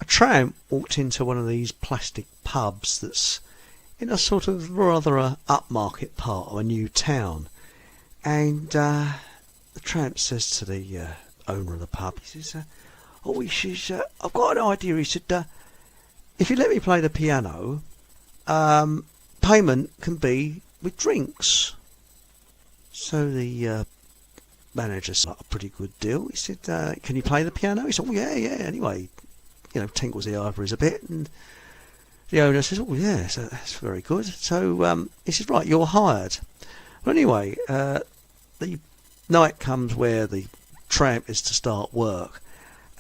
tramp walked into one of these plastic pubs that's in a sort of rather upmarket part of a new town. And the tramp says to the owner of the pub, he says, I've got an idea. He said, if you let me play the piano, payment can be with drinks. So the manager said, a pretty good deal. He said, can you play the piano? He said, oh, yeah. Anyway, tinkles the ivories a bit. And the owner says, oh, yeah, so that's very good. So he says, right, you're hired. Well, anyway, the night comes where the tramp is to start work.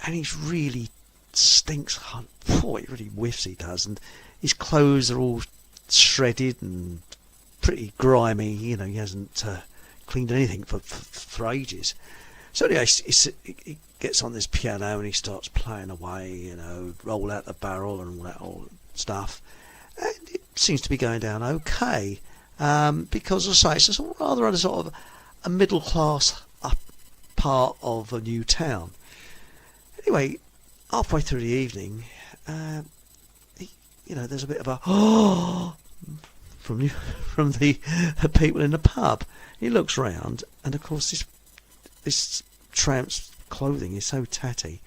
And he's really stinks. Oh, he really whiffs, he does. And his clothes are all shredded and pretty grimy. He hasn't cleaned anything for ages. So anyway, he gets on this piano and he starts playing away, roll out the barrel and all that stuff. And it seems to be going down okay. Because, as I say, it's rather a sort of a middle class part of a new town. Anyway, halfway through the evening, there's a bit of a from the people in the pub. He looks round, and of course this tramp's clothing is so tatty.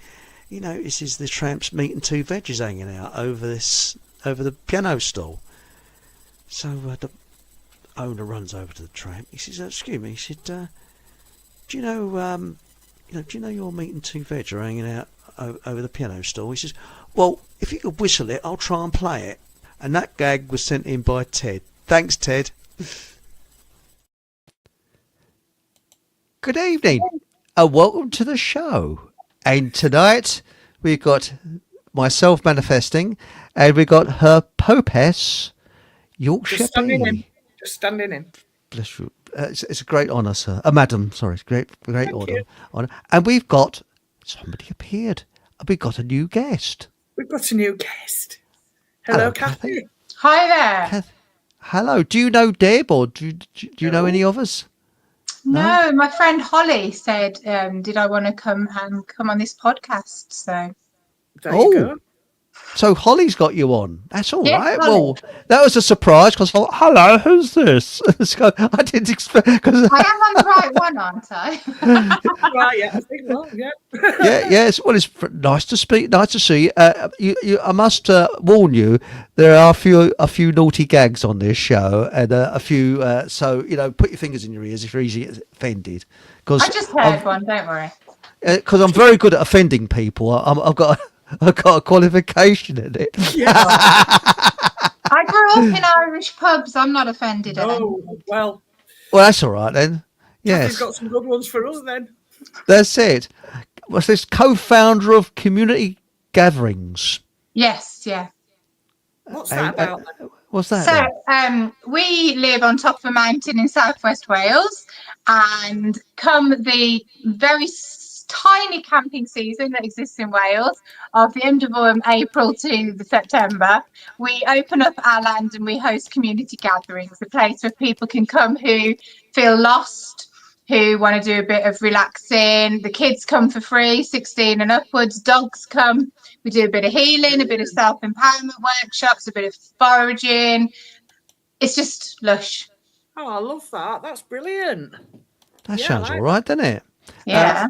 He notices the tramp's meat and two veggies hanging out over the piano stool. So the owner runs over to the tramp. He says, "Excuse me," he said, "do you know your meat and two veg are hanging out over the piano stool?" He says, "Well, if you could whistle it, I'll try and play it." And that gag was sent in by Ted. Thanks, Ted. Good evening, and welcome to the show. And tonight we've got myself manifesting, and we've got her Popes, Yorkshire. Just standing in. Bless you. It's a great honour, sir. Madam, sorry. It's great honour. And we've got somebody appeared. We've got a new guest. Hello, Kathy. Hi there. Hello. Do you know Deb, or do you know any of us? No, my friend Holly said, did I want to come on this podcast? So there you go. So Holly's got you on. That's all right. Holly. Well, that was a surprise because I thought, hello, who's this? So I didn't expect. I am on the right one, aren't I? Right, yeah, I think so, yeah. Yes. Well, it's nice to speak. Nice to see you. I must warn you, there are a few naughty gags on this show, and a few. So put your fingers in your ears if you're easily offended. I just heard one. Don't worry. Because I'm very good at offending people. I've got a qualification in it. Yeah. I grew up in Irish pubs. I'm not offended at it. Well, that's all right then. Yes. He's got some good ones for us then. That's it. Was this co-founder of Community Gatherings? Yes, yeah. What's that about? What's that? So we live on top of a mountain in southwest Wales, and come the very tiny camping season that exists in Wales, of the end of April to the September, we open up our land and we host community gatherings, a place where people can come who feel lost, who want to do a bit of relaxing. The kids come for free, 16 and upwards. Dogs come. We do a bit of healing, a bit of self-empowerment workshops, a bit of foraging. It's just lush. Oh, I love that. That's brilliant. That sounds all right, doesn't it? Yeah.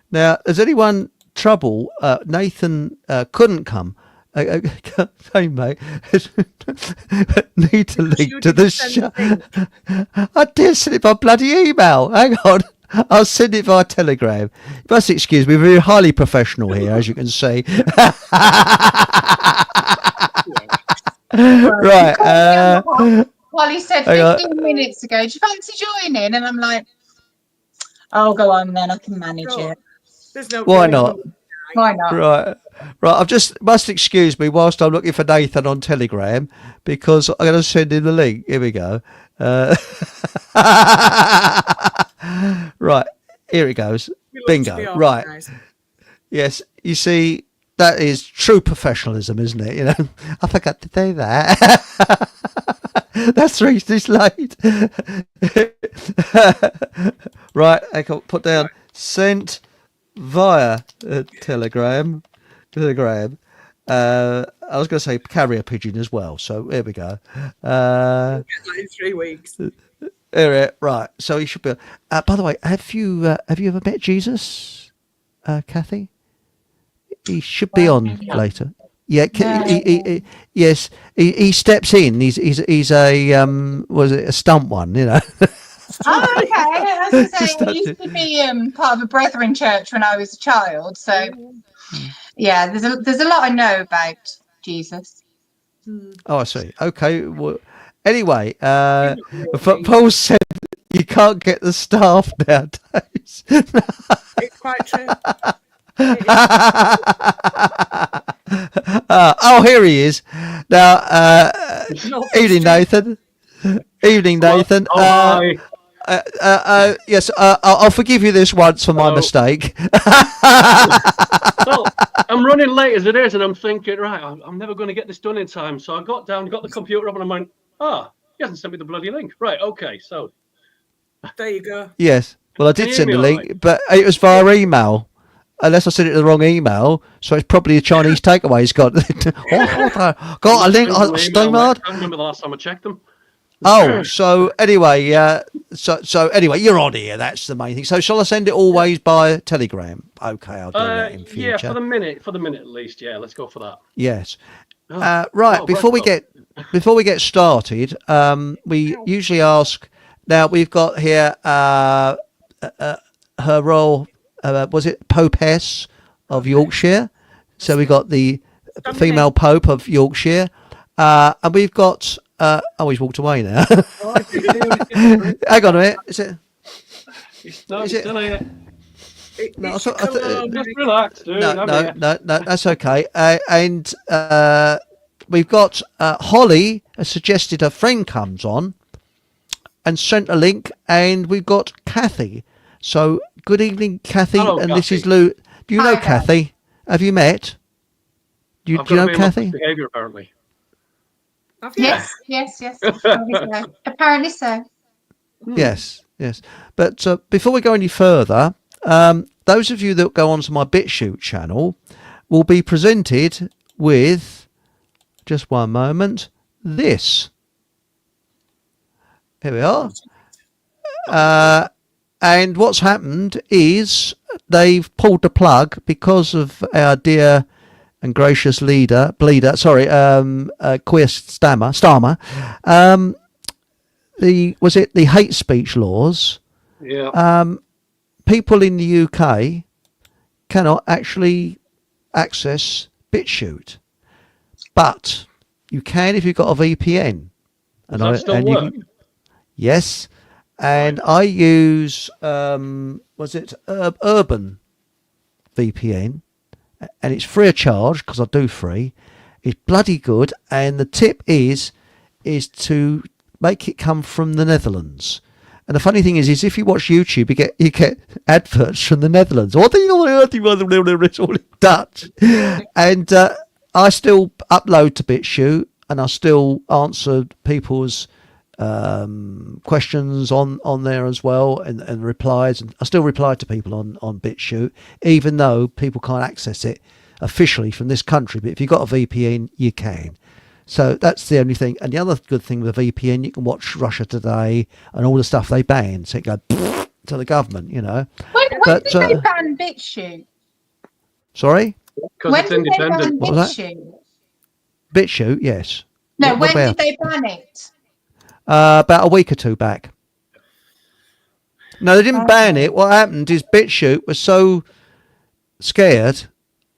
Now, has anyone trouble? Nathan couldn't come. Hey, mate. Need to link to the show. I did send it by bloody email. Hang on. I'll send it via Telegram. You must excuse me. We're very highly professional here, as you can see. Right. Wally said 15 minutes ago, do you fancy joining? And I'm like, oh, go on then. I can manage it. Why not? Why not? Right. I've just must excuse me whilst I'm looking for Nathan on Telegram, because I'm going to send him the link. Here we go. Right. Here it goes. Bingo. Right. Yes. You see, that is true professionalism, isn't it? I forgot to do that. That's this late. Right. I can put down sent via Telegram, I was going to say carrier pigeon as well. So here we go. Get that in 3 weeks. Right. So he should be. By the way, have you ever met Jesus, Kathy? He should be on later. Yeah. Yes. He steps in. He's a was it a stunt one? You know. Oh, okay. I was going to say, I used to be part of a Brethren church when I was a child. So, yeah, there's a lot I know about Jesus. Oh, I see. Okay. Well, anyway, Paul said you can't get the staff nowadays. It's quite true. Oh, here he is. Now, evening, Nathan. Evening, Nathan. Hi. Yes, I'll forgive you this once for my mistake. Well, I'm running late as it is, and I'm thinking, right, I'm never going to get this done in time. So I got down, got the computer up, and I went, he hasn't sent me the bloody link. Right, okay, so. There you go. Yes. Well, I did send the link, but it was via email. Unless I sent it to the wrong email, so it's probably a Chinese takeaway. He's got got a link. I can't remember the last time I checked them. Oh, so anyway, so anyway, you're on here. That's the main thing. So shall I send it always by Telegram? Okay, I'll do that in future. Yeah, for the minute at least. Yeah, let's go for that. Yes. Right. Before we get started, we usually ask. Now we've got here her Royal. Was it Popess of Yorkshire? So we got the female Pope of Yorkshire, and we've got. He's walked away now. Hang on a minute. Is it? No, is it? Still here. No, just relax, dude. No, that's okay. And we've got Holly has suggested a friend comes on and sent a link, and we've got Kathy. So good evening, Kathy. Hello, and Kathy. This is Lou. Do you know Kathy? Have you met? Do you know Kathy? Behavior, apparently. Yes. Apparently so. Yes. But before we go any further, those of you that go onto my BitChute channel will be presented with, just one moment, this. Here we are. And what's happened is they've pulled the plug because of our dear and gracious queer Starmer. The hate speech laws? Yeah. People in the UK cannot actually access BitChute, but you can if you've got a VPN. Does that still work? Yes. And I use Urban VPN, and it's free of charge because I do free. It's bloody good, and the tip is to make it come from the Netherlands. And the funny thing is if you watch YouTube, you get adverts from the Netherlands. It's all in Dutch, and I still upload to BitChute, and I still answer people's questions on there as well, and replies, and I still reply to people on BitChute, even though people can't access it officially from this country. But if you've got a VPN, you can. So that's the only thing. And the other good thing with a VPN, you can watch Russia Today and all the stuff they ban, so it goes to the government, you know. When did they ban BitChute? Sorry? Because it's independent. What was that? BitChute, yes. No, when did they ban it? About a week or two back. No, they didn't ban it. What happened is BitChute was so scared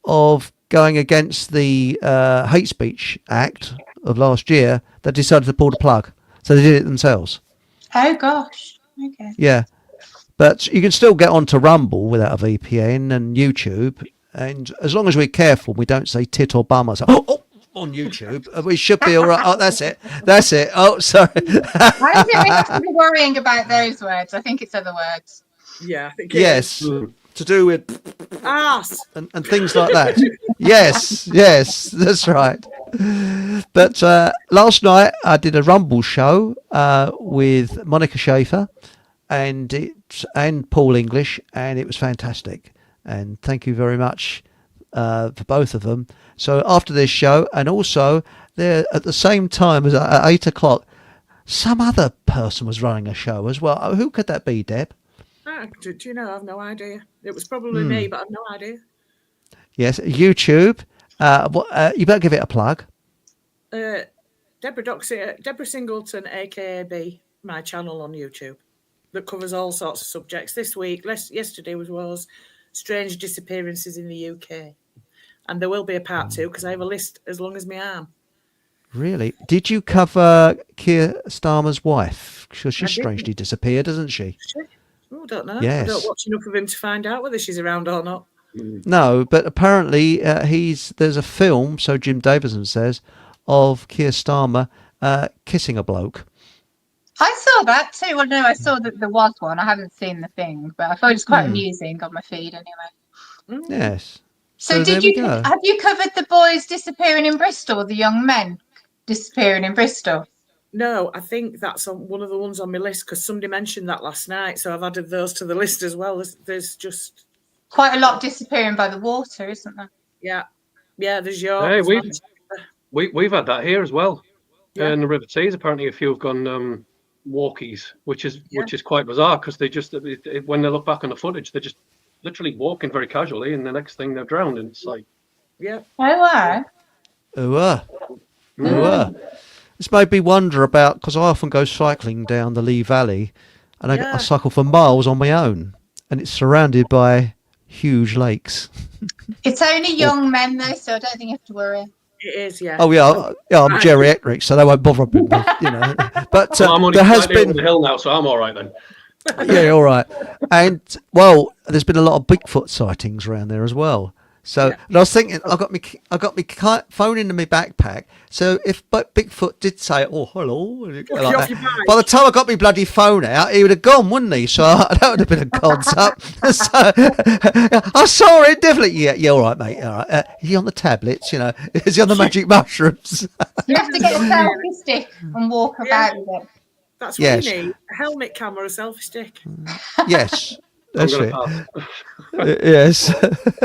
of going against the Hate Speech Act of last year, they decided to pull the plug. So they did it themselves. Oh, gosh. Okay. Yeah. But you can still get onto Rumble without a VPN and YouTube. And as long as we're careful, we don't say tit or bum or something. On YouTube, we should be all right. Oh, that's it. Oh, sorry. I don't think we have to be worrying about those words. I think it's other words. Yeah, I think yes, to do with ass and things like that. yes, that's right. But last night I did a Rumble show with Monica Schaefer and Paul English, and it was fantastic. And thank you very much for both of them. So after this show, and also there at the same time as at 8 o'clock, some other person was running a show as well. Who could that be, Deb? Do you know? I've no idea. It was probably me, but I've no idea. Yes, YouTube. You better give it a plug. Deborah Singleton, aka B, my channel on YouTube that covers all sorts of subjects. This week, yesterday was strange disappearances in the UK, and there will be a part 2 because I have a list as long as my arm. Really? Did you cover Keir Starmer's wife? Because she's I didn't. strangely disappeared, hasn't she? Oh, I don't know. Yes. I don't watch enough of him to find out whether she's around or not. No, but apparently there's a film, so Jim Davison says, of Keir Starmer kissing a bloke. I saw that too. Well, no, I saw that there was one. I haven't seen the thing, but I thought it was quite amusing on my feed anyway. Yes. So there we go. have you covered the boys disappearing in Bristol, the young men disappearing in Bristol? No, I think that's one of the ones on my list because somebody mentioned that last night, so I've added those to the list as well. There's just quite a lot disappearing by the water, isn't there? Yeah. There's York. Hey, we've had that here as well. Yeah. In the River Tees, apparently a few have gone walkies, which is quite bizarre because they just when they look back on the footage, they're just literally walking very casually, and the next thing they're drowned, and it's like, yeah. Oh wow. This made me wonder about, because I often go cycling down the Lee Valley, and I cycle for miles on my own, and it's surrounded by huge lakes. It's only young men though, so I don't think you have to worry. It is, yeah. Oh yeah, I'm geriatric, so they won't bother me, you know. But I'm only there has slightly over been the hill now, so I'm all right then. yeah, all right. And well, there's been a lot of Bigfoot sightings around there as well. So and I was thinking, I got my phone into my backpack. So if Bigfoot did say, "Oh, hello," like that, by the time I got my bloody phone out, he would have gone, wouldn't he? So that would have been a god's up. So I saw it definitely. Yeah, all right, mate. All right. Is he on the tablets? You know, is he on the magic mushrooms? You have to get a selfie stick and walk about with it. That's what you need: a helmet cam or a selfie stick. Yes. That's it. Yes.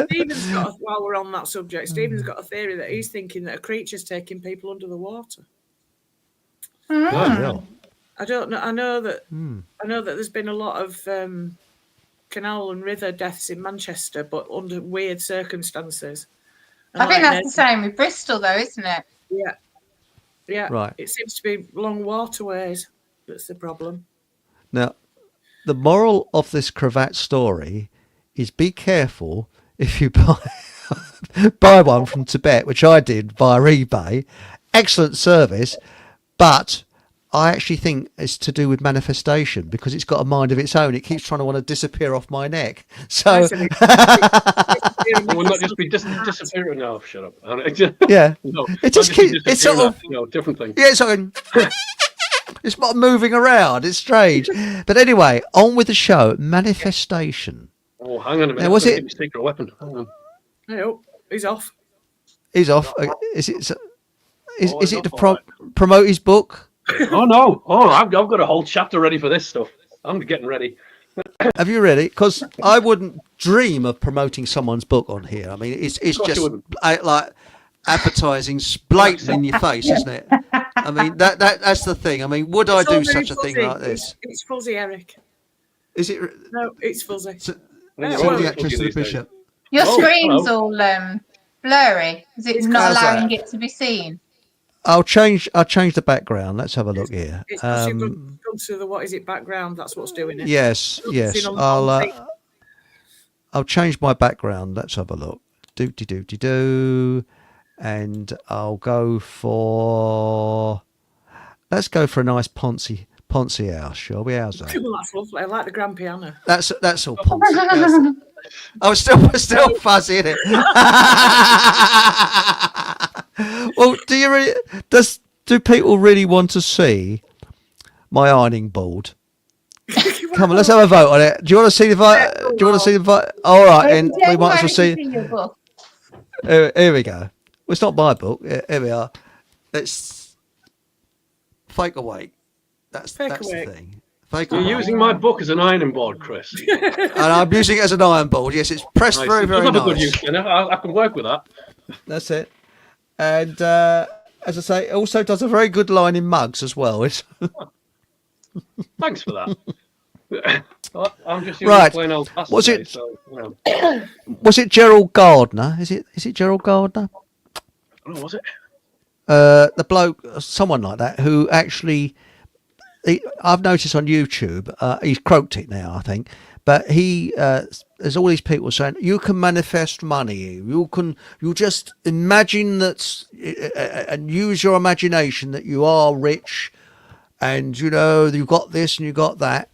Stephen's got, while we're on that subject, Stephen's got a theory that he's thinking that a creature's taking people under the water. I don't know. I know that there's been a lot of canal and river deaths in Manchester, but under weird circumstances. And I think that's the same with Bristol, though, isn't it? Yeah. Yeah. Right. It seems to be long waterways that's the problem. Now, the moral of this cravat story is be careful if you buy one from Tibet, which I did via eBay. Excellent service, but I actually think it's to do with manifestation because it's got a mind of its own. It keeps trying to want to disappear off my neck. So it will not just be disappearing. No, shut up. Yeah, no, it just keeps. It's sort of different thing. Yeah, it's like. It's not moving around. It's strange. But anyway, on with the show. Manifestation. Oh, hang on a minute. Now, was it? Secret weapon. Hang on. No, he's off. He's off. Is it? Is it to promote his book? Oh no! Oh, I've got a whole chapter ready for this stuff. I'm getting ready. Have you really? Because I wouldn't dream of promoting someone's book on here. I mean, it's just like advertising blatant in your face, isn't it? I mean, that's the thing. I mean, would I do such a thing like this? It's fuzzy, Eric. Is it? No, it's fuzzy. So the actress of the bishop. Your screen's all blurry. Is it not allowing it to be seen? I'll change the background. Let's have a look here. It's gone to the what is it background? That's what's doing it. Yes. I'll change my background. Let's have a look. Do. And I'll go for. Let's go for a nice Ponzi house, shall we? How's that? Well, that's lovely. I like the grand piano. That's all Ponzi. I was still fuzzy, isn't it? Well, do people really want to see my ironing board? Come on, let's have a vote on it. Do you want to see the vote? Do you want to see the vote? All right, and we might as well see. Here we go. Well, it's not my book. Here we are. It's Fake Awake. That's the thing. Bacon You're wrapped. using my book as an ironing board, Chris. And I'm using it as an iron board. Yes, it's pressed Nice. very, It does very have a good nice. use, and I can work with that. That's it. And as I say, it also does a very good line in mugs as well. It's Thanks for that. I'm just using Right. plain old glass Was today, it- so, you know. was it Gerald Gardner? Is it Gerald Gardner? Oh, was it? The bloke, someone like that, who actually, I've noticed on YouTube, he's croaked it now, I think, but there's all these people saying you can manifest money, you just imagine that and use your imagination that you are rich, and you know you've got this and you got that,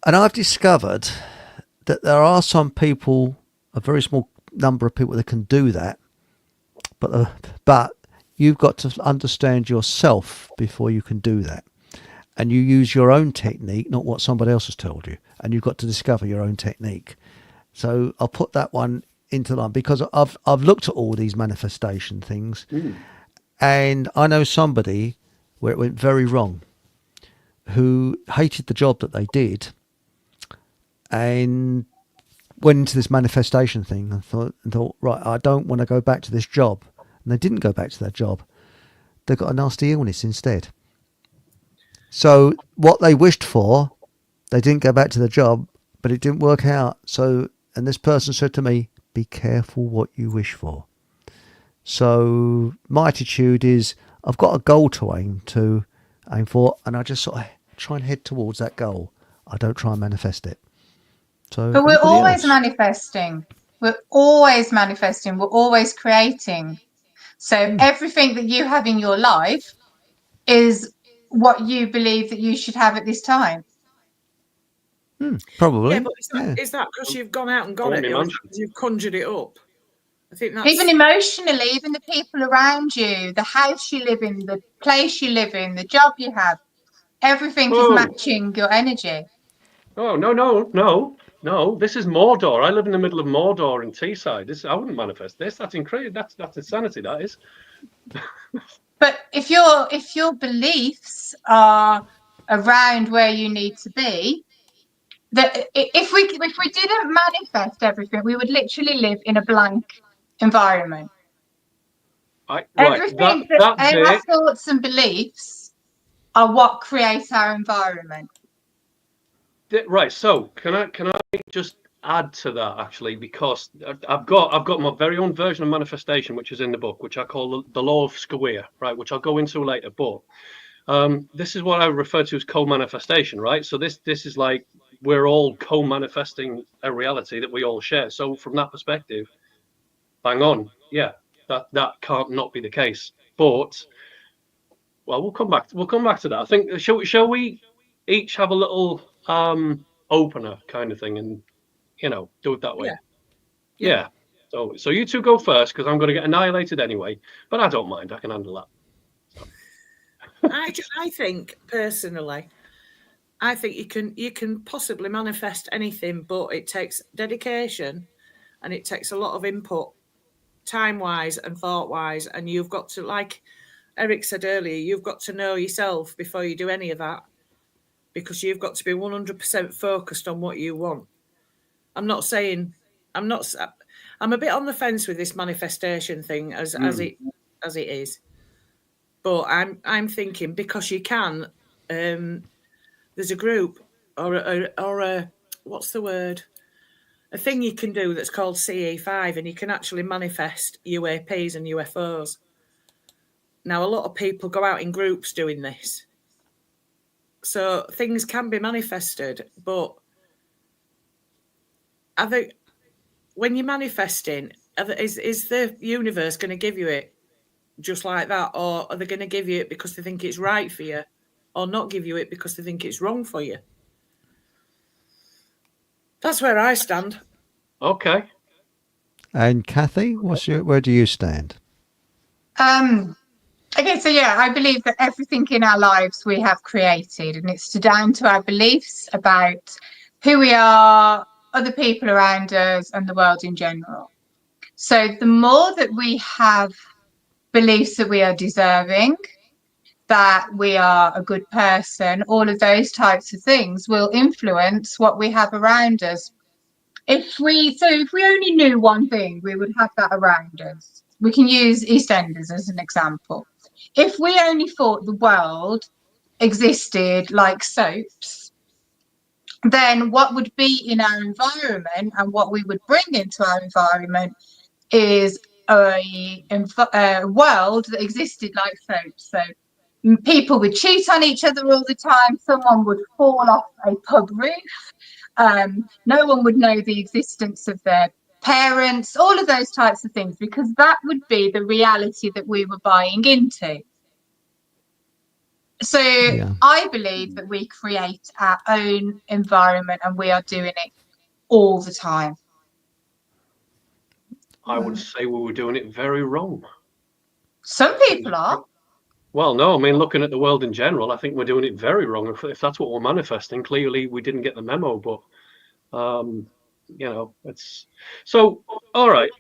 and I've discovered that there are some people, a very small number of people that can do that, but you've got to understand yourself before you can do that. And you use your own technique, not what somebody else has told you. And you've got to discover your own technique. So I'll put that one into line because I've looked at all these manifestation things, and I know somebody where it went very wrong, who hated the job that they did, and went into this manifestation thing and thought, right, I don't want to go back to this job. And they didn't go back to that job. They got a nasty illness instead. So what they wished for, they didn't go back to the job, but it didn't work out. So, and this person said to me, be careful what you wish for. So my attitude is, I've got a goal to aim for, and I just sort of try and head towards that goal. I don't try and manifest it. So, But we're anybody always else? manifesting. We're always manifesting. We're always creating. So everything that you have in your life is what you believe that you should have at this time. Probably. Yeah, but is that because you've gone out and got Only it, or mansion. because you've conjured it up? I think that's Even emotionally, even the people around you, the house you live in, the place you live in, the job you have, everything is Whoa. matching your energy. Oh, no. This is Mordor. I live in the middle of Mordor in Teesside. I wouldn't manifest this. That's incredible. That's insanity, that is. But if your beliefs are around where you need to be, that if we didn't manifest everything, we would literally live in a blank environment. Everything that our bit, thoughts and beliefs are what create our environment. right. So can I just add to that actually, because I've got my very own version of manifestation, which is in the book, which I call the law of Square, right? Which I'll go into later, but this is what I refer to as co-manifestation, right? So this is like we're all co-manifesting a reality that we all share. So from that perspective, bang on, yeah, that can't not be the case. But well, we'll come back to that. I think shall we each have a little opener kind of thing, and do it that way. Yeah. So you two go first, because I'm going to get annihilated anyway, but I don't mind. I can handle that. I think personally, I think you can possibly manifest anything, but it takes dedication and it takes a lot of input, time wise and thought wise, and you've got to, like Eric said earlier, you've got to know yourself before you do any of that, because you've got to be 100% focused on what you want. I'm a bit on the fence with this manifestation thing as it is, but I'm thinking, because you can. There's a group or a what's the word? A thing you can do that's called CE5, and you can actually manifest UAPs and UFOs. Now, a lot of people go out in groups doing this, so things can be manifested. But I think when you're manifesting, is the universe going to give you it just like that, or are they going to give you it because they think it's right for you, or not give you it because they think it's wrong for you? That's where I stand. Okay. And Kathy, where do you stand? Okay, so yeah, I believe that everything in our lives we have created, and it's down to our beliefs about who we are, other people around us, and the world in general. So the more that we have beliefs that we are deserving, that we are a good person, all of those types of things will influence what we have around us. If we only knew one thing, we would have that around us. We can use EastEnders as an example. If we only thought the world existed like soaps, then what would be in our environment and what we would bring into our environment is a world that existed like soaps. So people would cheat on each other all the time. Someone would fall off a pub roof. No one would know the existence of their parents, all of those types of things, because that would be the reality that we were buying into. So I believe that we create our own environment, and we are doing it all the time. I would say we were doing it very wrong. Some people are. Well, no, I mean, looking at the world in general, I think we're doing it very wrong. If that's what we're manifesting, clearly we didn't get the memo, but, it's... So, all right.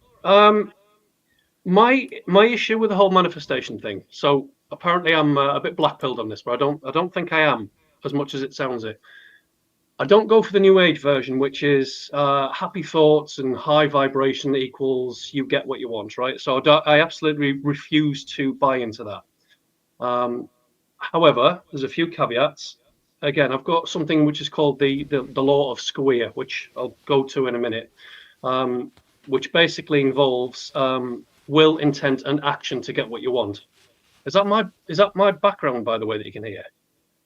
My issue with the whole manifestation thing, so apparently I'm a bit black-pilled on this, but I don't think I am, as much as it sounds it. I don't go for the New Age version, which is happy thoughts and high vibration equals you get what you want, right? So I absolutely refuse to buy into that. However, there's a few caveats. Again, I've got something which is called the law of Square, which I'll go to in a minute, which basically involves will, intent, and action to get what you want. Is that my background, by the way, that you can hear?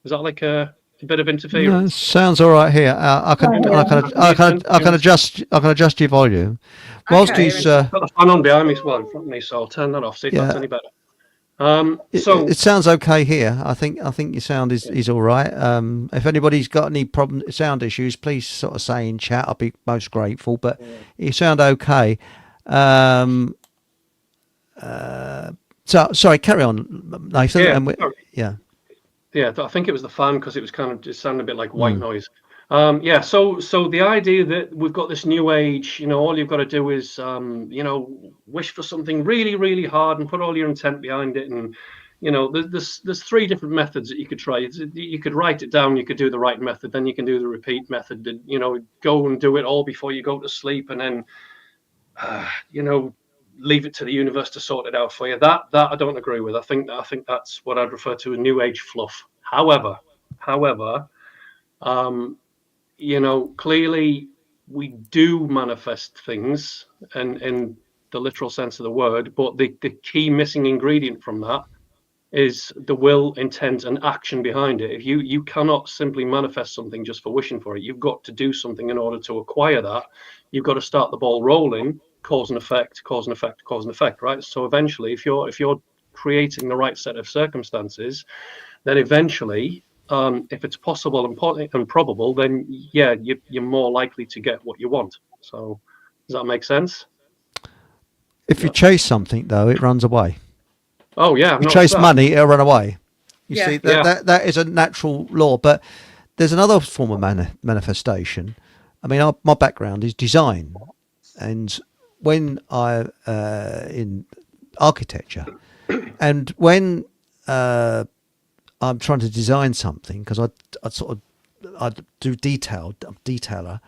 Is that like a bit of interference? No, sounds all right here. I can adjust your volume. Whilst he's I've got the fan on behind me, well, in front of me, so I'll turn that off. See if that's any better. It sounds okay here. I think your sound is all right. If anybody's got any sound issues, please sort of say in chat. I'll be most grateful. But you sound okay. So sorry, carry on, Nathan. Yeah, I think it was the fan, because it was kind of just sounding a bit like white noise. So the idea that we've got this new age, all you've got to do is, wish for something really, really hard and put all your intent behind it. And, there's three different methods that you could try. You could write it down, you could do the right method, then you can do the repeat method, go and do it all before you go to sleep, and then, leave it to the universe to sort it out for you. That I don't agree with. I think that's what I'd refer to as new age fluff. However, clearly we do manifest things in the literal sense of the word, but the key missing ingredient from that is the will, intent, and action behind it. If you cannot simply manifest something just for wishing for it, you've got to do something in order to acquire that. You've got to start the ball rolling, cause and effect, cause and effect, cause and effect, right? So eventually, if you're creating the right set of circumstances, then eventually, if it's possible and probable, then you're more likely to get what you want. So does that make sense? If you chase something, though, it runs away. Oh yeah, you chase money, it'll run away. You see, that is a natural law. But there's another form of manifestation. I mean, my background is design, and when I in architecture, and when I'm trying to design something, because I do detailer.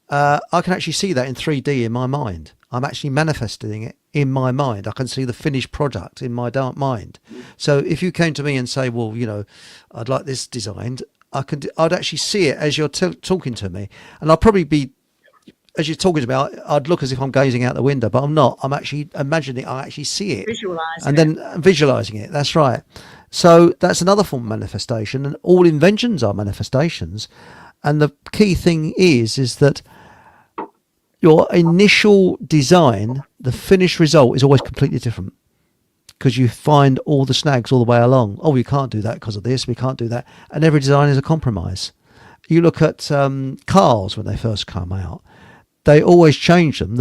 I can actually see that in 3D in my mind. I'm actually manifesting it in my mind. I can see the finished product in my dark mind. So if you came to me and say, well, I'd like this designed, I'd actually see it as you're talking to me, and I'll probably be, as you're talking about, I'd look as if I'm gazing out the window, but I'm not. I'm actually imagining it. I actually see it. Visualizing it. That's right. So that's another form of manifestation, and all inventions are manifestations. And the key thing is that your initial design, the finished result, is always completely different, because you find all the snags all the way along. Oh, we can't do that because of this. We can't do that. And every design is a compromise. You look at cars when they first come out. They always change them.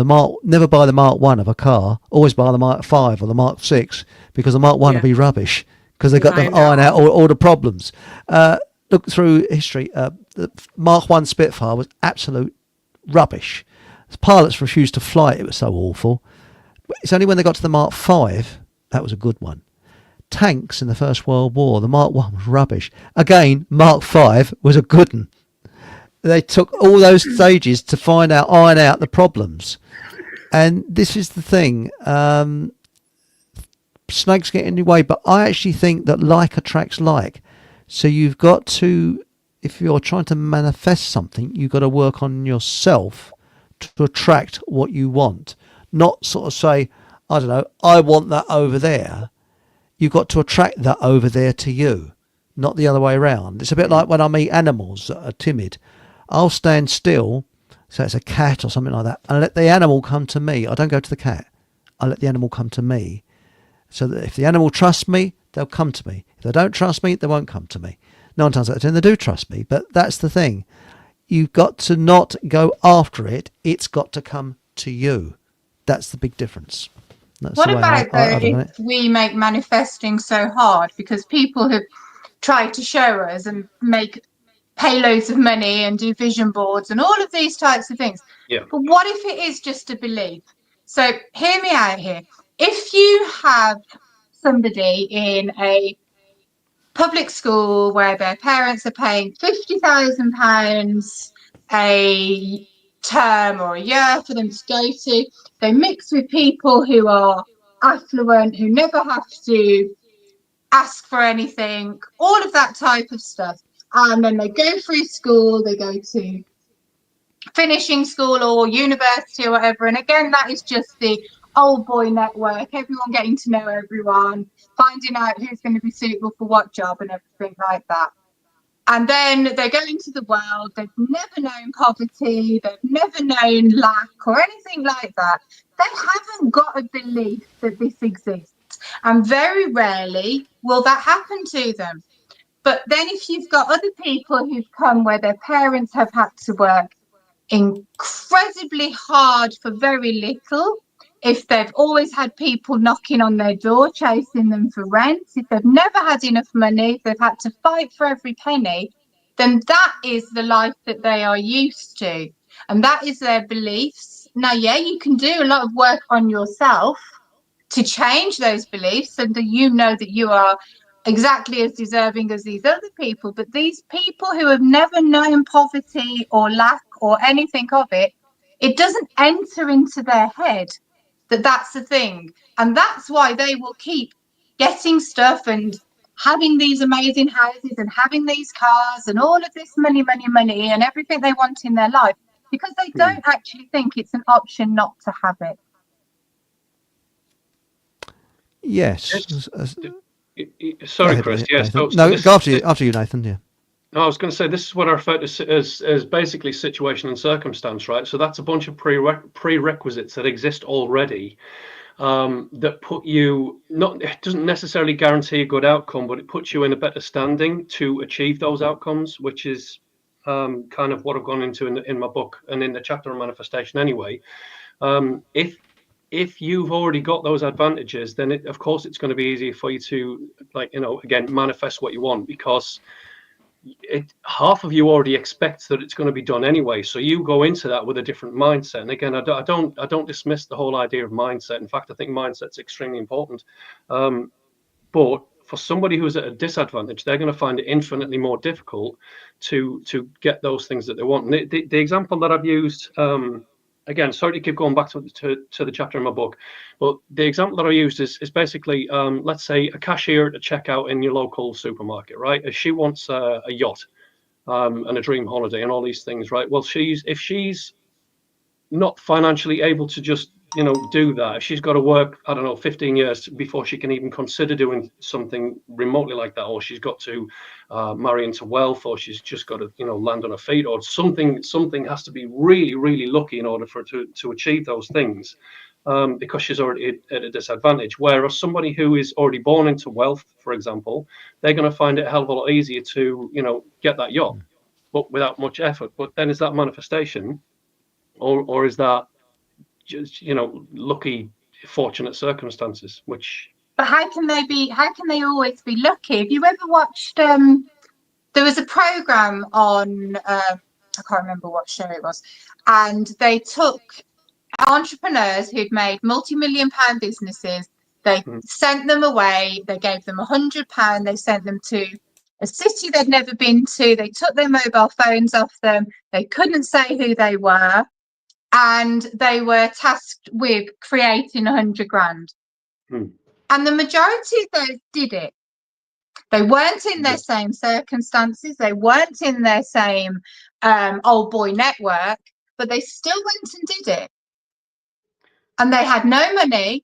Never buy the Mark 1 of a car. Always buy the Mark 5 or the Mark 6, because the Mark 1 will be rubbish, because they've got to iron out all the problems. Look through history. The Mark 1 Spitfire was absolute rubbish. The pilots refused to fly it. It was so awful. It's only when they got to the Mark 5, that was a good one. tanks in the First World War. The Mark 1 was rubbish. Again, Mark 5 was a good one. They took all those stages to iron out the problems. And this is the thing. Snakes get in your way, but I actually think that like attracts like. So you've got to, if you're trying to manifest something, you've got to work on yourself to attract what you want. Not sort of say, I don't know, I want that over there. You've got to attract that over there to you, not the other way around. It's a bit like when I meet animals that are timid. I'll stand still, so it's a cat or something like that, and let the animal come to me. I don't go to the cat. I let the animal come to me. So that if the animal trusts me, they'll come to me. If they don't trust me, they won't come to me. 9 times out of 10, they do trust me. But that's the thing. You've got to not go after it. It's got to come to you. That's the big difference. That's What the way about I though if we make manifesting so hard? Because people have tried to show us and make pay loads of money and do vision boards and all of these types of things. Yeah. But what if it is just a belief? So hear me out here. If you have somebody in a public school where their parents are paying £50,000 a term or a year for them to go to, they mix with people who are affluent, who never have to ask for anything, all of that type of stuff. And then they go through school, they go to finishing school or university or whatever. And again, that is just the old boy network, everyone getting to know everyone, finding out who's going to be suitable for what job and everything like that. And then they go into the world, they've never known poverty, they've never known lack or anything like that. They haven't got a belief that this exists. And very rarely will that happen to them. But then if you've got other people who've come where their parents have had to work incredibly hard for very little, if they've always had people knocking on their door chasing them for rent, if they've never had enough money, if they've had to fight for every penny, then that is the life that they are used to, and that is their beliefs. Now, yeah, you can do a lot of work on yourself to change those beliefs and that you know that you are exactly as deserving as these other people, but these people who have never known poverty or lack or anything of it, it doesn't enter into their head that that's the thing. And that's why they will keep getting stuff and having these amazing houses and having these cars and all of this money and everything they want in their life, because they don't actually think it's an option not to have it. Yes. Sorry, Chris. Yes. No, go after you, Nathan. Yeah. No, I was going to say, this is what I refer to as basically situation and circumstance, right? So that's a bunch of prerequisites that exist already, that put you, it doesn't necessarily guarantee a good outcome, but it puts you in a better standing to achieve those outcomes, which is kind of what I've gone into in my book and in the chapter on manifestation anyway. If you've already got those advantages, then of course it's going to be easier for you to, again, manifest what you want, because half of you already expects that it's going to be done anyway. So you go into that with a different mindset. And again, I don't dismiss the whole idea of mindset. In fact, I think mindset's extremely important. But for somebody who's at a disadvantage, they're going to find it infinitely more difficult to get those things that they want. And the example that I've used, again, sorry to keep going back to the chapter in my book, but the example that I used is basically, let's say a cashier at a checkout in your local supermarket, right? She wants a yacht and a dream holiday and all these things, right? Well, if she's not financially able to just, do that, if she's got to work, I don't know, 15 years before she can even consider doing something remotely like that, or she's got to marry into wealth, or she's just got to, land on her feet, or something has to be really, really lucky in order for her to achieve those things, because she's already at a disadvantage. Whereas somebody who is already born into wealth, for example, they're going to find it a hell of a lot easier to, get that yacht, but without much effort. But then is that manifestation, or is that just, lucky, fortunate circumstances? But how can they always be lucky? Have you ever watched there was a program on I can't remember what show it was, and they took entrepreneurs who'd made multi-million-pound businesses, They sent them away. They gave them £100. They sent them to a city they'd never been to. They took their mobile phones off them. They couldn't say who they were. And they were tasked with creating 100 grand. And the majority of those did it. They weren't in their same circumstances. They weren't in their same old boy network, but they still went and did it. And they had no money,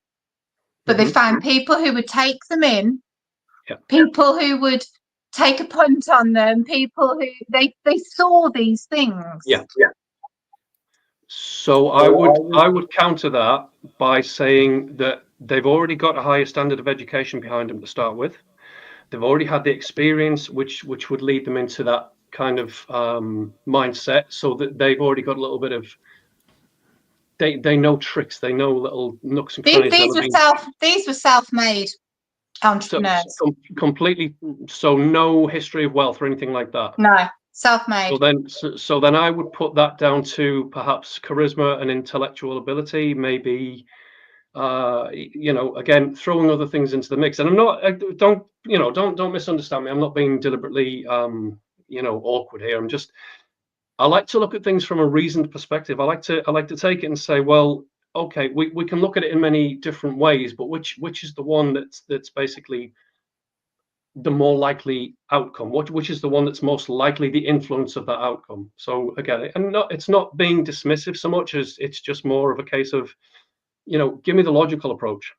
but they found people who would take them in, people who would take a punt on them, people who they saw these things. So I would counter that by saying that they've already got a higher standard of education behind them to start with. They've already had the experience which would lead them into that kind of mindset, so that they've already got a little bit of they know tricks, they know little nooks and crannies. These were self-made entrepreneurs. Completely. So no history of wealth or anything like that. No, self-made. So then I would put that down to perhaps charisma and intellectual ability, maybe. Again, throwing other things into the mix. And don't misunderstand me. I'm not being deliberately awkward here. I like to look at things from a reasoned perspective. I like to take it and say, well, okay, we can look at it in many different ways, but which is the one that's basically the more likely outcome? Which is the one that's most likely the influence of that outcome? So again, it's not being dismissive so much as it's just more of a case of, give me the logical approach,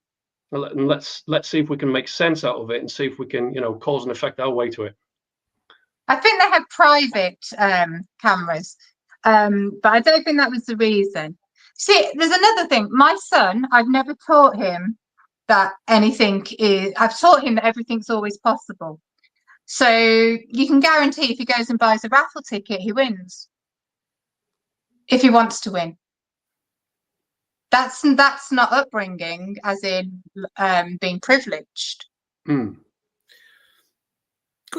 and let's see if we can make sense out of it and see if we can, cause and effect our way to it. I think they had private cameras, but I don't think that was the reason. See, there's another thing. My son, I've never taught him that anything is. I've taught him that everything's always possible. So you can guarantee if he goes and buys a raffle ticket, he wins. If he wants to win. That's not upbringing, as in being privileged. Could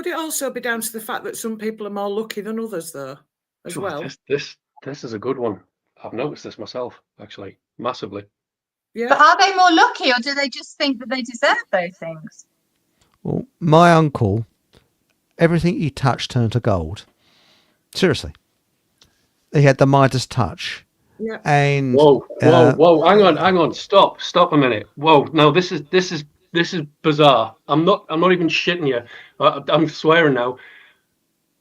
it also be down to the fact that some people are more lucky than others, though, as well? This is a good one. I've noticed this myself, actually, massively. Yeah. But are they more lucky, or do they just think that they deserve those things? Well, my uncle, everything he touched turned to gold. Seriously. He had the Midas touch. Yeah. And whoa, hang on, stop a minute. Whoa, no, this is bizarre. I'm not even shitting you. I'm swearing now.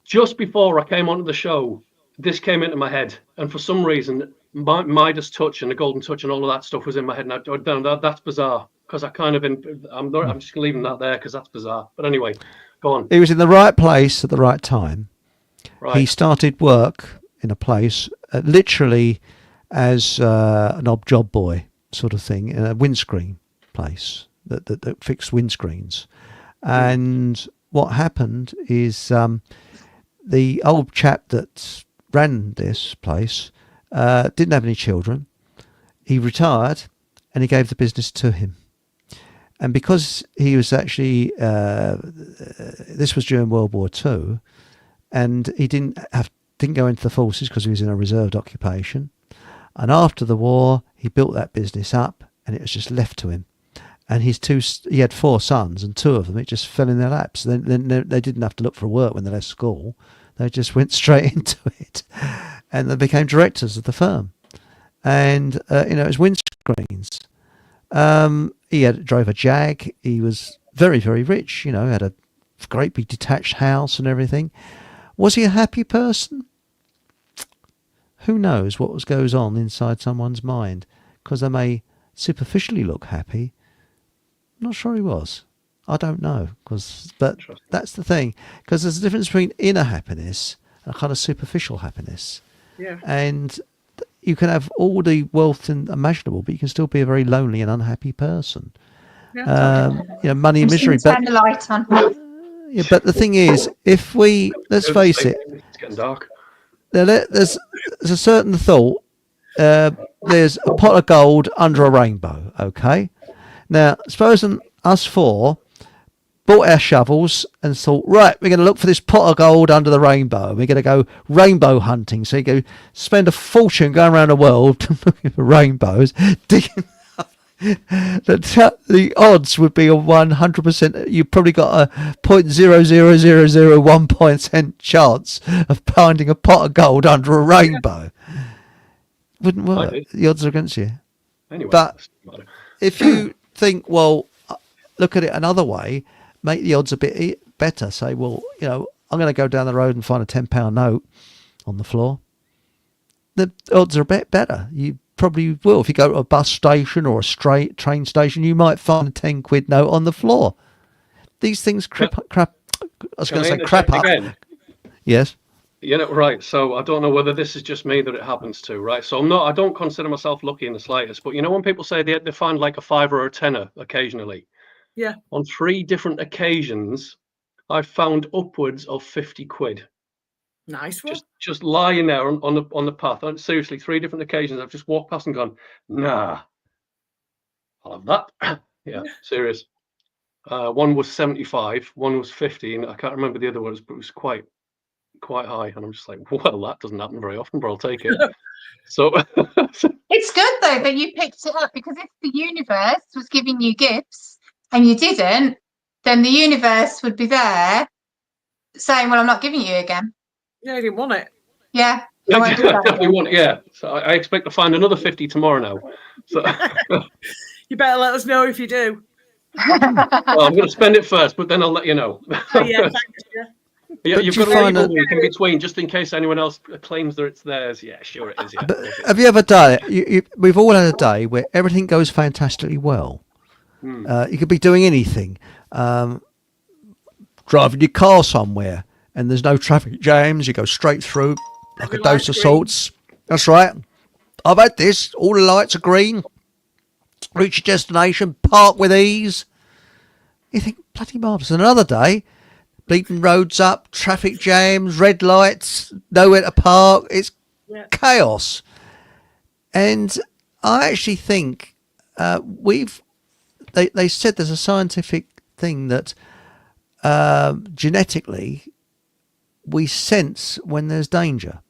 Just before I came onto the show, this came into my head, and for some reason, Midas touch and the golden touch and all of that stuff was in my head. And that's bizarre, because I'm just leaving that there because that's bizarre. But anyway, go on. He was in the right place at the right time. Right. He started work in a place, literally as an odd job boy sort of thing, in a windscreen place that fixed windscreens. And what happened is the old chap that ran this place didn't have any children. He retired and he gave the business to him. And because he was actually, this was during World War II, and he didn't go into the forces because he was in a reserved occupation. And after the war, he built that business up, and it was just left to him. And he had 4 sons, and 2 of them, it just fell in their laps. Then they didn't have to look for work when they left school. They just went straight into it, and they became directors of the firm. And it was windscreens. He drove a Jag. He was very, very rich. Had a great big detached house and everything. Was he a happy person? Who knows what goes on inside someone's mind? Because they may superficially look happy. I'm not sure he was. I don't know. But that's the thing. Because there's a difference between inner happiness and a kind of superficial happiness. Yeah. And you can have all the wealth imaginable, but you can still be a very lonely and unhappy person. Yeah. Money and misery. Turn the light on. Yeah, but the thing is, let's face it, it's getting dark. There's a certain thought. There's a pot of gold under a rainbow. Okay. Now, supposing us 4 bought our shovels and thought, right, we're going to look for this pot of gold under the rainbow. We're going to go rainbow hunting. So you go spend a fortune going around the world looking for rainbows, digging up the odds would be a 100%. You probably got a 0.00001% chance of finding a pot of gold under a rainbow. Wouldn't work. The odds are against you. Anyway, but if you think, well, look at it another way, make the odds a bit better. Say, well, I'm going to go down the road and find a £10 note on the floor. The odds are a bit better. You probably will. If you go to a bus station or a straight train station, you might find a 10 quid note on the floor. These things crap. I was going to say crap up. Again? Yes. Right. So I don't know whether this is just me that it happens to, right? So I don't consider myself lucky in the slightest, but when people say they find like a fiver or a tenner occasionally. Yeah. On 3 different occasions, I've found upwards of 50 quid. Nice one. Just lying there on the path. Seriously, 3 different occasions I've just walked past and gone, nah, I'll have that. Yeah, serious. One was 75, one was 50, and I can't remember the other ones, but it was quite high. And I'm just like, well, that doesn't happen very often, but I'll take it. So it's good though that you picked it up, because if the universe was giving you gifts and you didn't, then the universe would be there saying, well, I'm not giving you again. Yeah, you didn't want it. Yeah. I definitely want it, yeah. So I expect to find another 50 tomorrow now. So you better let us know if you do. Well, I'm going to spend it first, but then I'll let you know. Oh, yeah, thanks, yeah. You've got to leave a week in between, just in case anyone else claims that it's theirs. Yeah, sure it is. Yeah. But have you ever done it? We've all had a day where everything goes fantastically well. You could be doing anything, driving your car somewhere, and there's no traffic jams. You go straight through like a dose of salts. That's right. I've had this. All the lights are green. Reach your destination. Park with ease. You think, bloody marvellous. Another day, bleeping roads up, traffic jams, red lights, nowhere to park. It's chaos. And I actually think they said there's a scientific thing that genetically we sense when there's danger.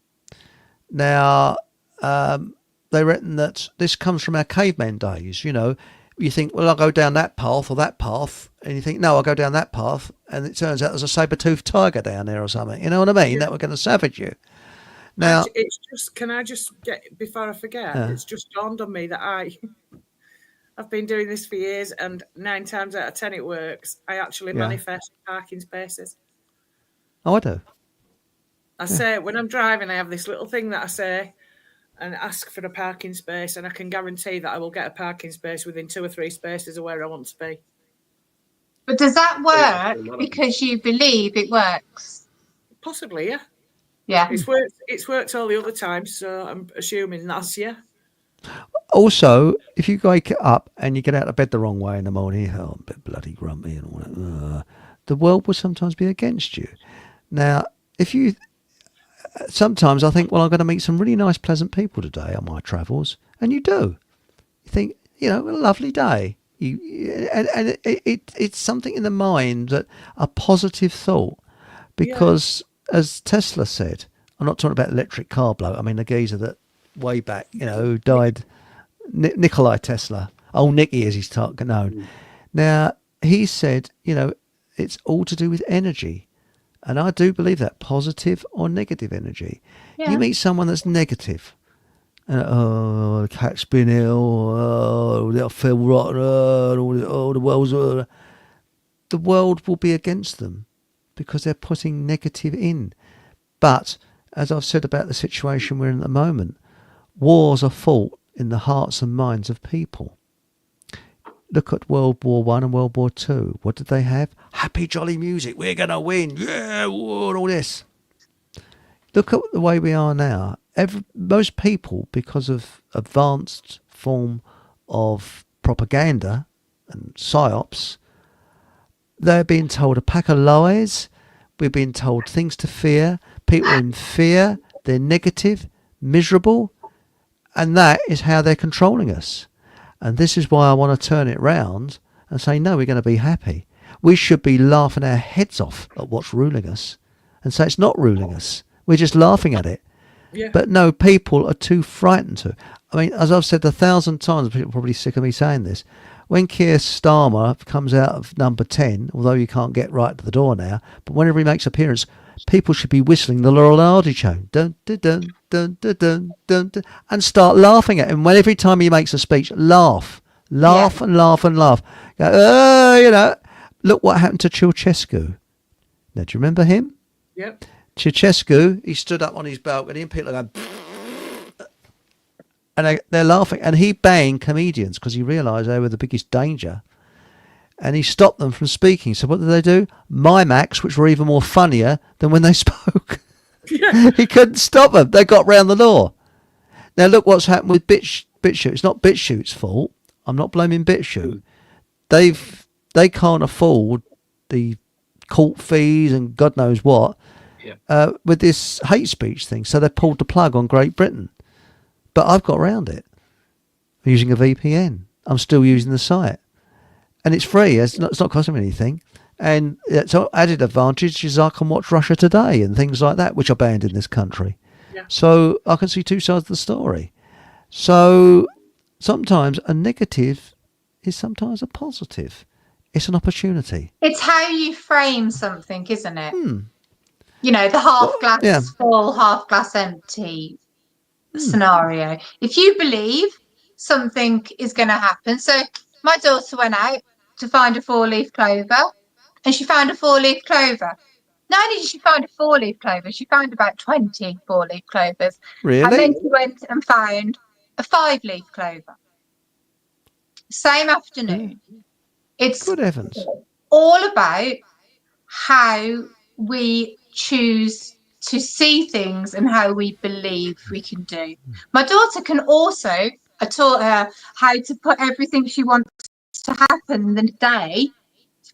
Now, they reckon that this comes from our caveman days. You think, well, I'll go down that path or that path, and you think, no, I'll go down that path, and it turns out there's a saber-toothed tiger down there or something. You know what I mean? That we're going to savage you. Now, it's just, can I just get, before I forget, it's just dawned on me that I've been doing this for years, and 9 times out of 10 it works. I actually manifest parking spaces. Oh, I do. I say, when I'm driving, I have this little thing that I say and ask for a parking space, and I can guarantee that I will get a parking space within 2 or 3 spaces of where I want to be. But does that work because you believe it works? Possibly, yeah. Yeah. It's worked all the other times, so I'm assuming that's Also, if you wake up and you get out of bed the wrong way in the morning, I'm a bit bloody grumpy and all that, the world will sometimes be against you. Now, sometimes I think, well, I'm going to meet some really nice, pleasant people today on my travels, and you do. You think, a lovely day. It's something in the mind, that a positive thought, because as Tesla said, I'm not talking about electric car bloke. I mean the geezer that way back, who died, Nikolai Tesla. Old Nicky, as he's known. Now he said, it's all to do with energy. And I do believe that, positive or negative energy. Yeah. You meet someone that's negative, and the cat's been ill, I feel rotten, the world's... the world will be against them because they're putting negative in. But, as I've said about the situation we're in at the moment, wars are fought in the hearts and minds of people. Look at World War I and World War II. What did they have? Happy, jolly music. We're going to win. Yeah, all this. Look at the way we are now. Most people, because of advanced form of propaganda and psyops, they're being told a pack of lies. We're being told things to fear. People are in fear. They're negative, miserable. And that is how they're controlling us. And this is why I want to turn it round and say, no, we're going to be happy. We should be laughing our heads off at what's ruling us and say it's not ruling us. We're just laughing at it. Yeah. But no, people are too frightened to. I mean, as I've said 1,000 times, people are probably sick of me saying this. When Keir Starmer comes out of number 10, although you can't get right to the door now, but whenever he makes appearance, people should be whistling the Laurel and Hardy tune, dun dun dun dun dun dun dun, dun, and start laughing at him. When every time he makes a speech, laugh and laugh and laugh. Go, you know, look what happened to Ceausescu. Now, do you remember him? Yep. Ceausescu, he stood up on his balcony and people are going, and they're laughing. And he banged comedians because he realised they were the biggest danger. And he stopped them from speaking. So what did they do? Mimacks, which were even more funnier than when they spoke. Yeah. He couldn't stop them. They got round the law. Now look what's happened with BitChute. It's not BitChute's fault. I'm not blaming BitChute. They can't afford the court fees and God knows what with this hate speech thing. So they pulled the plug on Great Britain. But I've got around it. I'm using a VPN. I'm still using the site. And it's free. It's not costing me anything. And so added advantage is I can watch Russia Today and things like that, which are banned in this country. Yeah. So I can see two sides of the story. So sometimes a negative is sometimes a positive. It's an opportunity. It's how you frame something, isn't it? You know, the half glass full, half glass empty scenario. If you believe something is going to happen. So my daughter went out to find a 4-leaf clover and she found a 4-leaf clover. Not only did she find a 4-leaf clover, she found about 20 4-leaf clovers. Really? And then she went and found a 5-leaf clover. Same afternoon. It's good heavens. all about how we choose to see things and how we believe we can do. My daughter can also, I taught her how to put everything she wants to happen the day.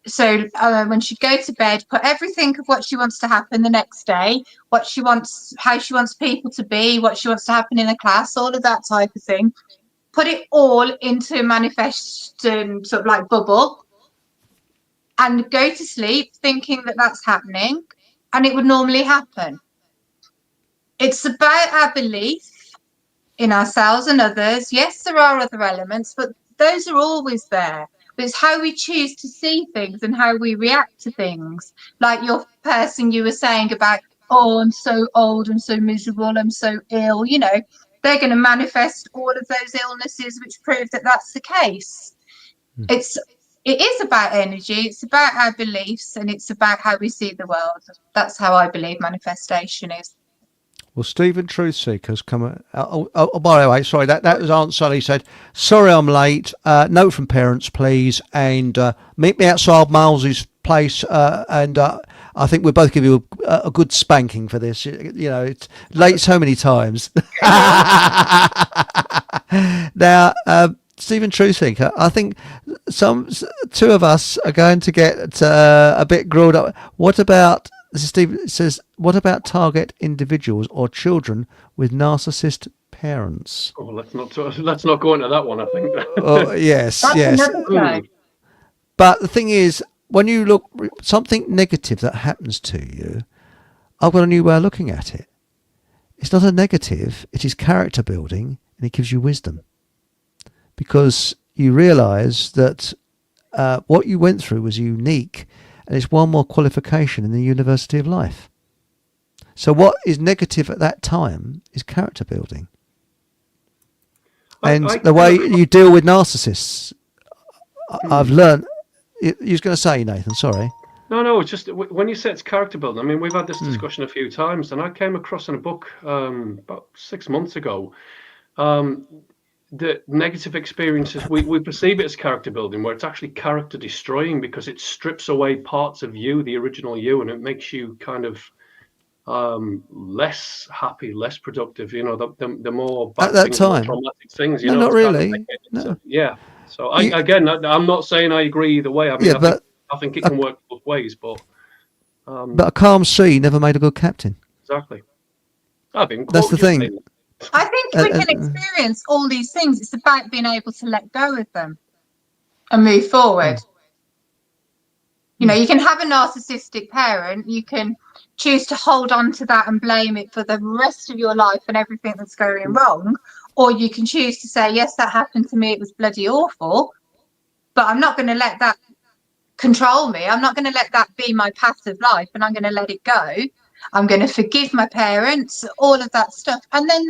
So when she go to bed, put everything of what she wants to happen the next day, what she wants, how she wants people to be, what she wants to happen in a class, all of that type of thing. Put it all into a manifestation sort of like bubble and go to sleep thinking that that's happening, and it would normally happen. It's about our belief in ourselves and others. Yes, there are other elements, but those are always there. But it's how we choose to see things and how we react to things. Like your person you were saying about, oh, I'm so old, I'm so miserable, I'm so ill, you know, they're going to manifest all of those illnesses which prove that that's the case. It is about energy, it's about our beliefs, and it's about how we see the world. That's how I believe manifestation is. Well, Stephen Truthseeker's come. By the way, sorry, that was Aunt Sally said, sorry I'm late. Note from parents, please, and meet me outside Miles's place, and I think we'll both give you a good spanking for this. You know, it's late so many times. Now, Stephen Truthseeker, I think two of us are going to get a bit grilled up. What about, Stephen says, what about target individuals or children with narcissist parents? Oh, let's not go into that one, I think. Oh, yes, That's yes. another side. But the thing is, when you look something negative that happens to you, I've got a new way of looking at it. It's not a negative, it is character building, and it gives you wisdom. Because you realise that what you went through was unique, and it's one more qualification in the University of Life. So what is negative at that time is character building. And the way you deal with narcissists, I've learned. You was going to say, Nathan, sorry. No, it's just when you say it's character building, I mean, we've had this discussion a few times, and I came across in a book about 6 months ago, the negative experiences, we perceive it as character building, where it's actually character destroying because it strips away parts of you, the original you, and it makes you kind of less happy, less productive, you know, the more bad at that things, time, more traumatic things, you no, know. not really. No. Yeah. So I'm not saying I agree either way. I mean, I think it can work both ways, but a calm sea never made a good captain. Exactly. That's the thing. I think we can experience all these things. It's about being able to let go of them and move forward. You know, you can have a narcissistic parent, you can choose to hold on to that and blame it for the rest of your life and everything that's going wrong, or you can choose to say, yes, that happened to me, it was bloody awful, but I'm not going to let that control me. I'm not going to let that be my path of life, and I'm going to let it go. I'm going to forgive my parents, all of that stuff, and then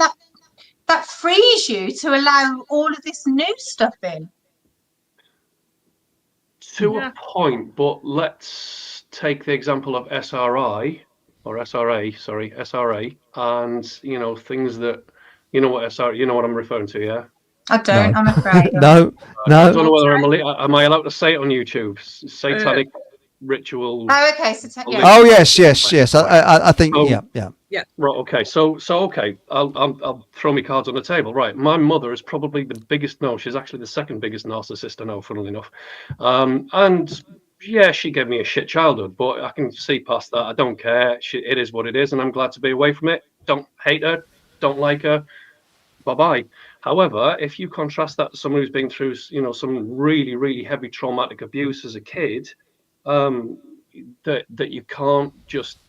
that frees you to allow all of this new stuff in. To a point, but let's take the example of SRI or SRA, sorry, SRA, and you know things that you know what SRA, you know what I'm referring to, yeah. I don't. No. I'm afraid. No. I don't know whether am I allowed to say it on YouTube? Satanic ritual. Oh, okay. So Oh yes. I think yeah. Right. Okay. So okay. I'll throw my cards on the table. Right. My mother is probably the biggest. No, she's actually the second biggest narcissist I know. Funnily enough, and yeah, she gave me a shit childhood, but I can see past that. I don't care. It is what it is, and I'm glad to be away from it. Don't hate her. Don't like her. Bye bye. However, if you contrast that to someone who's been through, you know, some really, really heavy traumatic abuse as a kid, that you can't just,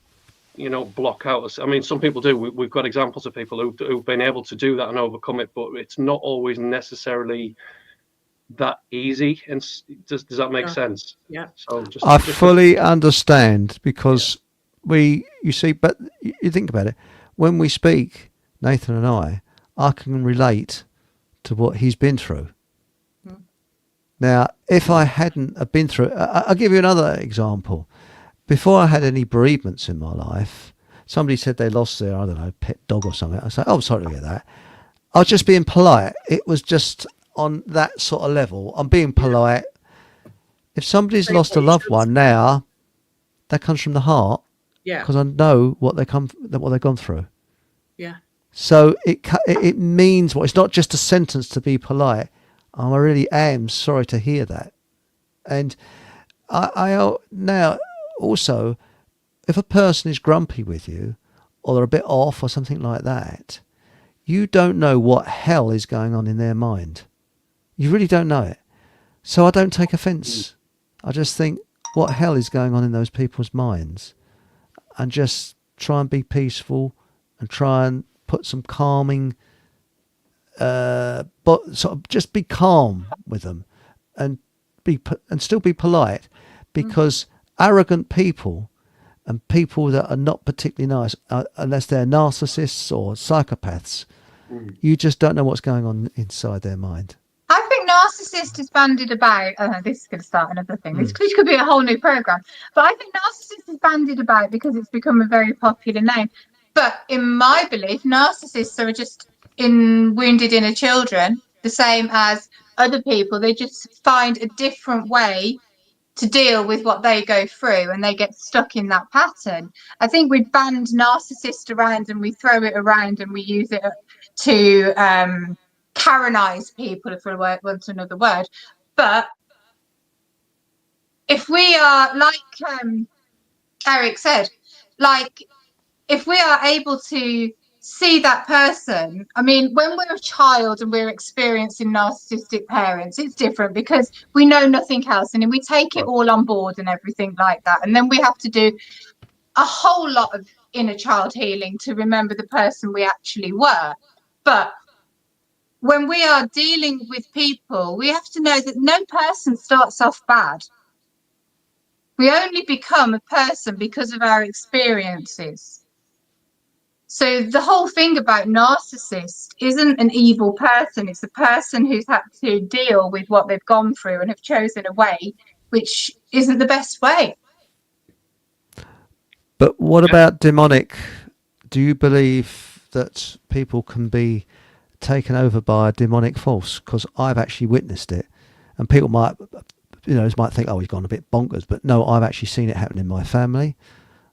you know, block out. I mean, some people do. We've got examples of people who've been able to do that and overcome it, but it's not always necessarily that easy. And does that make sense? Yeah. So I fully understand, because you see, but you think about it. When we speak, Nathan and I can relate to what he's been through. Now, if I hadn't have been through, I'll give you another example. Before I had any bereavements in my life, somebody said they lost their, I don't know, pet dog or something. I say, oh, I'm sorry to hear that. I was just being polite. It was just on that sort of level. I'm being polite. If somebody's lost a loved one now, that comes from the heart. Yeah. Because I know what they've gone through. Yeah. So it means what? It's not just a sentence to be polite. I really am sorry to hear that. And I now also, if a person is grumpy with you, or they're a bit off or something like that, you don't know what hell is going on in their mind. You really don't know it. So I don't take offence. I just think, what hell is going on in those people's minds? And just try and be peaceful and try and put some calming, but sort of just be calm with them and still be polite, because arrogant people and people that are not particularly nice, unless they're narcissists or psychopaths, you just don't know what's going on inside their mind. I think narcissist is bandied about. This is going to start another thing. This could be a whole new program. But I think narcissist is bandied about because it's become a very popular name. But in my belief, narcissists are just wounded inner children, the same as other people. They just find a different way to deal with what they go through, and they get stuck in that pattern. I think we band narcissist around and we throw it around and we use it to Karenize people, if we want another word. But if we are, like Eric said, like, if we are able to see that person, I mean, when we're a child and we're experiencing narcissistic parents, it's different because we know nothing else, and we take it all on board and everything like that. And then we have to do a whole lot of inner child healing to remember the person we actually were. But when we are dealing with people, we have to know that no person starts off bad. We only become a person because of our experiences. So the whole thing about narcissist isn't an evil person. It's a person who's had to deal with what they've gone through and have chosen a way which isn't the best way. But what about demonic? Do you believe that people can be taken over by a demonic force? Because I've actually witnessed it, and people might think, oh, he's gone a bit bonkers, but no, I've actually seen it happen in my family,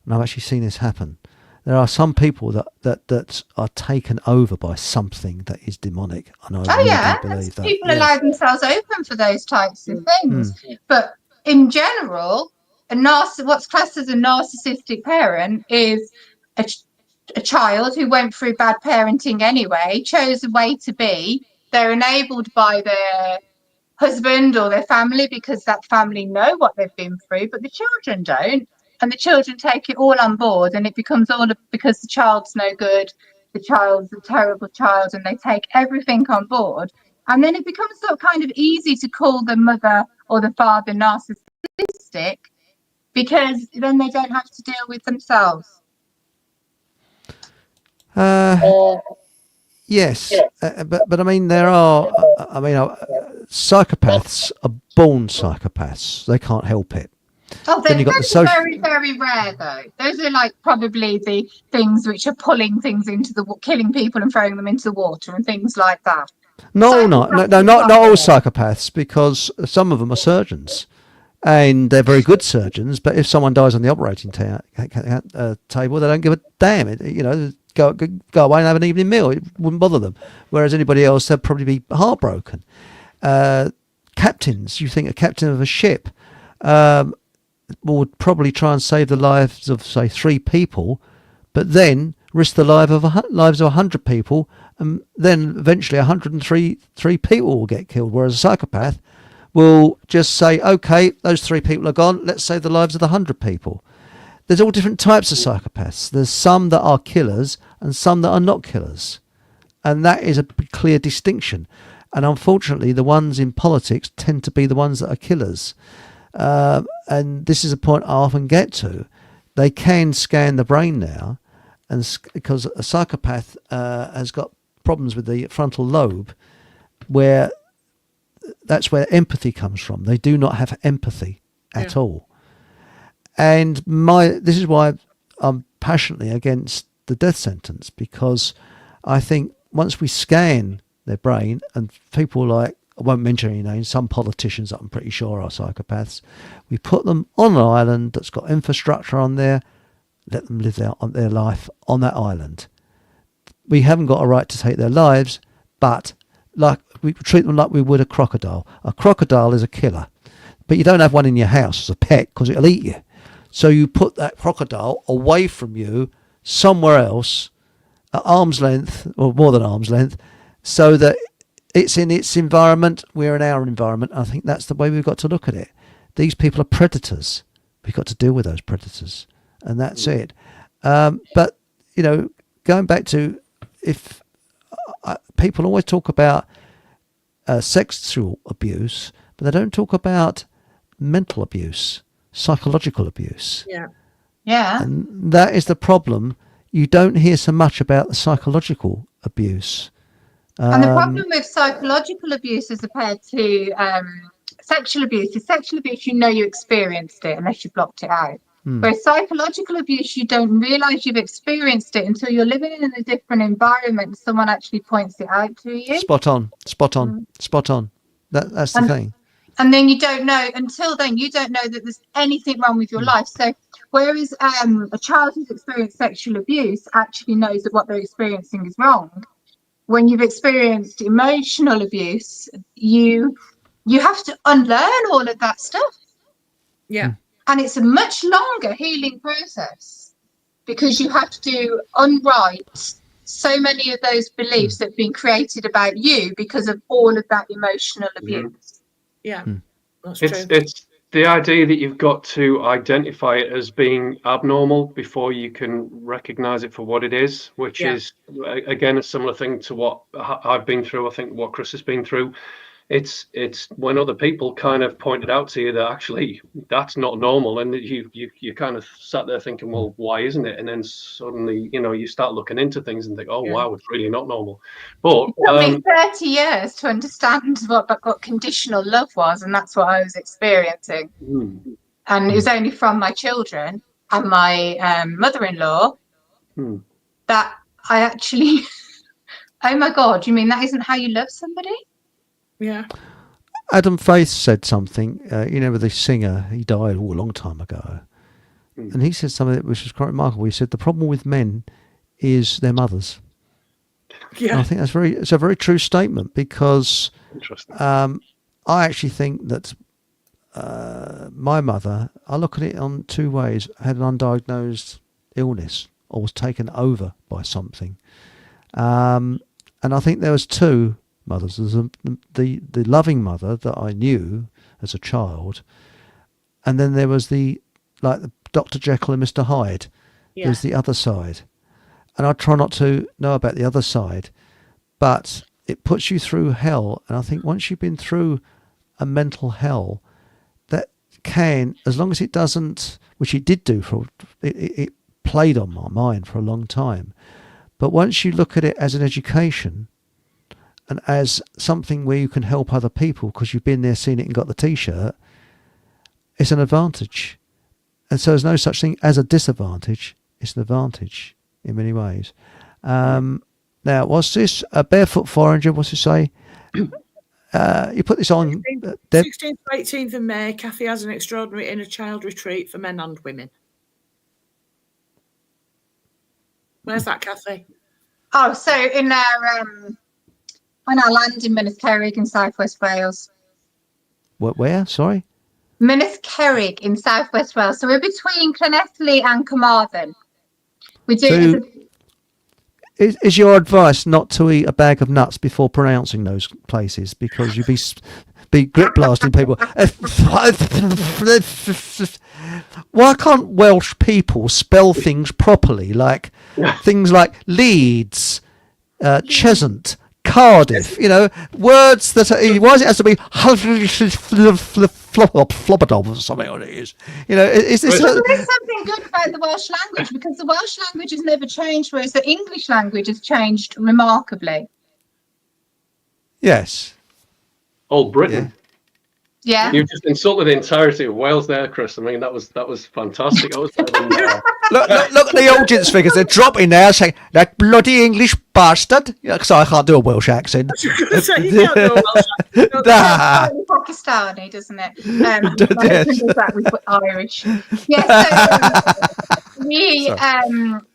and I've actually seen this happen. There are some people that are taken over by something that is demonic, and I really do believe that. People allow themselves open for those types of things. But in general, what's classed as a narcissistic parent is a child who went through bad parenting anyway, chose a way to be. They're enabled by their husband or their family, because that family know what they've been through, but the children don't. And the children take it all on board, and it becomes all because the child's no good, the child's a terrible child, and they take everything on board. And then it becomes so kind of easy to call the mother or the father narcissistic, because then they don't have to deal with themselves. Yes, but I mean, there are. I mean, psychopaths are born psychopaths. They can't help it. Oh, Then they're you've got very, the very, very rare, though. Those are like probably the things which are pulling things into killing people and throwing them into the water and things like that. No, not all psychopaths, because some of them are surgeons, and they're very good surgeons. But if someone dies on the operating table, they don't give a damn. Go away and have an evening meal. It wouldn't bother them. Whereas anybody else, they'd probably be heartbroken. Captains, you think a captain of a ship would probably try and save the lives of, say, 3 people, but then risk the lives of 100 people, and then eventually 103 people will get killed. Whereas a psychopath will just say, okay, those 3 people are gone, let's save the lives of the 100 people. There's all different types of psychopaths. There's some that are killers and some that are not killers. And that is a clear distinction. And unfortunately, the ones in politics tend to be the ones that are killers. And this is a point I often get to. They can scan the brain now, and because a psychopath has got problems with the frontal lobe, where that's where empathy comes from. They do not have empathy at all. And this is why I'm passionately against the death sentence, because I think once we scan their brain, and people like, I won't mention any names, some politicians that I'm pretty sure are psychopaths, we put them on an island that's got infrastructure on there, let them live their life on that island. We haven't got a right to take their lives, but like we treat them like we would a crocodile. A crocodile is a killer, but you don't have one in your house as a pet because it'll eat you. So you put that crocodile away from you somewhere else at arm's length, or more than arm's length, so that it's in its environment, we're in our environment. I think that's the way we've got to look at it. These people are predators. We've got to deal with those predators, and that's it. But, going back to, if people always talk about sexual abuse, but they don't talk about mental abuse, psychological abuse. Yeah. And that is the problem. You don't hear so much about the psychological abuse. And the problem with psychological abuse as opposed to sexual abuse is sexual abuse, you experienced it unless you blocked it out. Whereas psychological abuse, you don't realise you've experienced it until you're living in a different environment and someone actually points it out to you. Spot on. That's the thing. And then you don't know, until then, you don't know that there's anything wrong with your life. So whereas a child who's experienced sexual abuse actually knows that what they're experiencing is wrong, when you've experienced emotional abuse, you have to unlearn all of that stuff. Yeah. And it's a much longer healing process, because you have to unwrite so many of those beliefs that have been created about you because of all of that emotional abuse. Yeah, that's It's true. it's the idea that you've got to identify it as being abnormal before you can recognize it for what it is, which is, again, a similar thing to what I've been through. I think what Chris has been through. It's when other people kind of pointed out to you that actually that's not normal, and that you kind of sat there thinking, well, why isn't it? And then suddenly, you start looking into things and think, oh, wow, it's really not normal. But it took me 30 years to understand what conditional love was, and that's what I was experiencing. And it was only from my children and my mother-in-law that I actually, oh my God, you mean that isn't how you love somebody? Yeah. Adam Faith said something, with the singer, he died a long time ago. And he said something which was quite remarkable. He said, the problem with men is their mothers. Yeah. And I think it's a very true statement, because I actually think that my mother, I look at it on 2 ways, had an undiagnosed illness or was taken over by something. And I think there was 2 mothers. There's the loving mother that I knew as a child, and then there was the Dr. Jekyll and Mr. Hyde. Yeah. There's the other side, and I try not to know about the other side, but it puts you through hell. And I think once you've been through a mental hell, that can, as long as it doesn't, which it did do it played on my mind for a long time. But once you look at it as an education and as something where you can help other people because you've been there, seen it and got the T-shirt, it's an advantage. And so there's no such thing as a disadvantage. It's an advantage in many ways. Now, what's this? A barefoot foreigner, what's it say? You put this on... 16th to 18th of May, Kathy has an extraordinary inner child retreat for men and women. Where's that, Kathy? Oh, so in our on our land in Mynydd Cerrig in Southwest Wales. Where? Sorry? Mynydd Cerrig in Southwest Wales. So we're between Llanelli and Carmarthen. We do. Is your advice not to eat a bag of nuts before pronouncing those places because you'd be grip blasting people? Why can't Welsh people spell things properly, like things like Leeds, Cheshunt, Cardiff? You know, words that are. Why does it have to be flobberdob or something? What it is? You know, is this? Well, there's something good about the Welsh language because the Welsh language has never changed, whereas the English language has changed remarkably. Yes. Old Britain. Yeah. You just insulted the entirety of Wales there, Chris. I mean, that was fantastic. That was better than, Look at the audience figures. They're dropping now, saying that bloody English bastard. So I can't do a Welsh accent. You can't do a Welsh accent. Nah. It's Pakistani, doesn't it? Yes. That we put Irish. Yes.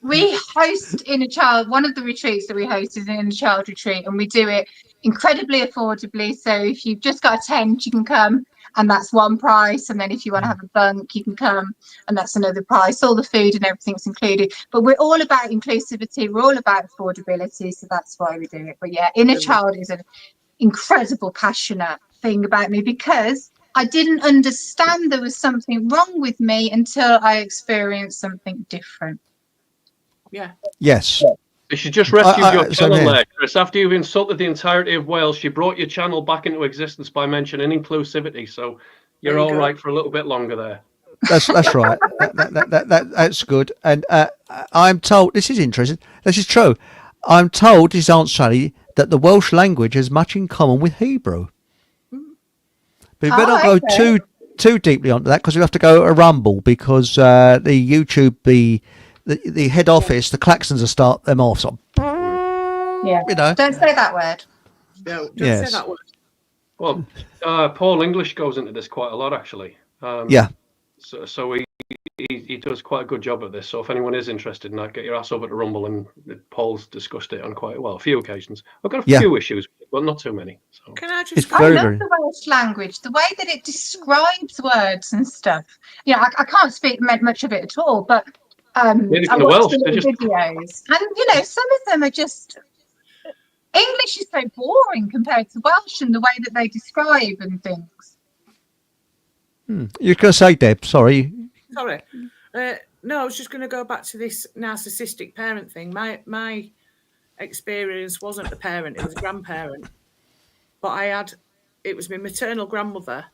We host Inner Child. One of the retreats that we host is an Inner Child retreat, and we do it incredibly affordably. So if you've just got a tent, you can come, and that's one price. And then if you want to have a bunk, you can come, and that's another price. All the food and everything's included. But we're all about inclusivity. We're all about affordability. So that's why we do it. But yeah, Inner Child is an incredible, passionate thing about me because I didn't understand there was something wrong with me until I experienced something different. Yeah. Yes. She just rescued your channel here. there, Chris. After you've insulted the entirety of Wales, she brought your channel back into existence by mentioning inclusivity. So you're all right for a little bit longer there. That's right. That's good. And I'm told, this is interesting. This is true. I'm told, this is Aunt Sally, that the Welsh language has much in common with Hebrew. But we better not go too deeply onto that because we have to go a rumble because the YouTube, the head office, the klaxons will start them off. So, Yeah. you know. Don't say that word. No, don't say that word. Well, Paul English goes into this quite a lot, actually. Yeah. So he does quite a good job at this. So if anyone is interested in that, get your ass over to Rumble, and Paul's discussed it on quite a few occasions. I've got a few issues, but not too many. So. Can I just? I love the Welsh language, the way that it describes words and stuff. Yeah, I can't speak much of it at all, but I watch the videos, and you know, some of them are just. English is so boring compared to Welsh and the way that they describe and things. You're going to say, Deb, sorry. Sorry. No, I was just going to go back to this narcissistic parent thing. My experience wasn't the parent, it was a grandparent. But it was my maternal grandmother,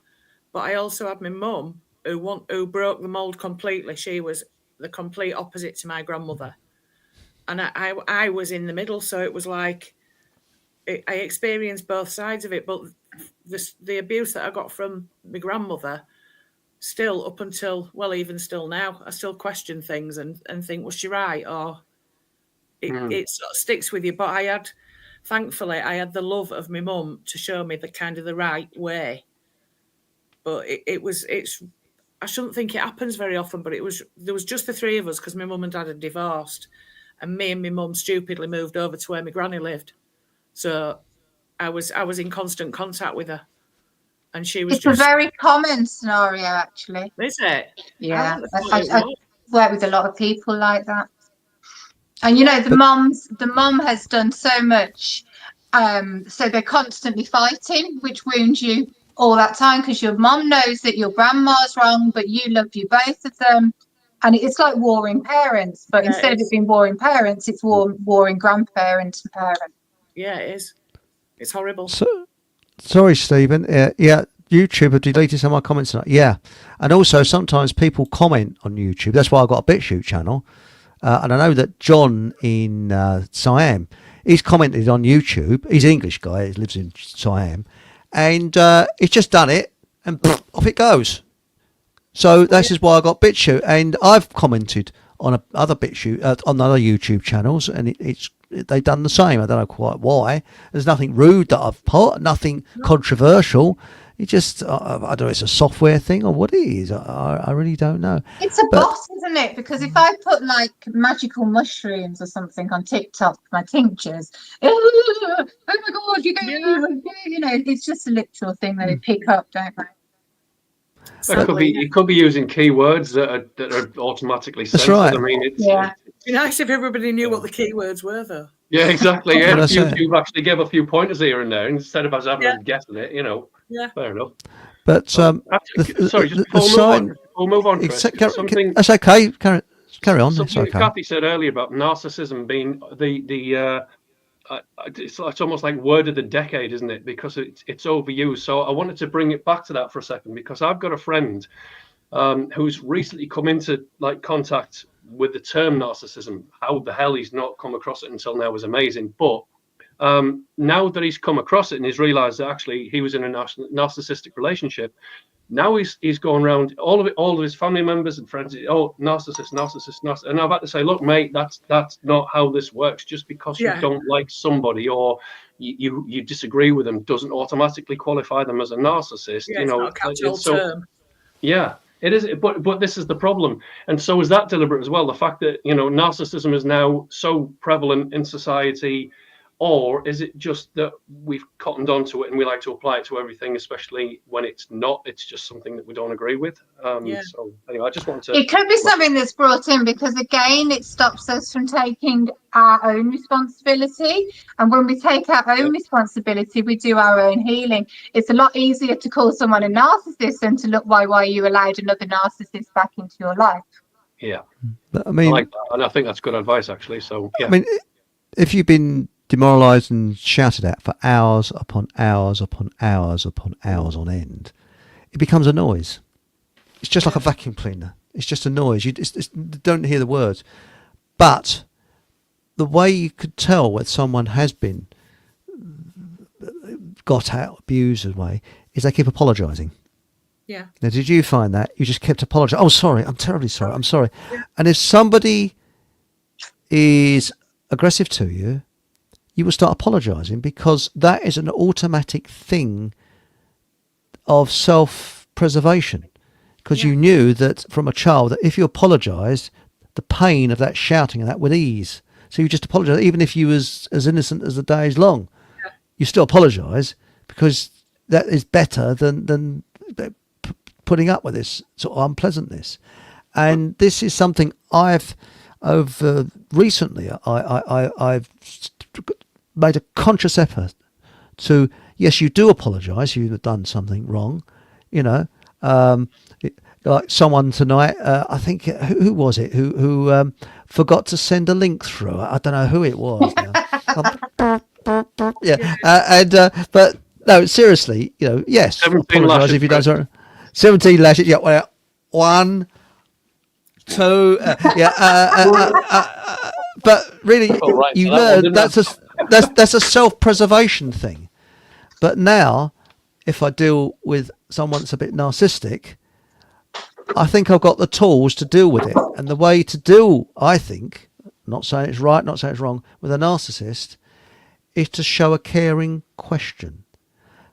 but I also had my mum who broke the mould completely. She was the complete opposite to my grandmother. And I was in the middle, so it was like I experienced both sides of it. But the abuse that I got from my grandmother, still up until, well, even still now, I still question things and think, was she right? Or it sort of sticks with you. But thankfully, I had the love of my mum to show me the right way. But I shouldn't think it happens very often, but there was just the three of us because my mum and dad had divorced, and me and my mum stupidly moved over to where my granny lived. So I was in constant contact with her. And she was a very common scenario, actually. Is it? Yeah, I work with a lot of people like that. And you know, the mum has done so much So they're constantly fighting, which wounds you all that time because your mom knows that your grandma's wrong, but you love you both of them. And it's like warring parents, but Yeah, instead of it it is. being warring parents, it's warring grandparents and parents. Yeah, it is. It's horrible. So, sorry, Stephen. Yeah, YouTube have deleted some of my comments tonight. Yeah, and also sometimes people comment on YouTube. That's why I've got a BitChute channel, and I know that John in Siam, he's commented on YouTube. He's an English guy. He lives in Siam, and he's just done it, and off it goes. So this is why I got BitChute, and I've commented on other BitChute on other YouTube channels, and they've done the same. I don't know quite why. There's nothing rude that I've put, nothing controversial. It just I don't know. It's a software thing or what it is. I really don't know. It's a boss, isn't it? Because if I put like magical mushrooms or something on TikTok, my tinctures, oh my god, you know, it's just a literal thing that they pick up, don't they? It could be using keywords that are automatically censored. That's right. I mean, It'd be nice if everybody knew what the keywords were, though. Yeah, exactly. Yeah, That's it. YouTube actually gave a few pointers here and there instead of us having guessing it. You know. Yeah. Fair enough. But sorry, just before we move on. Chris, something that's okay. Carry on. Something It's okay. Kathy said earlier about narcissism being the it's almost like word of the decade, isn't it? Because it's overused. So I wanted to bring it back to that for a second because I've got a friend who's recently come into like contact with the term narcissism. How the hell he's not come across it until now is amazing. But now that he's come across it and he's realised that actually he was in a narcissistic relationship, now he's going around all of his family members and friends. Oh, narcissist, and I've had to say, look, mate, that's not how this works. Just because you don't like somebody or you disagree with them doesn't automatically qualify them as a narcissist. Yeah, you know, it's not a catch-all term. Yeah, it is. But this is the problem, and so is that deliberate as well. The fact that narcissism is now so prevalent in society. Or is it just that we've cottoned onto it and we like to apply it to everything, especially when it's not? It's just something that we don't agree with. So anyway, I just want to. It could be something that's brought in because again, it stops us from taking our own responsibility. And when we take our own responsibility, we do our own healing. It's a lot easier to call someone a narcissist than to look why you allowed another narcissist back into your life. Yeah, I mean, I like that, and I think that's good advice actually. So yeah, I mean, if you've been demoralised and shouted at for hours upon hours upon hours upon hours on end, it becomes a noise. It's just like a vacuum cleaner. It's just a noise. You don't hear the words. But the way you could tell whether someone has been got out, abused away, is they keep apologising. Yeah. Now, did you find that? You just kept apologising. Oh, sorry. I'm terribly sorry. I'm sorry. Yeah. And if somebody is aggressive to you, you will start apologising because that is an automatic thing of self-preservation. Because you knew that from a child that if you apologised, the pain of that shouting and that would ease. So you just apologise, even if you was as innocent as the day is long. Yeah. You still apologise because that is better than putting up with this sort of unpleasantness. And this is something I've recently I've made a conscious effort to, yes, you do apologise, you've done something wrong, like someone tonight, I think, who was it, who forgot to send a link through. I don't know who it was now. But no, seriously, yes, apologise if you done something. 17 lashes, yeah, well, 1, 2, but really, you learn that's a self-preservation thing. But now, if I deal with someone that's a bit narcissistic, I think I've got the tools to deal with it. And the way to deal, I think, not saying it's right, not saying it's wrong, with a narcissist, is to show a caring question.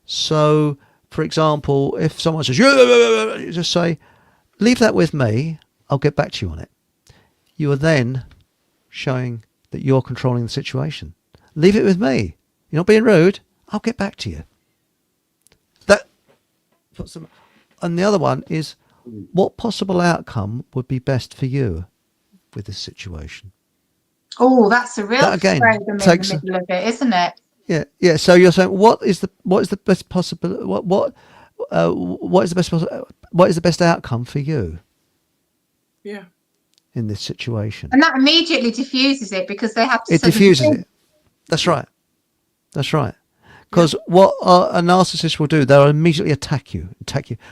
So, for example, if someone says, you just say, leave that with me, I'll get back to you on it. You are then showing that you're controlling the situation. Leave it with me. You're not being rude. I'll get back to you. And the other one is, what possible outcome would be best for you with this situation? Oh, that's a real that again in the middle of it, isn't it? Yeah. So you're saying what is the best possible what is the best outcome for you Yeah. in this situation? And that immediately diffuses it because they have to It suddenly diffuses think. it. That's right. That's right. Because what a narcissist will do, they'll immediately attack you,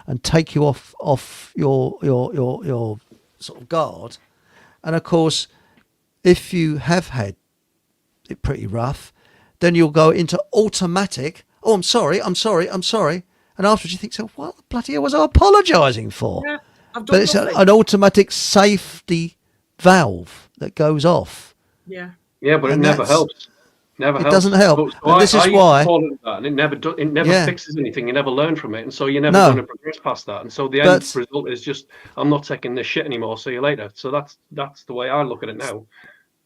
and take you off your sort of guard. And of course, if you have had it pretty rough, then you'll go into automatic. Oh, I'm sorry. And afterwards you think, so what the bloody hell was I apologising for? Yeah. I've But done it's nothing. an automatic safety valve that goes off. Yeah. Yeah, but it And never that's- helps. Never It helps. doesn't help. So And this is I used why- to call it that, and it never Yeah. fixes anything. You never learn from it, and so you're never No. going to progress past that. And so the But- end result is just, I'm not taking this shit anymore. See you later. So that's the way I look at it now.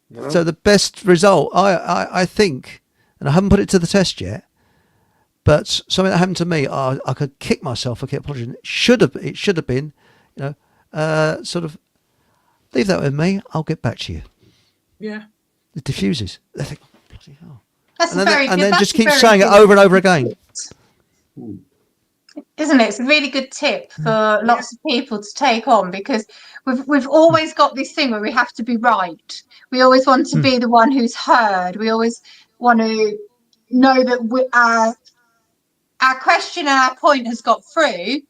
You know? So the best result, I think, and I haven't put it to the test yet, but something that happened to me, I could kick myself. I kept apologizing. It should have been, sort of, leave that with me. I'll get back to you. Yeah. It diffuses. They think, oh, bloody hell. That's And a then, very good, then that's just a keep very saying it good over and over again. Isn't it? It's a really good tip for lots of people to take on, because we've always got this thing where we have to be right. We always want to be the one who's heard. We always want to know that our question and our point has got through.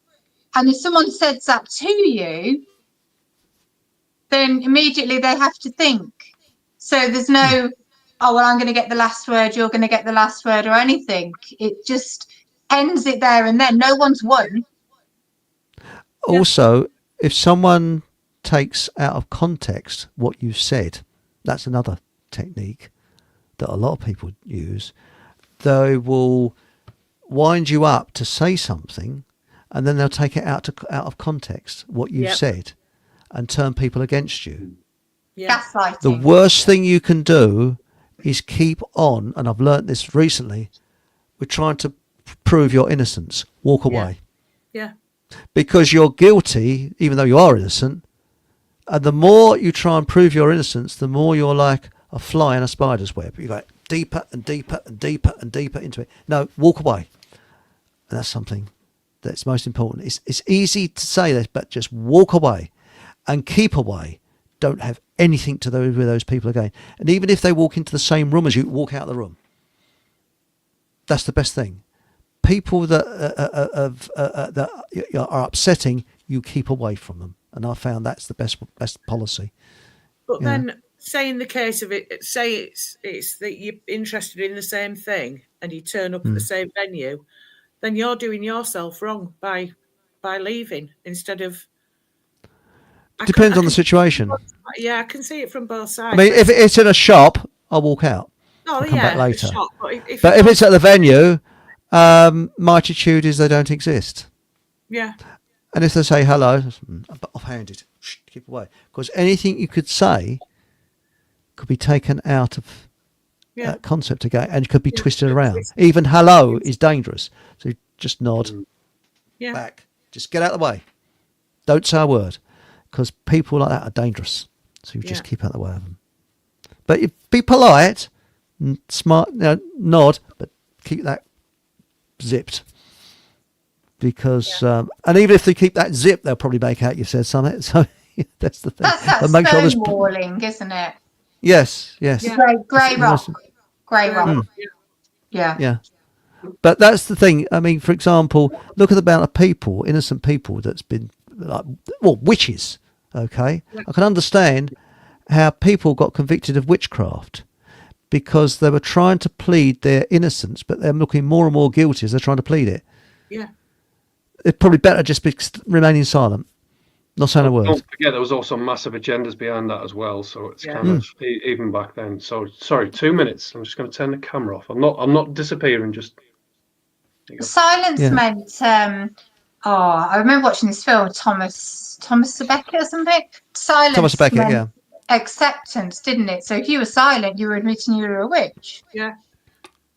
And if someone says that to you, then immediately they have to think. So there's no, oh, well, I'm going to get the last word, you're going to get the last word, or anything. It just ends it there and then. No one's won. Also, if someone takes out of context what you said, that's another technique that a lot of people use. They will wind you up to say something, and then they'll take it out of context what you've said, and turn people against you. Yeah. Gaslighting. The worst thing you can do is keep on, and I've learnt this recently, we're trying to prove your innocence. Walk away. Yeah. Because you're guilty, even though you are innocent. And the more you try and prove your innocence, the more you're like a fly in a spider's web. You go deeper and deeper and deeper and deeper into it. No, walk away. And that's something that's most important. It's easy to say this, but just walk away and keep away. Don't have anything to do with those people again. And even if they walk into the same room as you, walk out of the room. That's the best thing. People that are upsetting, you keep away from them. And I found that's the best policy. But then, say in the case of it, say it's that you're interested in the same thing and you turn up at the same venue, then you're doing yourself wrong by leaving instead of. Depends on the situation. Yeah, I can see it from both sides. I mean, if it's in a shop, I'll walk out. I'll come back later. Shop, but If it's at the venue, my attitude is they don't exist. Yeah. And if they say hello, offhanded, keep away. Because anything you could say could be taken out of that concept again and could be twisted around. Even hello is dangerous. So just nod back. Just get out of the way. Don't say a word. Because people like that are dangerous. So you just keep out of the way of them. But you be polite, smart, nod, but keep that zipped. Because, and even if they keep that zip, they'll probably make out you said something. So that's the thing. That's make sure stonewalling, isn't it? Yes. Grey rock. Grey rock. Yeah. But that's the thing. I mean, for example, look at the amount of people, innocent people, that's been like, witches. Okay, I can understand how people got convicted of witchcraft because they were trying to plead their innocence, but they're looking more and more guilty as they're trying to plead it. Yeah. It's probably better just remaining silent, not saying a word. Don't forget, there was also massive agendas behind that as well. So it's kind of even back then. So sorry, 2 minutes. I'm just going to turn the camera off. I'm not disappearing. Just silence meant. I remember watching this film, Thomas Becket or something. Silence. Thomas Becket, acceptance, didn't it? So if you were silent, you were admitting you were a witch. Yeah.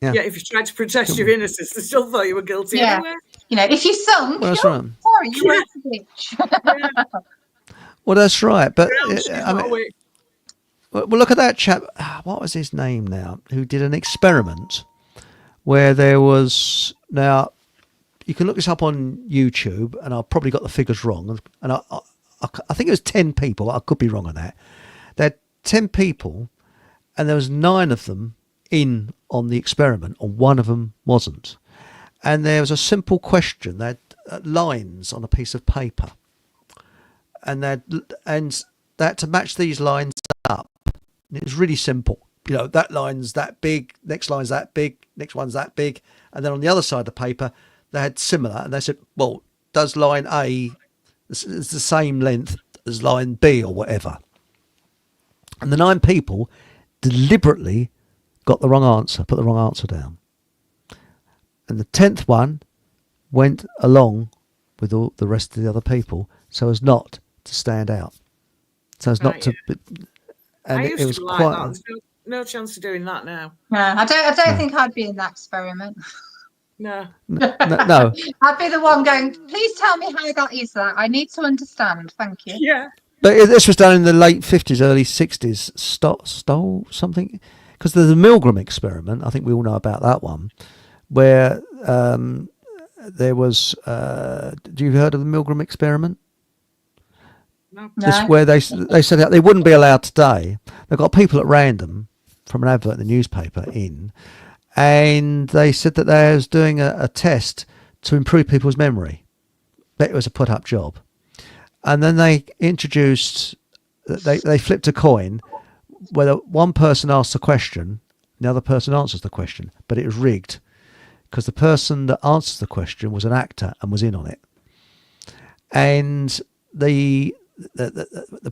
If you tried to protest your innocence, they still thought you were guilty anyway. You know, if you sung, well, that's right. sorry, you were a witch. Well, that's right. But well, look at that chap. What was his name now? Who did an experiment where there was, now you can look this up on YouTube, and I've probably got the figures wrong, and I think it was 10 people. I could be wrong on that. They had 10 people, and there was 9 of them in on the experiment, and 1 of them wasn't. And there was a simple question. They had lines on a piece of paper, and they had to match these lines up. And it was really simple. You know, that line's that big, next line's that big, next one's that big, and then on the other side of the paper they had similar, and they said, well, does line A is the same length as line B or whatever? And the 9 people deliberately got the wrong answer, put the wrong answer down. And the 10th one went along with all the rest of the other people so as not to stand out. So as not to... And I used it was to like quite... that. There's no chance of doing that now. No, I don't think I'd be in that experiment. No. No. I'd be the one going, please tell me how that is that. I need to understand. Thank you. Yeah. But this was done in the late 50s, early 60s. Stole something? Because there's a Milgram experiment. I think we all know about that one, where there was... do you heard of the Milgram experiment? No. This where they said that they wouldn't be allowed today. They got people at random from an advert in the newspaper in, and they said that they was doing a test to improve people's memory. Bet it was a put-up job. And then they introduced, they flipped a coin, whether one person asks a question, the other person answers the question, but it was rigged because the person that answers the question was an actor and was in on it. And the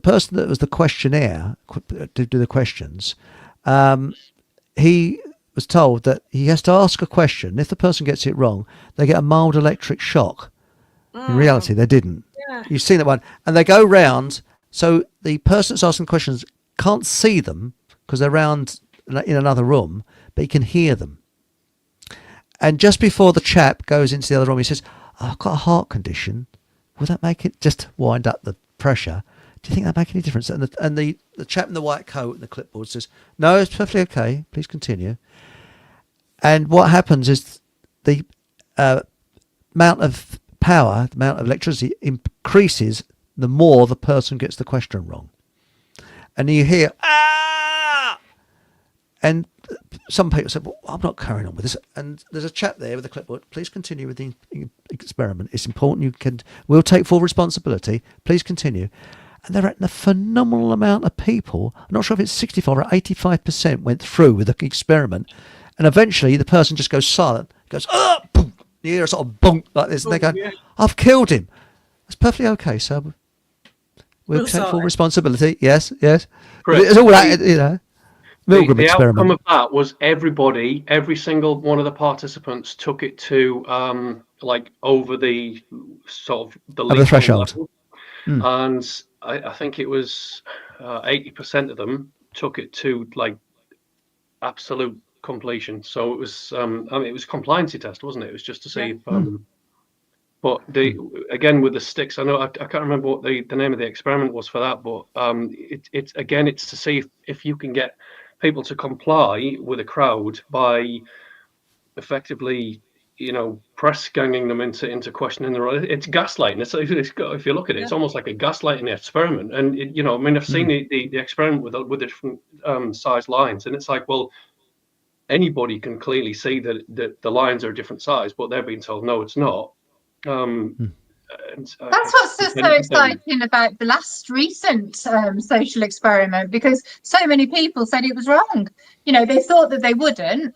person that was the questionnaire to do the questions, he was told that he has to ask a question. If the person gets it wrong, they get a mild electric shock. In reality, they didn't. Yeah. You've seen that one. And they go round, so the person that's asking questions can't see them because they're round in another room, but he can hear them. And just before the chap goes into the other room, he says, I've got a heart condition. Will that make it, just wind up the pressure? Do you think that make any difference? And the chap in the white coat and the clipboard says, no, it's perfectly okay. Please continue. And what happens is the amount of power, the amount of electricity increases the more the person gets the question wrong. And you hear, ah! And some people said, well, I'm not carrying on with this. And there's a chap there with a clipboard. Please continue with the experiment. It's important. We'll take full responsibility. Please continue. And they're at a phenomenal amount of people. I'm not sure if it's 65 or 85% went through with the experiment. And eventually the person just goes silent. Goes, ah! Boom! You hear a sort of bonk like this. And they go, I've killed him. That's perfectly okay, sir. We'll take full responsibility. Yes. Correct. It's all that, you know. Milgram the experiment. outcome of that was every single one of the participants took it to like over the sort of the threshold. And I think it was 80% of them took it to like absolute completion. So it was I mean, it was a compliancy test, wasn't it? It was just to see if but again with the sticks, I know I can't remember what the name of the experiment was for that, but it's to see if you can get people to comply with a crowd by effectively, you know, press ganging them into questioning the right. It's gaslighting. It's if you look at it, it's almost like a gaslighting experiment. And you know, I mean, I've seen the experiment with the different size lines, and it's like, well, anybody can clearly see that the lines are a different size, but they're being told no, it's not. That's what's so exciting about the last recent social experiment, because so many people said it was wrong. You know, they thought that they wouldn't,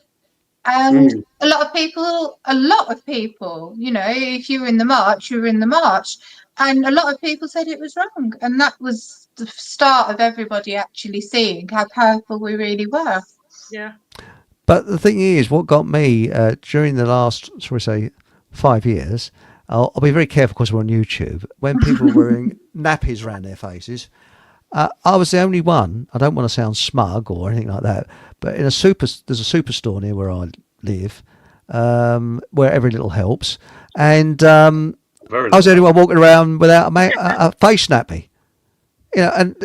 and a lot of people, you know, if you were in the march, you were in the march, and a lot of people said it was wrong, and that was the start of everybody actually seeing how powerful we really were. Yeah. But the thing is, what got me during the last, shall we say, 5 years, I'll be very careful because we're on YouTube, when people were wearing nappies around their faces, I was the only one. I don't want to sound smug or anything like that, but there's a superstore near where I live, where every little helps, and I was the only one walking around without a face nappy. You know, and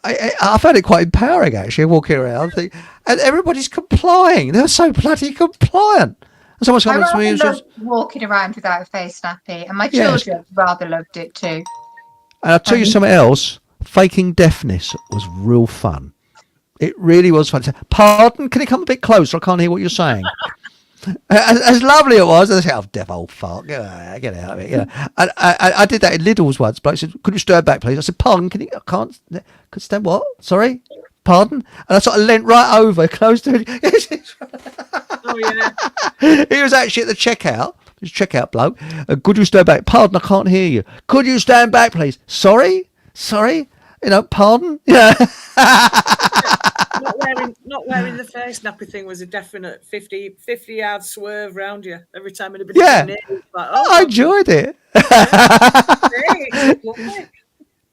I found it quite empowering actually, walking around, and everybody's complying. They're so bloody compliant. And someone's I coming to me rather and says, love walking around without a face nappy, and my Yes. children rather loved it too. and I'll tell you something else, faking deafness was real fun. It really was fun. Pardon, can you come a bit closer? I can't hear what you're saying. As lovely it was, I said, "Oh, deaf old fart, get out of it." You know, and I did that in Lidl's once. But I said, "Could you stand back, please?" I said, "Pardon, can you? I can't. Could stand what? Sorry, pardon." And I sort of leant right over, close to him. Oh yeah. He was actually at the checkout. This checkout bloke. Could you stand back? Pardon, I can't hear you. Could you stand back, please? Sorry. You know, pardon. Yeah. Not wearing the face nappy thing was a definite 50 yard swerve round you every time anybody Yeah. came near. It was like, I enjoyed it. lovely.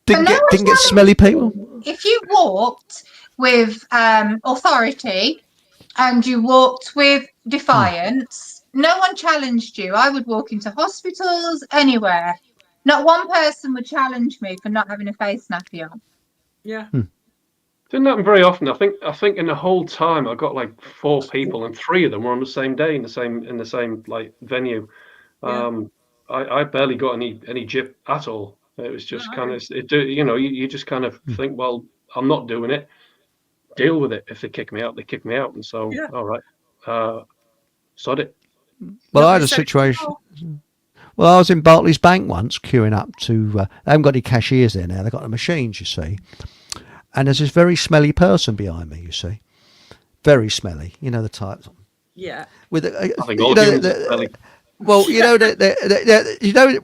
Didn't get smelly people. If you walked with authority and you walked with defiance, no one challenged you. I would walk into hospitals, anywhere. Not one person would challenge me for not having a face nappy on. Yeah. Didn't happen very often. I think in the whole time I got like 4 people, and 3 of them were on the same day in the same like venue. Yeah. I barely got any jip at all. It was just kind of, you just kind of think, well, I'm not doing it. Deal with it. If they kick me out, they kick me out. And so, all right, sod it. Well, I had a situation. Well, I was in Barclays Bank once, queuing up to. They haven't got any cashiers there now. They've got the machines, you see. And there's this very smelly person behind me, you see. Very smelly. You know the type. Yeah. With I think all humans are smelly. well, you know,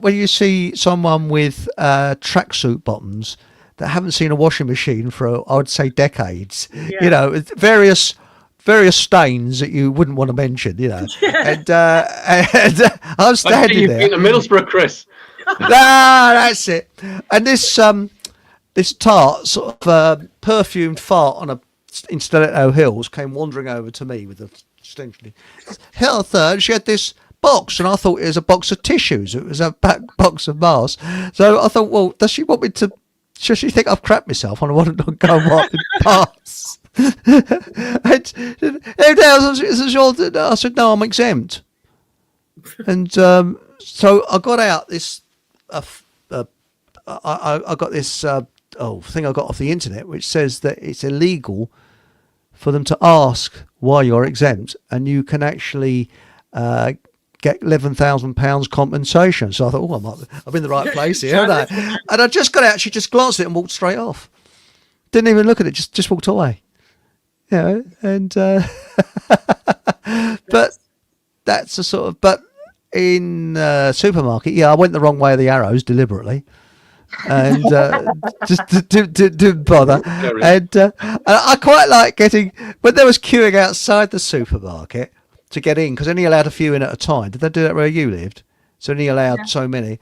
when you see someone with tracksuit bottoms that haven't seen a washing machine for, I would say, decades. Yeah. You know, with various stains that you wouldn't want to mention. You know, and I'm standing there. You've been to Middlesbrough, Chris. That's it. And this tart sort of perfumed fart in Stiletto Hills came wandering over to me with a strangely health, and she had this box, and I thought it was a box of tissues. It was a box of masks. So I thought, well, does she want me to? Should she think I've crapped myself and I want to go and wipe the parts? I said, no, I'm exempt. And so I got out this. I got this thing I got off the internet, which says that it's illegal for them to ask why you're exempt, and you can actually get £11,000 compensation. So I thought, I'm in the right place here, aren't I? And I just got out. She just glanced at it and walked straight off. Didn't even look at it. Just walked away. You know, and but that's a sort of. But in supermarket, I went the wrong way of the arrows deliberately. And just didn't bother. And I quite like getting when there was queuing outside the supermarket to get in, because only allowed a few in at a time. Did they do that where you lived? So only allowed so many.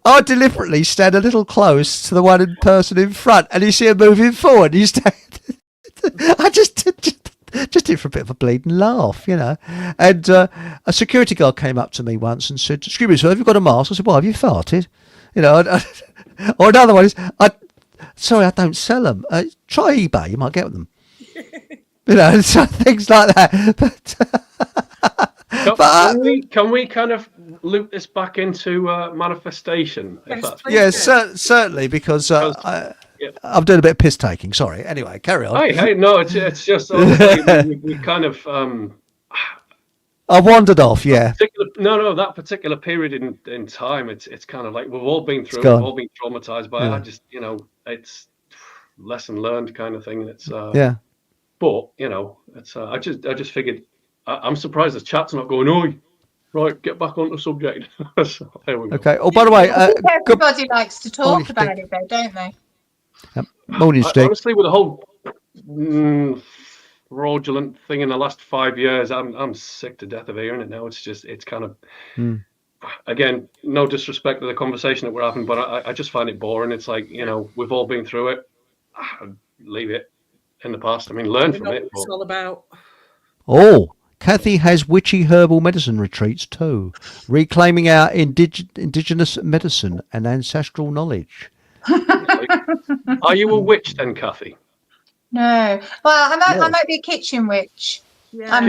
I deliberately stand a little close to the one person in front, and you see him moving forward. You stand. I just did for a bit of a bleeding laugh, you know. And a security guard came up to me once and said, "Excuse me, sir, have you got a mask?" I said, "Well, have you farted?" You know. Or another one is, "Sorry, I don't sell them. Try eBay, you might get them." You know, so things like that. But can we kind of loop this back into manifestation? Certainly, because I'm doing a bit of piss taking. Sorry. Anyway, carry on. Hey, no, it's just honestly, we kind of. I wandered off. Yeah. That particular period in time, it's kind of like we've all been through. We've all been traumatized by it. I just, it's lesson learned kind of thing. And it's But it's I just figured. I'm surprised the chat's not going, "Oh, right, get back on the subject." So, there we go. Okay. Oh, by the way, everybody likes to talk about it, though, don't they? Morning, Steve. Honestly, with the whole fraudulent thing in the last 5 years, I'm sick to death of hearing it now. It's kind of again, no disrespect to the conversation that we're having, but I just find it boring. It's like, we've all been through it. Leave it in the past. I mean, learn from it. It's all about. Oh, Kathy has witchy herbal medicine retreats too, reclaiming our indigenous medicine and ancestral knowledge. Are you a witch then, Kathy? No. Well, I might be a kitchen witch. Yeah. I'm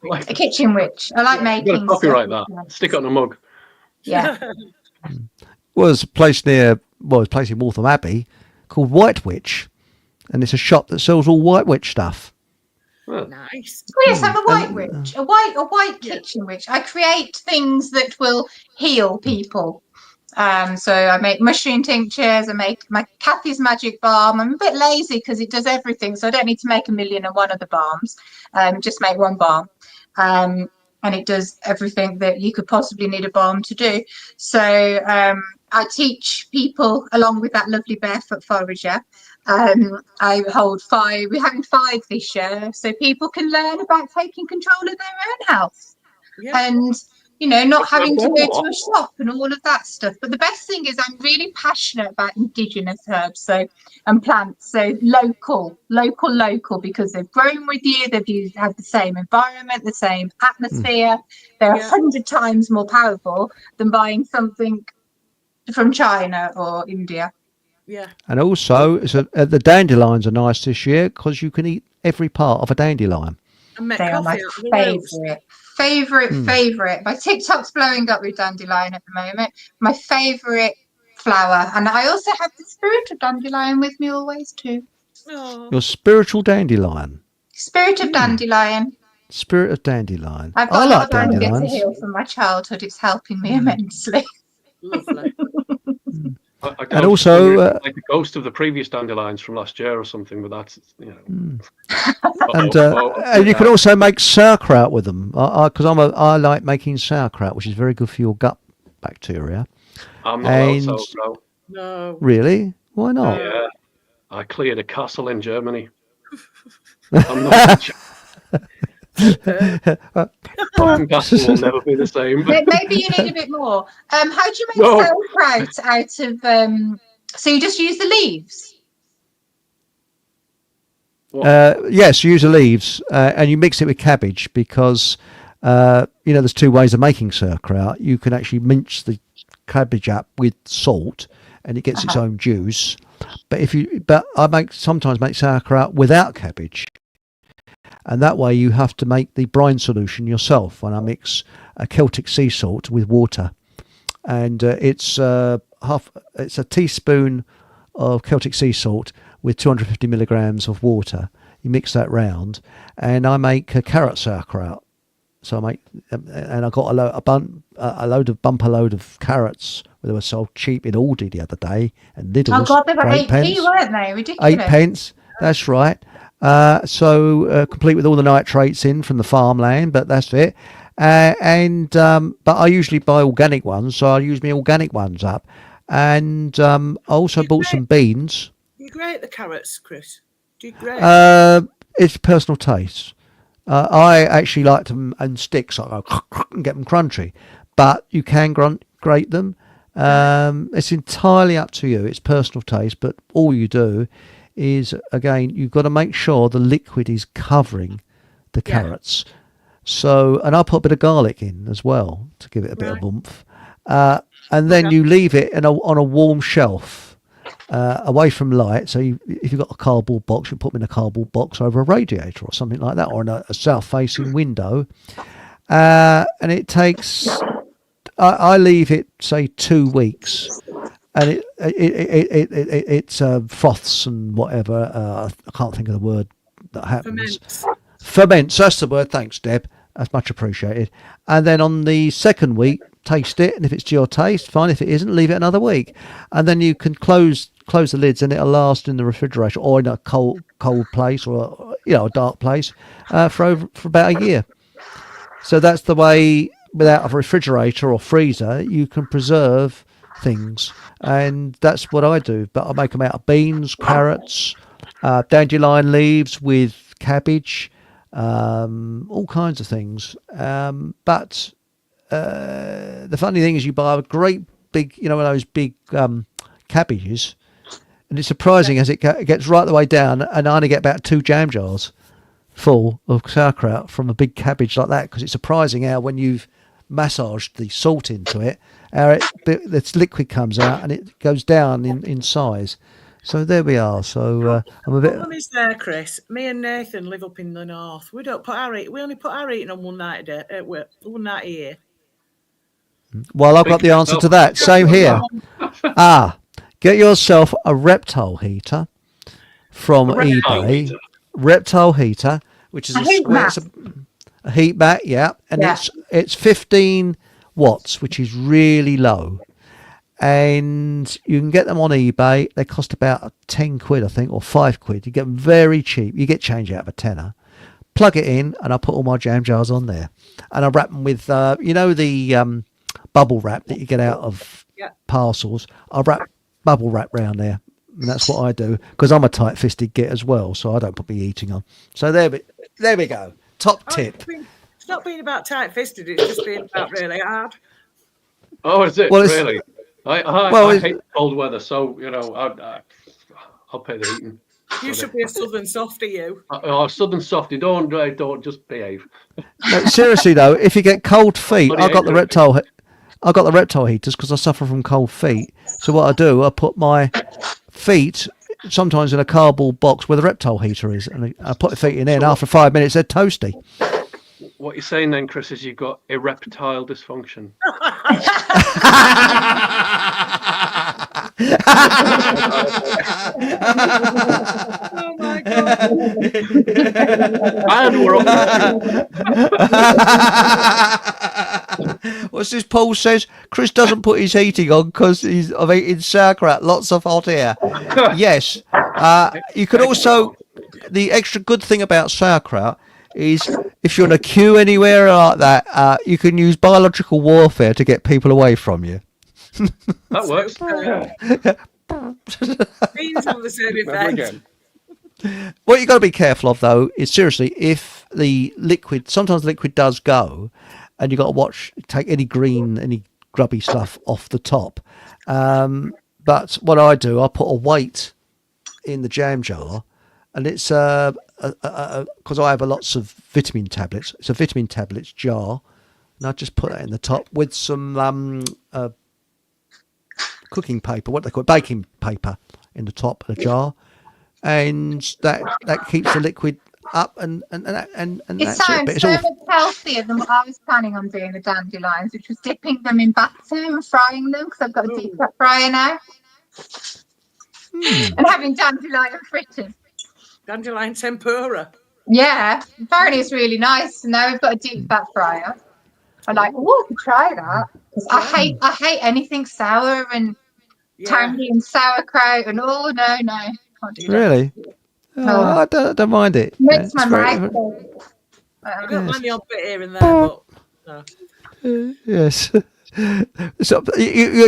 Like, a kitchen witch. I like Yeah. you've got to making stuff. copyright that. Stick it on a mug. Yeah. Well, there's a place near, well, it's a place in Waltham Abbey called White Witch, and it's a shop that sells all White Witch stuff. Well, Nice. Oh, yes, I'm a white And, witch, a white Yeah. kitchen witch. I create things that will heal people. So I make mushroom tinctures. I make my Kathy's magic balm. I'm a bit lazy because it does everything, so I don't need to make 1,000,001 other balms. Just make one balm, and it does everything that you could possibly need a balm to do. So I teach people along with that lovely barefoot forager. I hold 5. We're having 5 this year, so people can learn about taking control of their own health. Yeah. And not having to go to a shop and all of that stuff. But the best thing is I'm really passionate about indigenous herbs and plants. So local, because they've grown with you, they've had the same environment, the same atmosphere. They're 100 times more powerful than buying something from China or India. Yeah. And also, the dandelions are nice this year because you can eat every part of a dandelion. And make They are coffee my out of the rose. favorite. My TikTok's blowing up with dandelion at the moment. My favorite flower, and I also have the spirit of dandelion with me always too. Oh. Your spiritual dandelion. Spirit of dandelion. Spirit of dandelion. I've got I a like lot of anger to dandelions. heal from my childhood. It's helping me immensely. Lovely. And also, like the ghost of the previous dandelions from last year or something, but that's and you can also make sauerkraut with them. Because I like making sauerkraut, which is very good for your gut bacteria. I'm not allowed sauerkraut. No. Really? Why not? Yeah, I cleared a castle in Germany. I'm not. Castle will never be the same. Maybe you need a bit more. How do you make sauerkraut out of? So you just use the leaves? Yes, you use the leaves and you mix it with cabbage because there's 2 ways of making sauerkraut. You can actually mince the cabbage up with salt and it gets its own juice. But I sometimes make sauerkraut without cabbage. And that way you have to make the brine solution yourself. And I mix a Celtic sea salt with water, and it's a teaspoon of Celtic sea salt with 250 milligrams of water. You mix that round, and I make a carrot sauerkraut. So I make, and I got a bumper load of carrots. They were sold cheap in Aldi the other day, and Lidl's. Oh God, they were 8p, weren't they? Ridiculous. 8p. That's right. So complete with all the nitrates in from the farmland, but that's it. But I usually buy organic ones, so I use my organic ones up. And I also bought some beans. Do you grate the carrots, Chris? Do you grate? It's personal taste. I actually like them in sticks, so I go and get them crunchy. But you can grate them. It's entirely up to you. It's personal taste, but all you do is, again, you've got to make sure the liquid is covering the carrots. So, and I'll put a bit of garlic in as well to give it a bit of oomph. And then you leave it on a warm shelf, away from light. So if you've got a cardboard box, you put them in a cardboard box over a radiator or something like that, or in a south-facing window. And it takes, I leave it, say, 2 weeks. And it froths and whatever. I can't think of the word that happens. Ferments. That's the word. Thanks, Deb. That's much appreciated. And then on the second week, taste it, and if it's to your taste, fine. If it isn't, leave it another week, and then you can close the lids, and it'll last in the refrigerator or in a cold place or a dark place for about a year. So that's the way. Without a refrigerator or freezer, you can preserve things, and that's what I do. But I make them out of beans, carrots, dandelion leaves with cabbage, all kinds of things. But the funny thing is, you buy a great big, one of those big cabbages, and it's surprising as it gets right the way down, and I only get about 2 jam jars full of sauerkraut from a big cabbage like that, because it's surprising how when you've massaged the salt into it, how this liquid comes out and it goes down in size. So there we are. So I'm a bit. One is there, Chris. Me and Nathan live up in the north. We don't put we only put our eating on one night a day. One night a year. Well, I've got the answer to that. Same here. Get yourself a reptile heater from eBay. Reptile heater, which is a heat mat, yeah, and it's 15 watts, which is really low. And you can get them on eBay. They cost about 10 quid, I think, or 5 quid. You get them very cheap. You get change out of a tenner. Plug it in, and I put all my jam jars on there. And I wrap them with, the bubble wrap that you get out of parcels. I wrap bubble wrap round there. And that's what I do, because I'm a tight-fisted git as well, so I don't put my eating on. So there we go. Top tip. It's not being about tight-fisted. It's just being about really hard. Oh, is it? Well, really? I hate cold weather, so I'll pay the heating. You should be a southern softy, you. Southern softy. Don't just behave. No, seriously though, if you get cold feet, I've got the reptile heaters because I suffer from cold feet. So what I do, I put my feet sometimes in a cardboard box where the reptile heater is, and I put the feet in there, and after 5 minutes they're toasty. What you're saying then, Chris, is you've got erectile dysfunction. Oh my God. And we're What's this Paul says? Chris doesn't put his heating on because he's eating sauerkraut, lots of hot air. Yes. You could also, the extra good thing about sauerkraut is if you're in a queue anywhere like that, you can use biological warfare to get people away from you. That works. Beans have the same effect. What you got to be careful of, though, is seriously, if the liquid, sometimes the liquid does go, and you got to take any grubby stuff off the top. But what I do, I put a weight in the jam jar, and it's because I have lots of vitamin tablets. It's a vitamin tablets jar, and I just put that in the top with some cooking paper, what they call it, baking paper, in the top of the jar, and that keeps the liquid up and It that's sounds it. so much healthier than what I was planning on doing with dandelions, which was dipping them in batter and frying them, because I've got a deep fat fryer now, and having dandelion fritters. Dandelion tempura. Yeah, apparently it's really nice. And now we've got a deep fat fryer. I'm like, oh, I could try that. I hate anything sour and tangy and sauerkraut and no, can't do that. Really? Oh, I don't mind it. Makes my mouth. I don't mind the odd bit here and there, but no. Yes. So,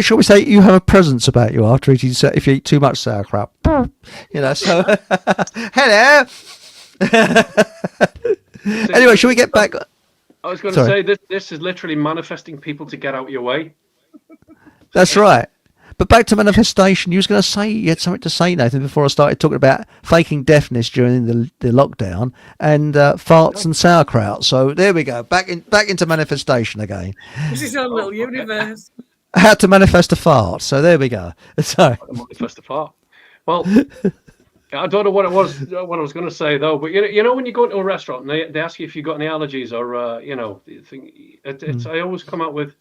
shall we say you have a presence about you after eating? If you eat too much sauerkraut, So hello. Anyway, shall we get back? I was going to say this is literally manifesting people to get out your way. That's right. But back to manifestation, you was going to say you had something to say, Nathan, before I started talking about faking deafness during the lockdown and farts and sauerkraut. So there we go, back into manifestation again. This is our little universe. How to manifest a fart. So there we go. So manifest a fart. Well, I don't know what I was going to say though. But you know when you go into a restaurant and they ask you if you've got any allergies or I always come out with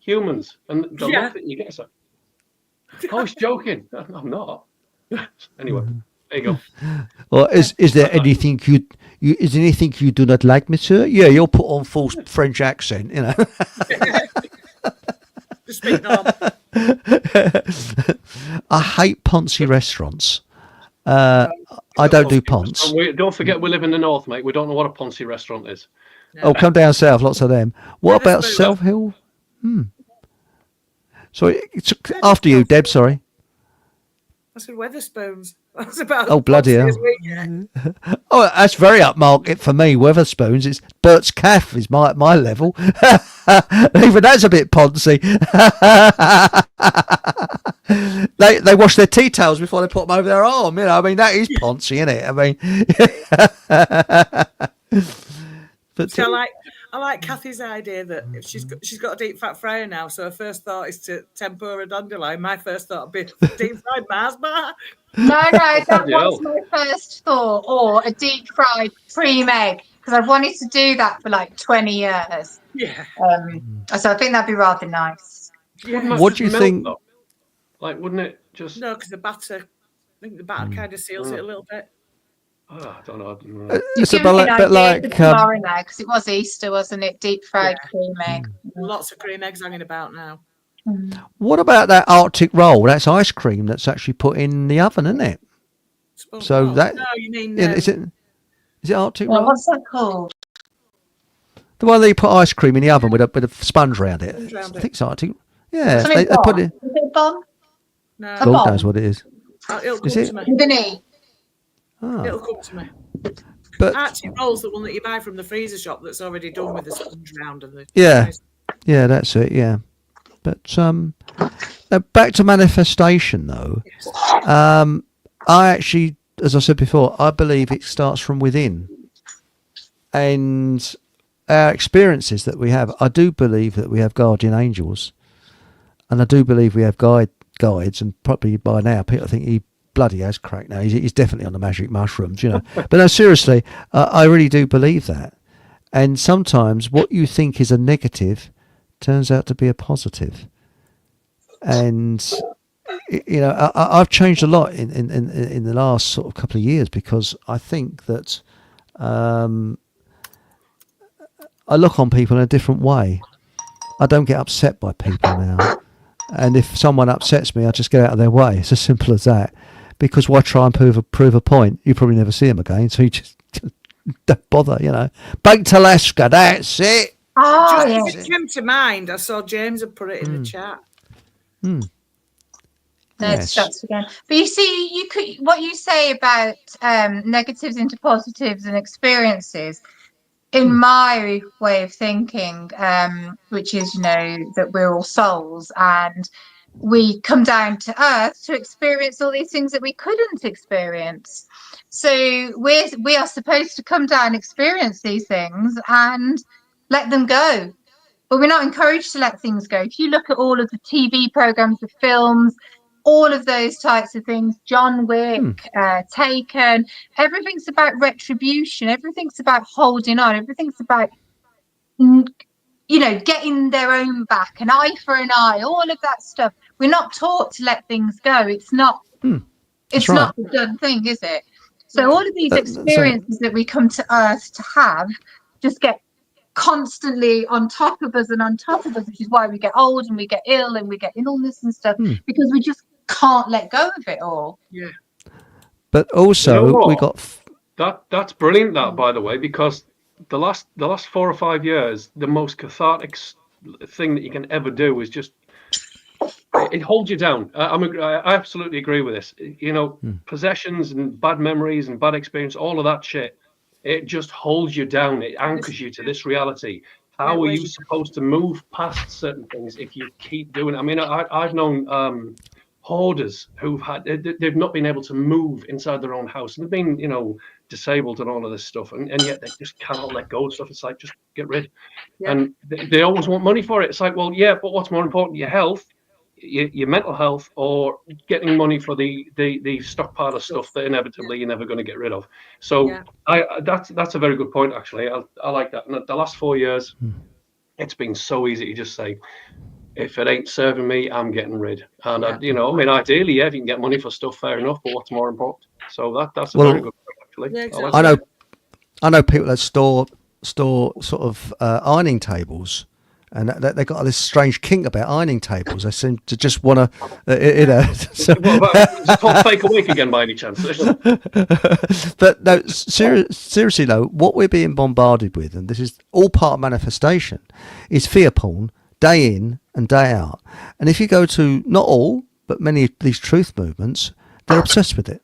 humans, and the look that you get is like, I was joking. I'm not. Anyway, there you go. Well, is there anything you do not like, monsieur? Yeah, you'll put on full French accent, Just speak normal. I hate poncy restaurants. I don't do ponce. Don't forget we live in the north, mate. We don't know what a poncy restaurant is. No. Oh, come down south, lots of them. What about Self Hill? Sorry, it's after you, Deb. Sorry. I said Weatherspoons. That's about. Oh, bloody hell! Oh, that's very upmarket for me. Weatherspoons. It's Bert's Calf is my level. Even that's a bit poncy. They wash their tea towels before they put them over their arm. I mean, that is poncy, isn't it? I mean, but so I like Kathy's idea that if she's got a deep fat fryer now, so her first thought is to tempura dandelion. My first thought would be deep fried Mars bar. No, that Yeah. was my first thought, or a deep fried cream egg, because I've wanted to do that for like 20 years. Yeah. So I think that'd be rather nice. Wouldn't that What just do you melt, think? though? Like, wouldn't it just? No, because the batter, I think the batter kind of seals it a little bit. Oh, I don't know. It's a You've given me an bit idea like for tomorrow now, because it was Easter, wasn't it? Deep fried cream egg. Lots of cream eggs hanging about now. what about that Arctic roll? That's ice cream that's actually put in the oven, isn't it? So that no, you mean is it Arctic Well, roll? what's that called? The one that you put ice cream in the oven with a sponge around it. Sponge around I it. think it's Arctic. Yeah, Something they put bomb. it. Is it a bomb? No, A God bomb? knows what it is. it'll come Is it? to me. With an E. Ah, It'll come to me. but Archie Roll's the one that you buy from the freezer shop that's already done with the sponge round and the yeah, that's it. Yeah, but back to manifestation though. I actually, as I said before, I believe it starts from within, and our experiences that we have. I do believe that we have guardian angels, and I do believe we have guides, and probably by now people think he bloody has crack now. He's definitely on the magic mushrooms, you know. But no, seriously, I really do believe that. And sometimes what you think is a negative turns out to be a positive. And you know, I've changed a lot in the last sort of couple of years, because I think that I look on people in a different way. I don't get upset by people now. And if someone upsets me, I just get out of their way. It's as simple as that. Because why try and prove a point? You probably never see them again, so you just don't bother, you know. Baked Alaska, that's it. Oh, Just yeah. it came to mind. I saw James had put it in the chat. There's Yes. shots again. But you see, you could what you say about negatives into positives and experiences. In my way of thinking, which is, you know, that we're all souls and we come down to earth to experience all these things that we couldn't experience. So we are supposed to come down, experience these things and let them go. But we're not encouraged to let things go. If you look at all of the TV programs, the films, all of those types of things, John Wick, Taken, everything's about retribution. Everything's about holding on. Everything's about, you know, getting their own back, an eye for an eye, all of that stuff. We're not taught to let things go. It's not it's right. not the done thing, is it? So all of these So- experiences that we come to earth to have just get constantly on top of us and on top of us, which is why we get old and we get ill and we get illness and stuff, because we just can't let go of it all. Yeah. But also, You know what? we got That's brilliant. That, by the way, because the last 4 or 5 years, the most cathartic thing that you can ever do is just it holds you down. I absolutely agree with this. You know, possessions and bad memories and bad experience, all of that shit, it just holds you down. It anchors you to this reality. How are you supposed to move past certain things if you keep doing it? I mean, I've known hoarders who've they've not been able to move inside their own house, and they've been, you know, disabled and all of this stuff, and yet they just cannot let go of stuff. It's like, just get rid. Yeah. And they always want money for it. It's like, well, yeah, but what's more important, your health, your mental health, or getting money for the stockpile of stuff that inevitably you're never going to get rid of? So that's a very good point, actually. I like that. And the last 4 years, it's been so easy to just say, if it ain't serving me, I'm getting rid. And you know, I mean, ideally, yeah, if you can get money for stuff, fair enough. But what's more important? So that's a very good point, actually. Yeah, exactly. I know people that store sort of ironing tables, and they got this strange kink about ironing tables. They seem to just want to, you know. So, Is it called fake awake again by any chance? but no, seriously though, what we're being bombarded with, and this is all part of manifestation, is fear porn, day in and day out. And if you go to not all, but many of these truth movements, they're obsessed with it.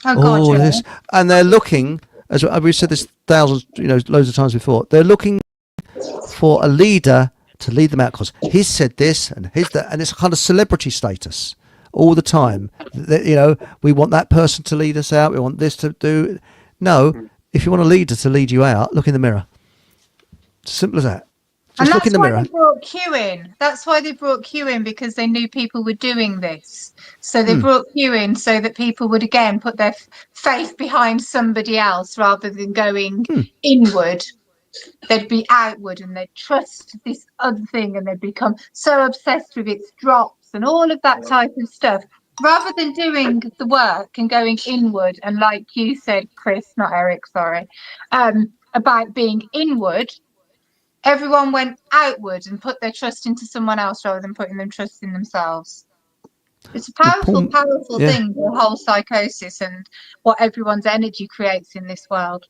Oh, God, yeah. This, and they're looking, as we've said this thousands, you know, loads of times before, they're looking for a leader to lead them out, because he's said this and he's that, and it's kind of celebrity status all the time. You know, we want that person to lead us out. We want this to do. No, if you want a leader to lead you out, look in the mirror. Simple as that. And Just look in that's the why mirror. they brought Q in. That's why they brought Q in, because they knew people were doing this. So they brought Q in so that people would again put their faith behind somebody else rather than going inward. They'd be outward and they'd trust this other thing, and they'd become so obsessed with its drops and all of that type of stuff, rather than doing the work and going inward. And like you said, Chris, not Eric, sorry, about being inward. Everyone went outward and put their trust into someone else rather than putting their trust in themselves. It's a powerful, powerful thing, the whole psychosis and what everyone's energy creates in this world.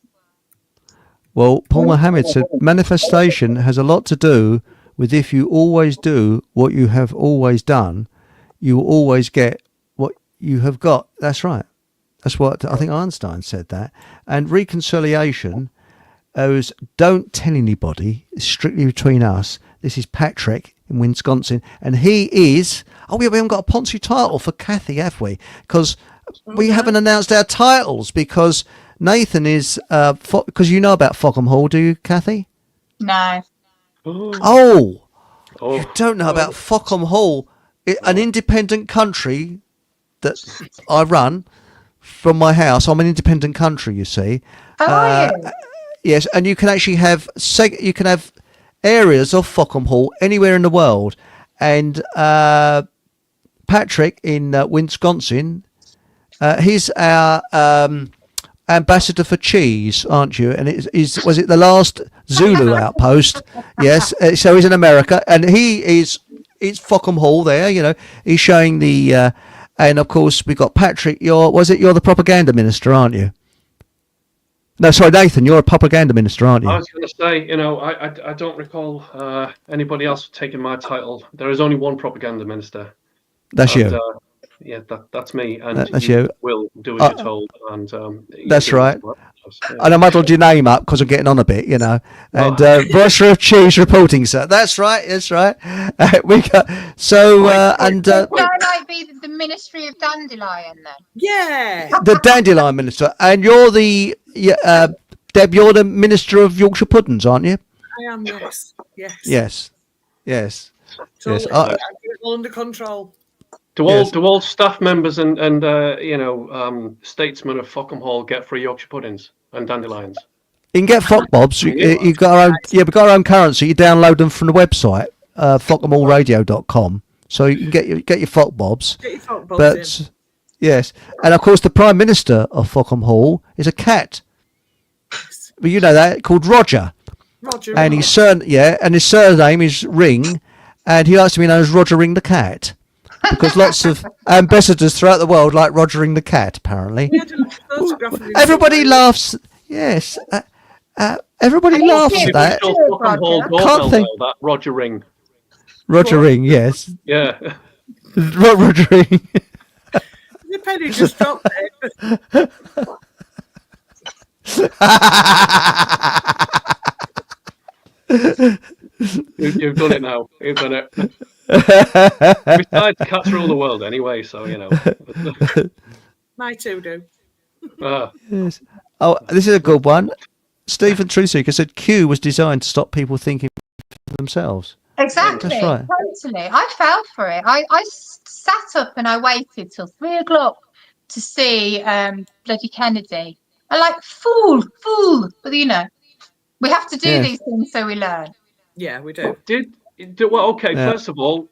Well, Paul Muhammad said manifestation has a lot to do with if you always do what you have always done, you will always get what you have got. That's right. That's what I think Einstein said that. And reconciliation is don't tell anybody. It's strictly between us. This is Patrick in Wisconsin. And he is... Oh, yeah, we haven't got a Ponzi title for Kathy, have we? Because we haven't announced our titles because... Nathan is, because you know about Fockham Hall, do you, Kathy? No. Oh, you don't know about Fockham Hall, an independent country that I run from my house. I'm an independent country, you see. Oh, yes, and you can actually have areas of Fockham Hall anywhere in the world. And Patrick in Wisconsin, he's our... ambassador for cheese, aren't you? And was it the last Zulu outpost? Yes. So he's in America, and it's Fockham Hall there. You know, he's showing the, and of course we got Patrick. You're the propaganda minister, aren't you? No, sorry, Nathan. You're a propaganda minister, aren't you? I was going to say, I don't recall anybody else taking my title. There is only one propaganda minister. That's you. Yeah, that's me, and that's you you. will do as you're told. And that's right. Well. And I muddled your name up because I'm getting on a bit, you know. And Voicer of Cheese reporting, sir. That's right. That's right. We got and that might be the Ministry of Dandelion then. Yeah. The dandelion minister, and you're the Deb. You're the minister of Yorkshire puddings, aren't you? I am. Yes. Yes. Yes. Yes. Totally. Yes. I get it all under control. Do all staff members and statesmen of Fockham Hall get free Yorkshire puddings and dandelions? You can get Fock Bobs. You got our own. Yeah, we got our own currency. You download them from the website, fockhamhallradio.com. So you can get your Fock Bobs. Get your Fock Bobs but in. yes, and of course the Prime Minister of Fockham Hall is a cat. Well, you know that, called Roger. Roger. And his surname is Ring, and he likes to be known as Roger Ring the Cat. Because lots of ambassadors throughout the world like Rogering the Cat, apparently. Everybody laughs. Yes. Everybody laughs at that. Can't think. That Roger Ring. Roger Ring, yes. Yeah. Roger Ring. The penny just dropped there. You've done it now. You've done it. Besides, cats rule the world anyway, so you know. My two do. Yes. Oh, this is a good one. Stephen Truseeker said Q was designed to stop people thinking for themselves. Exactly. That's right. Totally. I fell for it. I sat up and I waited till 3:00 to see bloody Kennedy. I like fool. But you know, we have to do these things so we learn. Yeah, we do. Okay, first of all,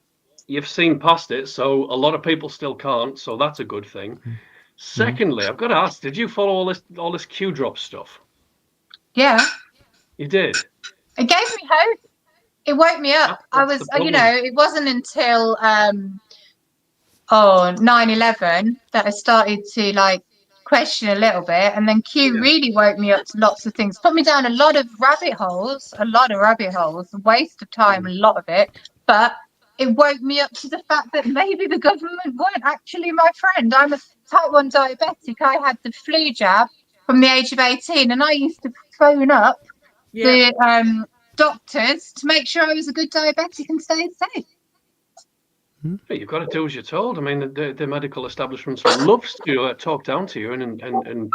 you've seen past it, so a lot of people still can't, so that's a good thing. Secondly, I've got to ask, did you follow all this Q drop stuff? Yeah. You did? It gave me hope. It woke me up. I was, it wasn't until 9/11 that I started to question a little bit, and then Q really woke me up to lots of things. Put me down a lot of rabbit holes, a waste of time, a lot of it. But it woke me up to the fact that maybe the government weren't actually my friend. I'm a type 1 diabetic. I had the flu jab from the age of 18, and I used to phone up the doctors to make sure I was a good diabetic and stayed safe. You've got to do as you're told. I mean, the medical establishment loves to talk down to you and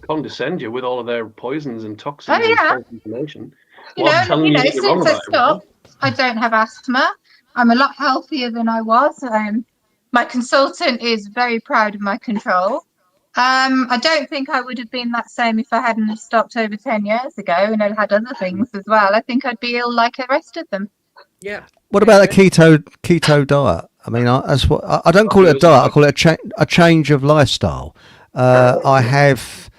condescend you with all of their poisons and toxins and information. Well, I'm telling you that you're wrong since I about everything. stopped, I don't have asthma. I'm a lot healthier than I was. My consultant is very proud of my control. I don't think I would have been that same if I hadn't stopped over 10 years ago and I'd had other things as well. I think I'd be ill like the rest of them. Yeah. What about the keto diet? I mean, I don't call it a diet. I call it a change of lifestyle. I have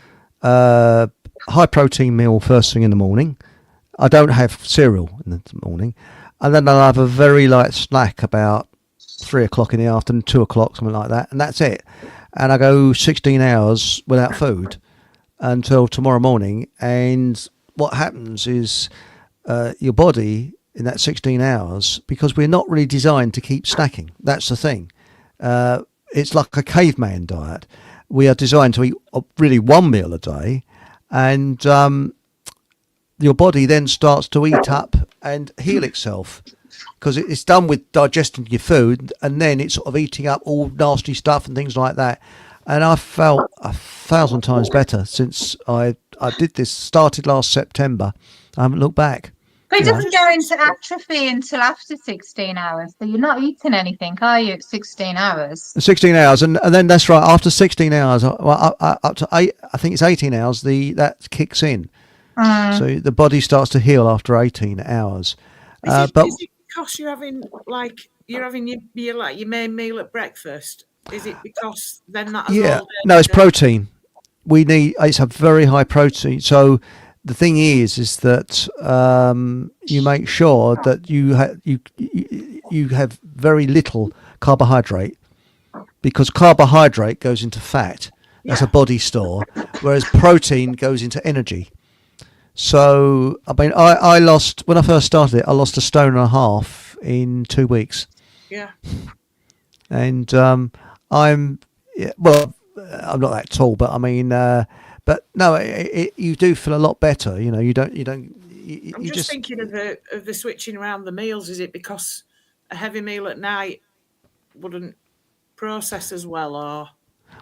high protein meal first thing in the morning. I don't have cereal in the morning, and then I'll have a very light snack about 3 o'clock in the afternoon, 2 o'clock, something like that, and that's it. And I go 16 hours without food until tomorrow morning. And what happens is your body in that 16 hours, because we're not really designed to keep snacking. That's the thing. It's like a caveman diet. We are designed to eat really one meal a day, and your body then starts to eat up and heal itself, because it's done with digesting your food, and then it's sort of eating up all nasty stuff and things like that. And I felt 1,000 times better since I did this. Started last September. I haven't looked back. But it doesn't go into atrophy until after 16 hours. So you're not eating anything, are you, at 16 hours? 16 hours, and then that's right. After 16 hours, well, up to I think it's 18 hours. That kicks in, so the body starts to heal after 18 hours. Is it because you're having your main meal at breakfast? Is it because then that? Yeah, no, it's protein. It's a very high protein. So the thing is that you make sure that you have very little carbohydrate, because carbohydrate goes into fat as a body store, whereas protein goes into energy. So I mean, I lost, when I first started it, I lost 1.5 stone in 2 weeks. Yeah. And I'm not that tall, but I mean, but no, you do feel a lot better. You know, I'm just thinking of the switching around the meals. Is it because a heavy meal at night wouldn't process as well, or?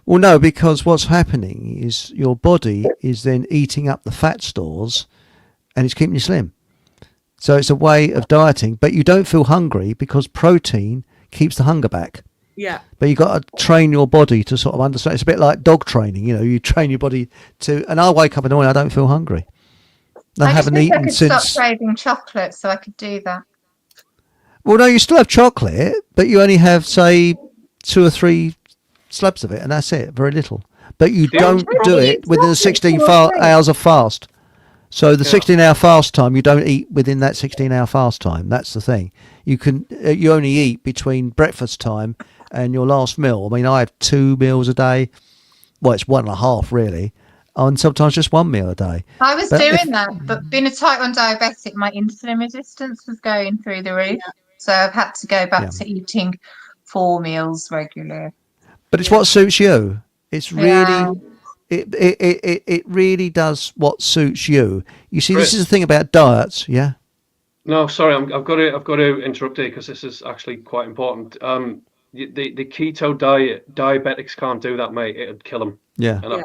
Well, no, because what's happening is your body is then eating up the fat stores, and it's keeping you slim. So it's a way of dieting, but you don't feel hungry because protein keeps the hunger back. Yeah. But you've got to train your body to sort of understand. It's a bit like dog training, you know, you train your body to, and I wake up in the morning, I don't feel hungry. I haven't eaten since. I could stop craving chocolate so I could do that. Well, no, you still have chocolate, but you only have, say, 2 or 3 slabs of it, and that's it, very little. But you don't do it within the 16 hours of fast. So the 16-hour fast time, you don't eat within that 16-hour fast time. That's the thing. You only eat between breakfast time and your last meal. I mean, I have 2 meals a day. Well, it's 1.5 really, and sometimes just 1 meal a day. I was doing that, but being a type 1 diabetic, my insulin resistance was going through the roof. Yeah. So I've had to go back to eating 4 meals regularly. But it's what suits you. It's really, it really does what suits you. You see, Chris, this is the thing about diets, yeah? No, sorry, I've got to interrupt here because this is actually quite important. The keto diet, diabetics can't do that, mate. It'd kill them. Yeah, and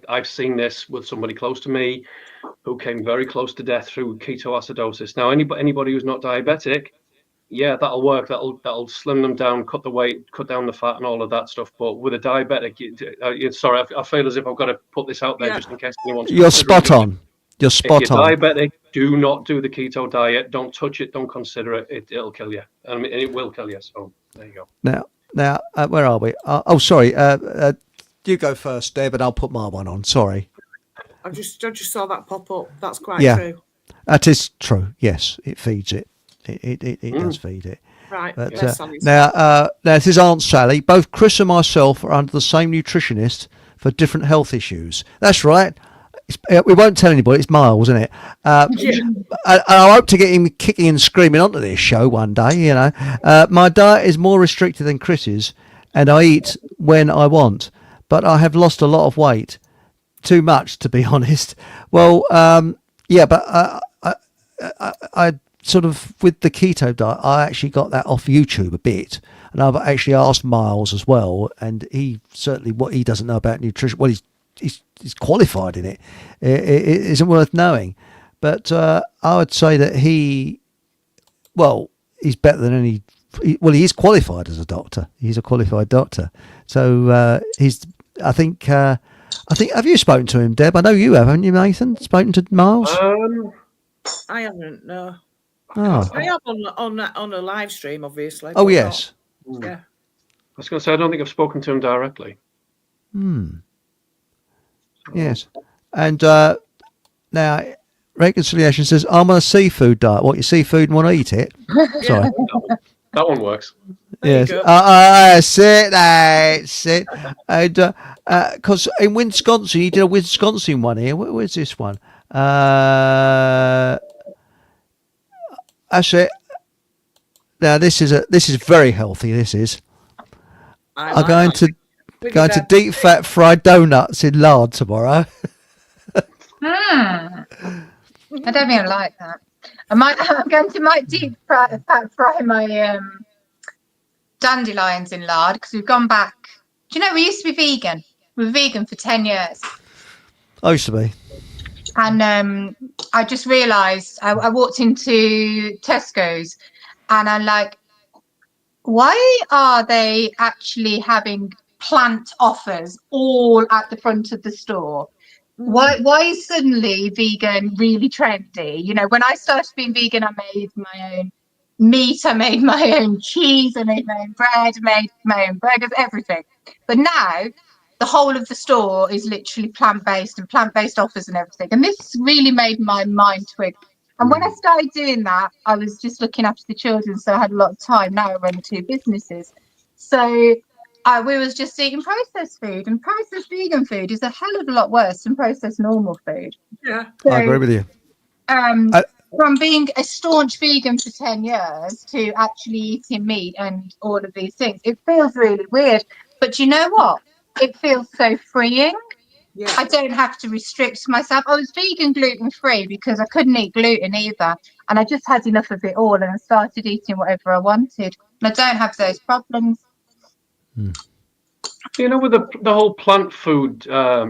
I've seen this with somebody close to me who came very close to death through ketoacidosis. Now, anybody who's not diabetic, yeah, that'll work. That'll slim them down, cut the weight, cut down the fat, and all of that stuff. But with a diabetic, sorry, I feel as if I've got to put this out there just in case anyone. You're spot on. You're spot on. If you're diabetic, do not do the keto diet. Don't touch it. Don't consider it. It'll kill you. I mean, it will kill you. So there you go. Now, where are we? Sorry. You go first, Deb, and I'll put my one on. Sorry. I just saw that pop up. That's quite true. That is true. Yes, it feeds it. It does feed it. Right. But, now, this is Aunt Sally. Both Chris and myself are under the same nutritionist for different health issues. That's right. We won't tell anybody. It's Miles, isn't it? I hope to get him kicking and screaming onto this show one day. You know, my diet is more restricted than Chris's, and I eat when I want. But I have lost a lot of weight, too much to be honest. Well, but I sort of, with the keto diet, I actually got that off YouTube a bit, and I've actually asked Miles as well, and he certainly, what he doesn't know about nutrition, well, he's qualified in it. It isn't worth knowing, But I would say that he's better than any. He is qualified as a doctor. He's a qualified doctor. So he's. I think. Have you spoken to him, Deb? I know you have, haven't you, Nathan? Spoken to Miles? I haven't. No. Oh. I have on a live stream, obviously. Oh yes. Not, yeah. I was going to say I don't think I've spoken to him directly. Yes. And now Reconciliation says, I'm on a seafood diet. What, you seafood and want to eat it? Sorry. That one works. Yes. That's it. That's it. And because in Wisconsin, you did a Wisconsin one here. Where's this one? That's it. Now this is very healthy. This is. I'm going to deep fat fried donuts in lard tomorrow. I don't really like that. I'm going to deep fry my dandelions in lard because we've gone back. Do you know we used to be vegan? We were vegan for 10 years. I used to be. And I just realised I walked into Tesco's and I'm like, why are they actually having plant offers all at the front of the store? Why is suddenly vegan really trendy? You know, when I started being vegan, I made my own meat, I made my own cheese, I made my own bread, I made my own burgers, everything. But now the whole of the store is literally plant-based and plant-based offers and everything. And this really made my mind twig. And when I started doing that, I was just looking after the children, so I had a lot of time. Now I run 2 businesses. So we was just eating processed food, and processed vegan food is a hell of a lot worse than processed normal food. Yeah, so, I agree with you. From being a staunch vegan for 10 years to actually eating meat and all of these things, it feels really weird. But you know what? It feels so freeing. yeah. I don't have to restrict myself. I was vegan gluten-free because I couldn't eat gluten either. And I just had enough of it all and I started eating whatever I wanted. And I don't have those problems. You know, with the whole plant food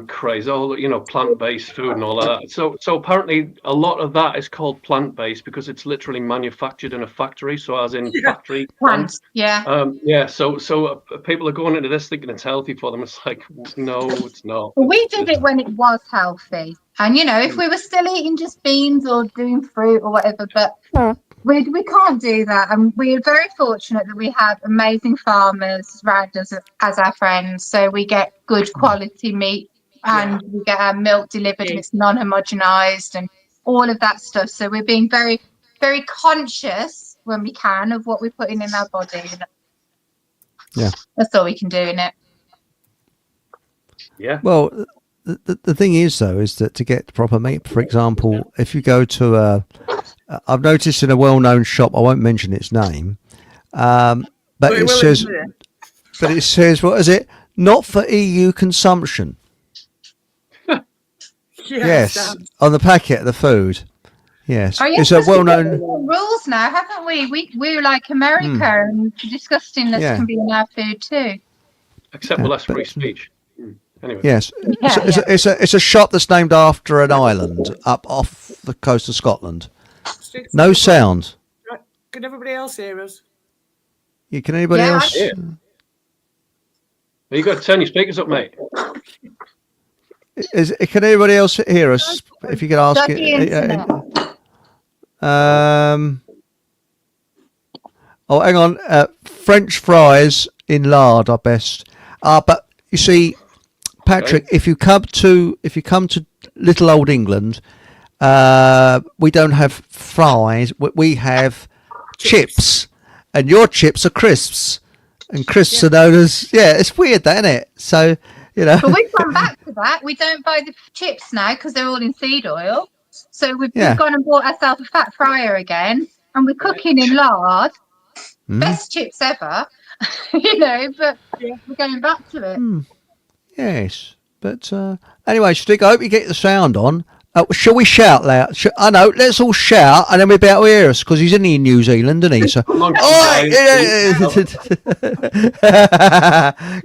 craze, all plant-based food and all of that. So apparently a lot of that is called plant-based because it's literally manufactured in a factory. So as in factory Plant, yeah. So people are going into this thinking it's healthy for them. It's like, no, it's not. Well, we did it when it was healthy. And, you know, if we were still eating just beans or doing fruit or whatever, but we can't do that. And we're very fortunate that we have amazing farmers around us as our friends. So we get good quality meat and we get our milk delivered and it's non-homogenized and all of that stuff. So we're being very, very conscious when we can of what we're putting in our body. Yeah. That's all we can do in it. Yeah. Well, the thing is, though, is that to get proper meat, for example, if you go to I've noticed in a well-known shop, I won't mention its name, but it says, what is it? Not for EU consumption. Yes, on the packet of the food. Yes, Oh, yes, it's a well-known. rules now, haven't we? We're like America, and disgustingness can be in our food too. Except with less free speech. Anyway. Yes, it's a shop that's named after an island up off the coast of Scotland. No sound. Can everybody else hear us? Can anybody else? Yeah. Well, you got to turn your speakers up, mate. Can anybody else hear us? If you could ask it. Oh, hang on. French fries in lard are best. But you see, Patrick, if you come to little old England, we don't have fries. We have chips, and your chips are crisps, and crisps are known as It's weird, that, isn't it? So But we've gone back to that. We don't buy the chips now because they're all in seed oil. So we've gone and bought ourselves a fat fryer again, and we're cooking in lard. Best chips ever, But we're going back to it. Yes, but anyway, Stick, I hope you get the sound on. Shall we shout loud? I know, let's all shout, and then we'll be able to hear us, because he's in New Zealand, isn't he? So,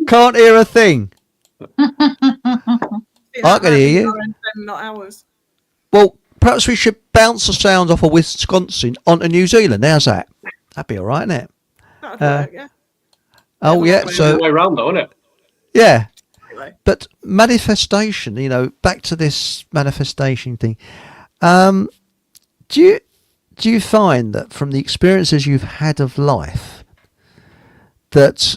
can't hear a thing. I can hear you. Not ours. Well, perhaps we should bounce the sound off of Wisconsin onto New Zealand. How's that? That'd be all right, isn't it? That'd work, yeah. Oh, yeah. It's the way around, though, isn't it? Yeah. Anyway. But manifestation, back to this manifestation thing. Do you find that from the experiences you've had of life, that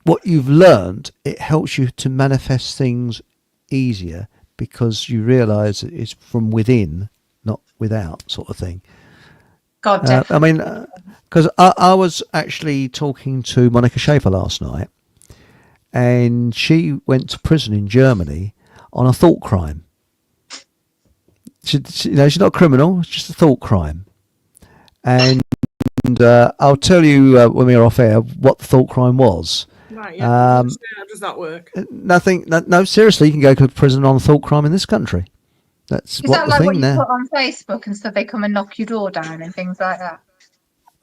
what you've learned, it helps you to manifest things easier because you realise it's from within, not without, sort of thing? God, definitely. I mean, because I was actually talking to Monica Schaefer last night, and she went to prison in Germany on a thought crime. She's not a criminal; it's just a thought crime. And I'll tell you when we're off air what the thought crime was. Right, yeah. How does that work? Nothing. No, seriously, you can go to prison on a thought crime in this country. That's Is what that the like thing what you now. put on Facebook and so they come and knock your door down and things like that?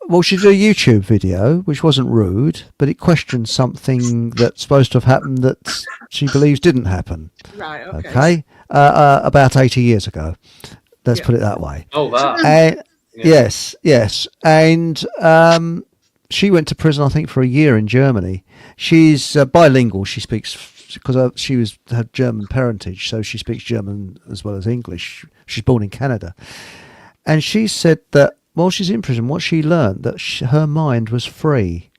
Well, she did a YouTube video, which wasn't rude, but it questioned something that's supposed to have happened that she believes didn't happen. Right, okay. Okay? About 80 years ago. Let's put it that way. Oh, that. And, Yes. And she went to prison, I think, for a year in Germany. She's bilingual. She speaks, because she had German parentage, so she speaks German as well as English. She's born in Canada. And she said that while she's in prison, what she learned, that her mind was free.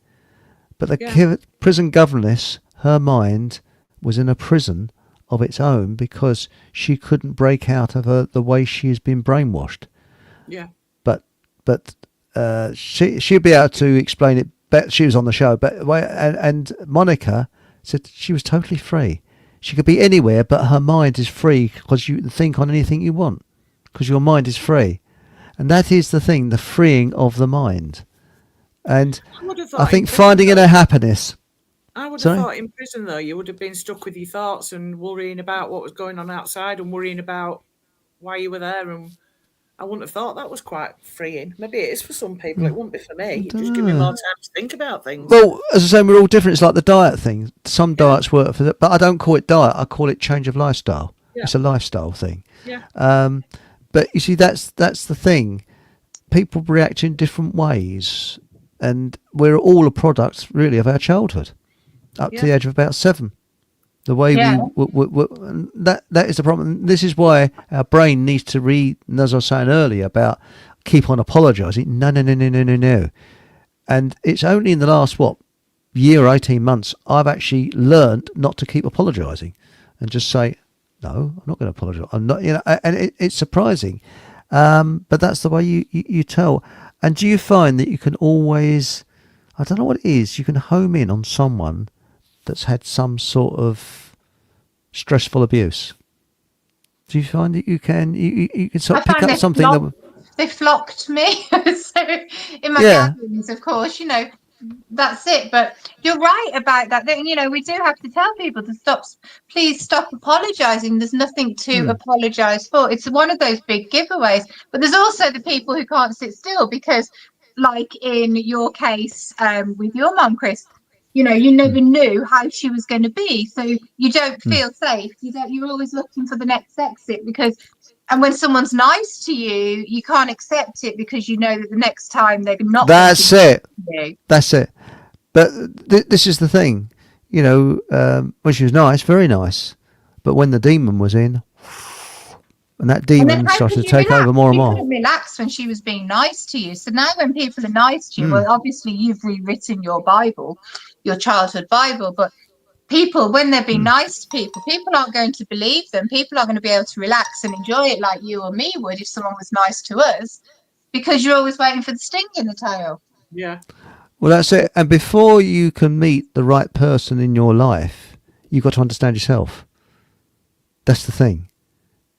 But the prison governess, her mind was in a prison of its own because she couldn't break out of the way she has been brainwashed. Yeah. But she'd be able to explain it better. She was on the show, and Monica said she was totally free. She could be anywhere, but her mind is free because you can think on anything you want because your mind is free. And that is the thing, the freeing of the mind. And I think finding inner happiness. I would have thought in prison, though, you would have been stuck with your thoughts and worrying about what was going on outside and worrying about why you were there. And I wouldn't have thought that was quite freeing. Maybe it is for some people. It wouldn't be for me. It just give me more time to think about things. Well, as I say, we're all different. It's like the diet thing. Some diets work for that, but I don't call it diet. I call it change of lifestyle. Yeah. It's a lifestyle thing. Yeah. But you see, that's the thing. People react in different ways, and we're all a product, really, of our childhood, up to the age of about 7. The way that is the problem. This is why our brain needs to read, as I was saying earlier, about keep on apologising. No. And it's only in the last, year, 18 months, I've actually learned not to keep apologising and just say, no, I'm not going to apologise. I'm not, and it's surprising. But that's the way you tell. And do you find that you can always, I don't know what it is, you can home in on someone that's had some sort of stressful abuse? Do you find that you can sort of pick up something they flocked me? So in my gatherings, of course, that's it. But you're right about that. We do have to tell people to please stop apologising. There's nothing to apologise for. It's one of those big giveaways. But there's also the people who can't sit still because, like in your case with your mum, Chris, you never knew how she was going to be. So you don't feel safe. You're always looking for the next exit and when someone's nice to you, you can't accept it because you know that the next time they're not. That's it. That's it. But this is the thing, when she was nice, very nice, but when the demon was in, and that demon started to take over more and more. You couldn't relax when she was being nice to you. So now when people are nice to you, well, obviously you've rewritten your Bible, your childhood Bible, but people, when they're being nice to people aren't going to believe them. People aren't going to be able to relax and enjoy it like you or me would if someone was nice to us, because you're always waiting for the sting in the tail. Yeah. Well, that's it. And before you can meet the right person in your life, you've got to understand yourself. That's the thing.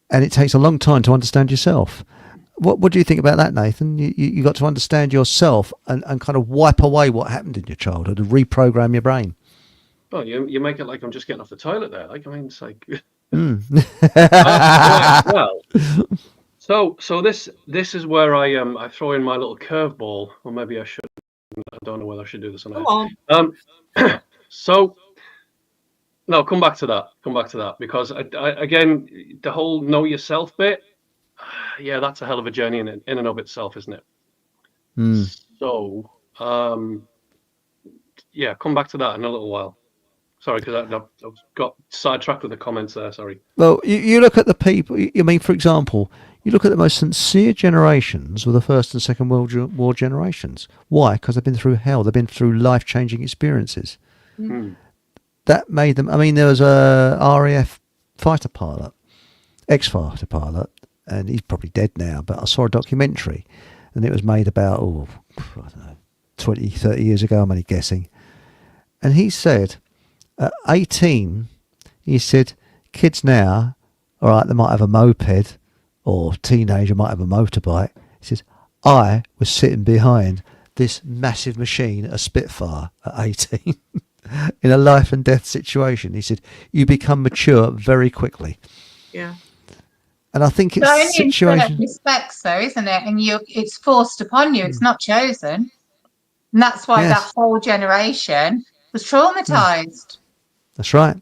And it takes a long time to understand yourself. What do you think about that, Nathan? You got to understand yourself and kind of wipe away what happened in your childhood and reprogram your brain. Well, you make it like I'm just getting off the toilet there. It's like. Well, so this is where I throw in my little curveball, or maybe I should. I don't know whether I should do this or not. So, no, come back to that. Because I again, the whole know yourself bit. yeah, that's a hell of a journey in and of itself, isn't it? So, yeah, come back to that in a little while. Sorry, because I got sidetracked with the comments there. Sorry. Well, you look at the people. I mean, for example, you look at the most sincere generations were the First and Second World War generations. Why? Because they've been through hell. They've been through life-changing experiences. That made them. I mean, there was a RAF fighter pilot, ex-fighter pilot, and he's probably dead now. But I saw a documentary, and it was made about I don't know, 20, 30 years ago. I'm only guessing. And he said, at 18, he said, kids now, all right, they might have a moped, or teenager might have a motorbike. He says, I was sitting behind this massive machine, a Spitfire, at 18, in a life and death situation. He said, you become mature very quickly. Yeah. And I think it's only a situation. in respects, though, isn't it? And it's forced upon you. It's not chosen. And that's why that whole generation was traumatized. That's right.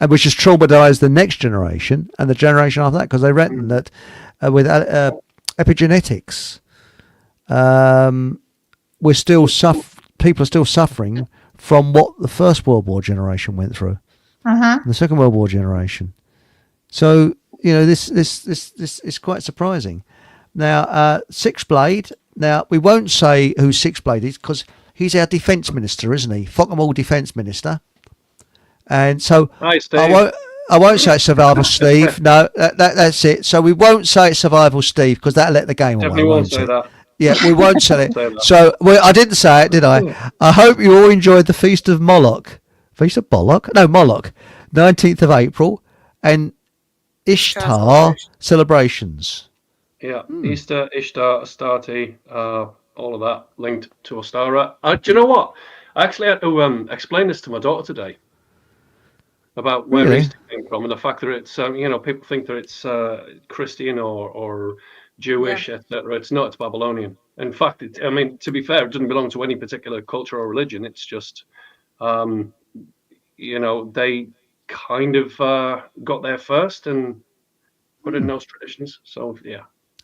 And which has traumatized the next generation and the generation after that, because they reckon that with epigenetics, people are still suffering from what the First World War generation went through, and the Second World War generation. So this is quite surprising. Now, Sixblade. Now we won't say who Sixblade is because he's our defence minister, isn't he? Fuck 'em all defence minister. And so Hi, Steve. I won't say it's Survival Steve. No, that's it. So we won't say it's Survival Steve because that'll let the game away. Definitely won't say that. Yeah, we won't say it. Say that. So I didn't say it, did I? I hope you all enjoyed the Feast of Moloch. Feast of Moloch? No, Moloch. 19th of April. And Ishtar celebrations. Yeah, Easter, Ishtar, Astarte, all of that linked to Ostara. Do you know what? I actually had to explain this to my daughter today about where Easter came from and the fact that it's, people think that it's Christian or Jewish, etc. It's not. It's Babylonian. In fact, to be fair, it doesn't belong to any particular culture or religion. It's just, they kind of got there first and put in those traditions. So, yeah.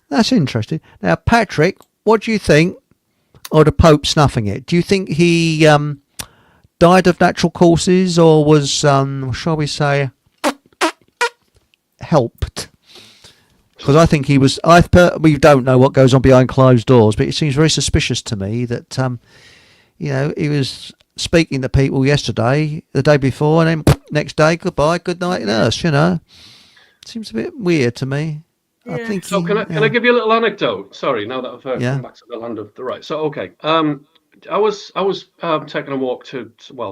That's interesting. Now, Patrick, what do you think of the Pope snuffing it? Do you think he died of natural causes or was, shall we say, helped? Because I think he was. We don't know what goes on behind closed doors, but it seems very suspicious to me that he was speaking to people yesterday, the day before, and then next day, goodbye, good night, nurse. Seems a bit weird to me. Yeah. I think. So can I give you a little anecdote? Sorry, now that I've come back to the land of the right. So okay, I was taking a walk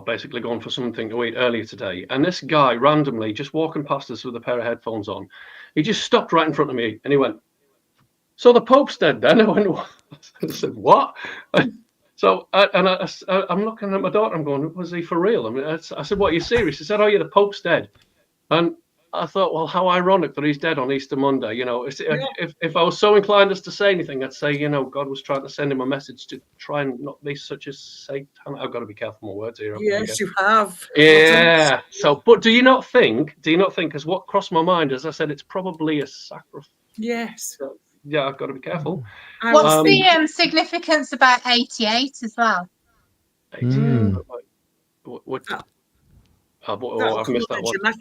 basically going for something to eat earlier today, and this guy randomly just walking past us with a pair of headphones on, he just stopped right in front of me and he went, "So the Pope's dead then?" I went, "What?" I said, "What?" I'm looking at my daughter. I'm going, "Was he for real?" I said, "What? Are you serious?" He said, "Oh yeah, the Pope's dead." And I thought, well, how ironic that he's dead on Easter Monday. If I was so inclined as to say anything, I'd say, God was trying to send him a message to try and not be such a Satan. I've got to be careful with my words here. Yes, you have. Yeah. So, but do you not think, because what crossed my mind, as I said, it's probably a sacrifice. Yes. Yeah, I've got to be careful. What's the significance about 88 as well? 88. What? I've missed that one.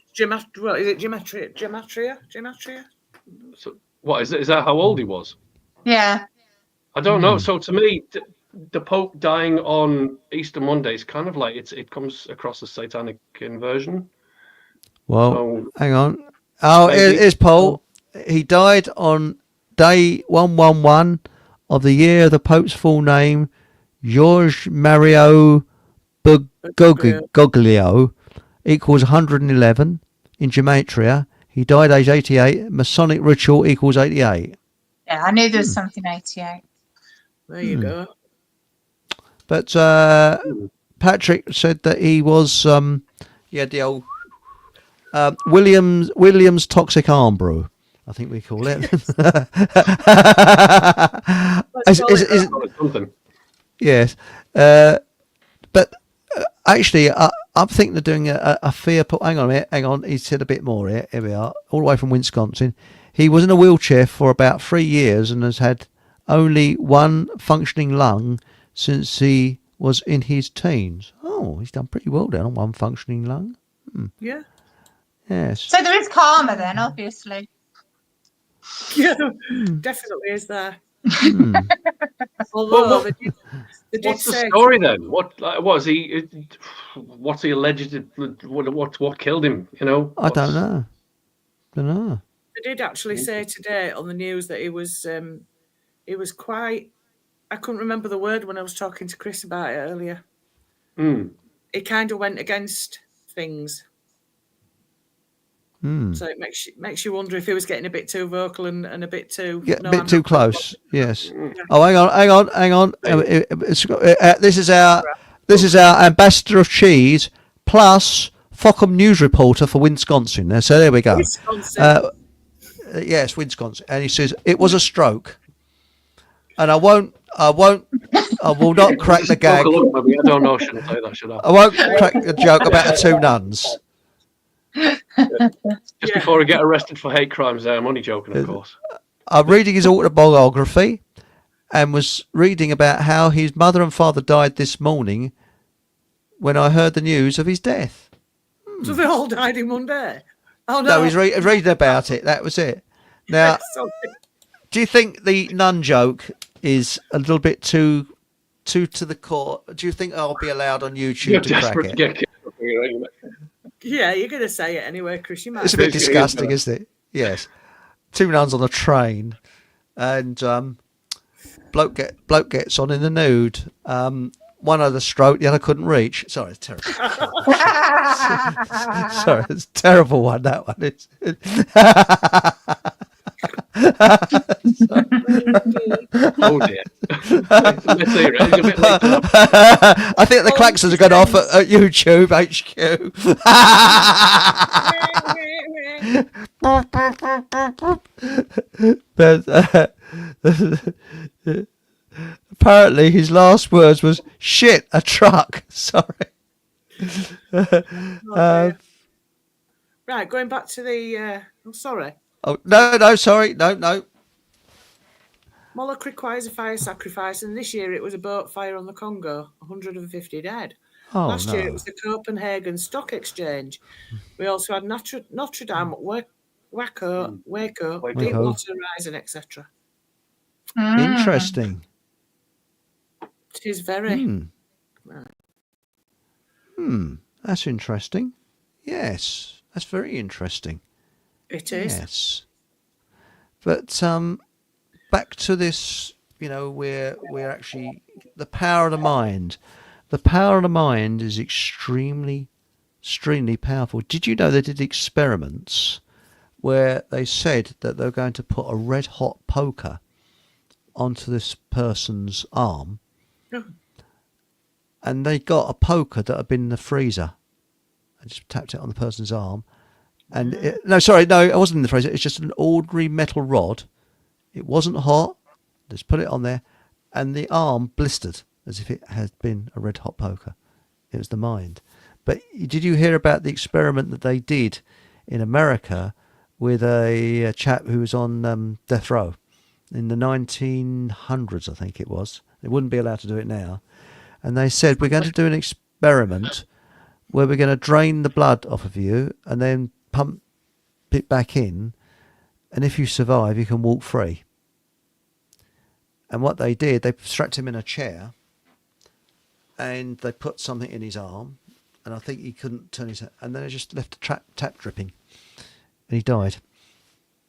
Is it gematria? So, what is it? Is that how old he was? Yeah. I don't know. So to me, the Pope dying on Easter Monday is kind of like it comes across as satanic inversion. Well, hang on. Oh, here's Paul. He died on day 111 of the year of the Pope's full name, George Mario Bergoglio. Equals 111 in gematria. He died age 88. Masonic ritual equals 88. Yeah, I knew there was something 88. There you go. But Patrick said that he was the old Williams toxic arm brew, I think we call it. Yes, but actually, I'm thinking of doing a fear. Hang on a minute. Hang on. He said a bit more here. Here we are. All the way from Wisconsin. He was in a wheelchair for about 3 years and has had only one functioning lung since he was in his teens. Oh, he's done pretty well down on one functioning lung. Yeah. Yes. So there is karma then, obviously. Yeah, definitely is there. Hmm. Although Well, they did What's the say story then? What is he? What's he alleged? What killed him? You know. I don't know. Don't know. they did actually say today on the news that he was quite. I couldn't remember the word when I was talking to Chris about it earlier. He kind of went against things. So it makes you wonder if he was getting a bit too vocal and a bit too too close. Yes. Oh, hang on. This is our ambassador of cheese plus Fockham news reporter for Wisconsin. So there we go. Wisconsin. Yes, Wisconsin, and he says it was a stroke, and I will not crack the gag. I don't know. Shouldn't say that, should I? I won't crack the joke about the two nuns. Just before I get arrested for hate crimes, there. I'm only joking, of course. I'm reading his autobiography and was reading about how his mother and father died this morning when I heard the news of his death. So they all died in one day? Oh, No, no. he's reading about it. That was it. Now, do you think the nun joke is a little bit too to the core? Do you think I'll be allowed on YouTube You're to crack desperate it? to get killed, ain't you? Yeah, you're going to say it anyway, Chris. You might. It's a bit disgusting, isn't it? Yes. Two nuns on a train, and bloke gets on in the nude. One had a stroke, the other couldn't reach. Sorry, it's terrible. Sorry, it's a terrible one. That one is. Oh dear. Let's hear it. It's a bit late to I think the klaxons are going off at YouTube HQ. But apparently his last words was "shit, a truck." Sorry. Right, going back to the. Sorry. Oh no! Sorry, no. Moloch requires a fire sacrifice, and this year it was a boat fire on the Congo. 150 dead. Oh, Last no. year it was the Copenhagen Stock Exchange. We also had Notre Dame, Waco, Deepwater Horizon, etc. Interesting. It is very. That's interesting. Yes, that's very interesting. It is. Yes. But back to this, we're actually the power of the mind. The power of the mind is extremely powerful. Did you know they did experiments where they said that they were going to put a red hot poker onto this person's arm, and they got a poker that had been in the freezer and just tapped it on the person's arm. And it wasn't in the freezer. It's just an ordinary metal rod. It wasn't hot. Just put it on there, and the arm blistered as if it had been a red hot poker. It was the mind. But did you hear about the experiment that they did in America with a chap who was on death row in the 1900s? I think it was. They wouldn't be allowed to do it now. And they said, we're going to do an experiment where we're going to drain the blood off of you and then pump it back in, and if you survive, you can walk free. And what they did, they strapped him in a chair, and they put something in his arm, and I think he couldn't turn his head, and then they just left a tap dripping, and he died.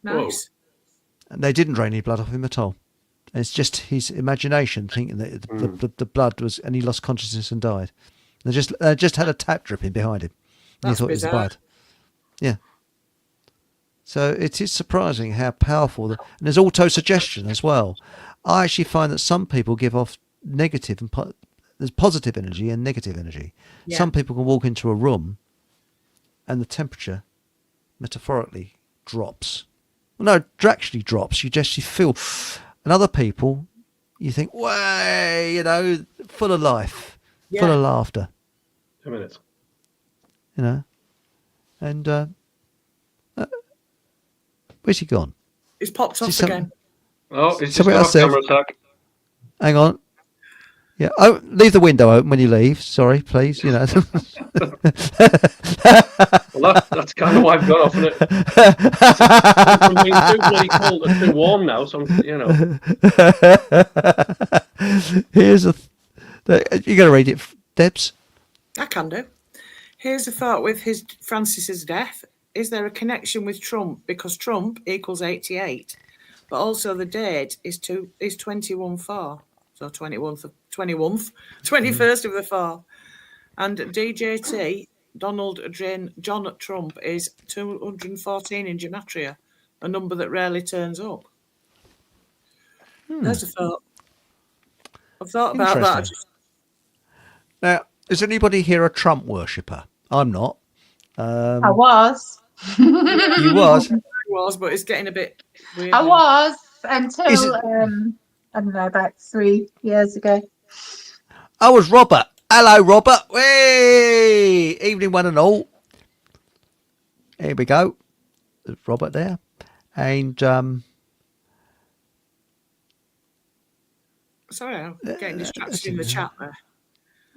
Nice. And they didn't drain any blood off him at all. And it's just his imagination thinking that the blood was, and he lost consciousness and died. They just had a tap dripping behind him. And That's he thought bizarre. it was blood. Yeah. So it is surprising how powerful, and there's auto-suggestion as well. I actually find that some people give off negative and there's positive energy and negative energy. Yeah. Some people can walk into a room and the temperature metaphorically drops. Well, no, it actually drops. You feel. And other people, you think, way, full of life, full of laughter. 2 minutes. you know. And where's he gone? He's popped off Is it again. Oh, it's just something got else off said? camera attack. Hang on. Yeah. Oh, leave the window open when you leave. Sorry, please. You know. Well, that's kind of why I've gone off, isn't it? It's from being too bloody cold to too warm now, so I'm, you know. Here's you got to read it, Debs. I can do. Here's a thought with Francis's death. Is there a connection with Trump? Because Trump equals 88, but also the date is 21/4, so 21st of the 4th, and DJT Donald John Trump is 214 in gematria, a number that rarely turns up. There's a thought. I've thought about that. Interesting. Now, is anybody here a Trump worshipper? I'm not. I was. You was. I was, but it's getting a bit weird. I now. was until I don't know, about 3 years ago. I was Robert. Hello, Robert. Hey, evening one and all. Here we go. There's Robert there, and Sorry, I'm getting distracted in the chat there.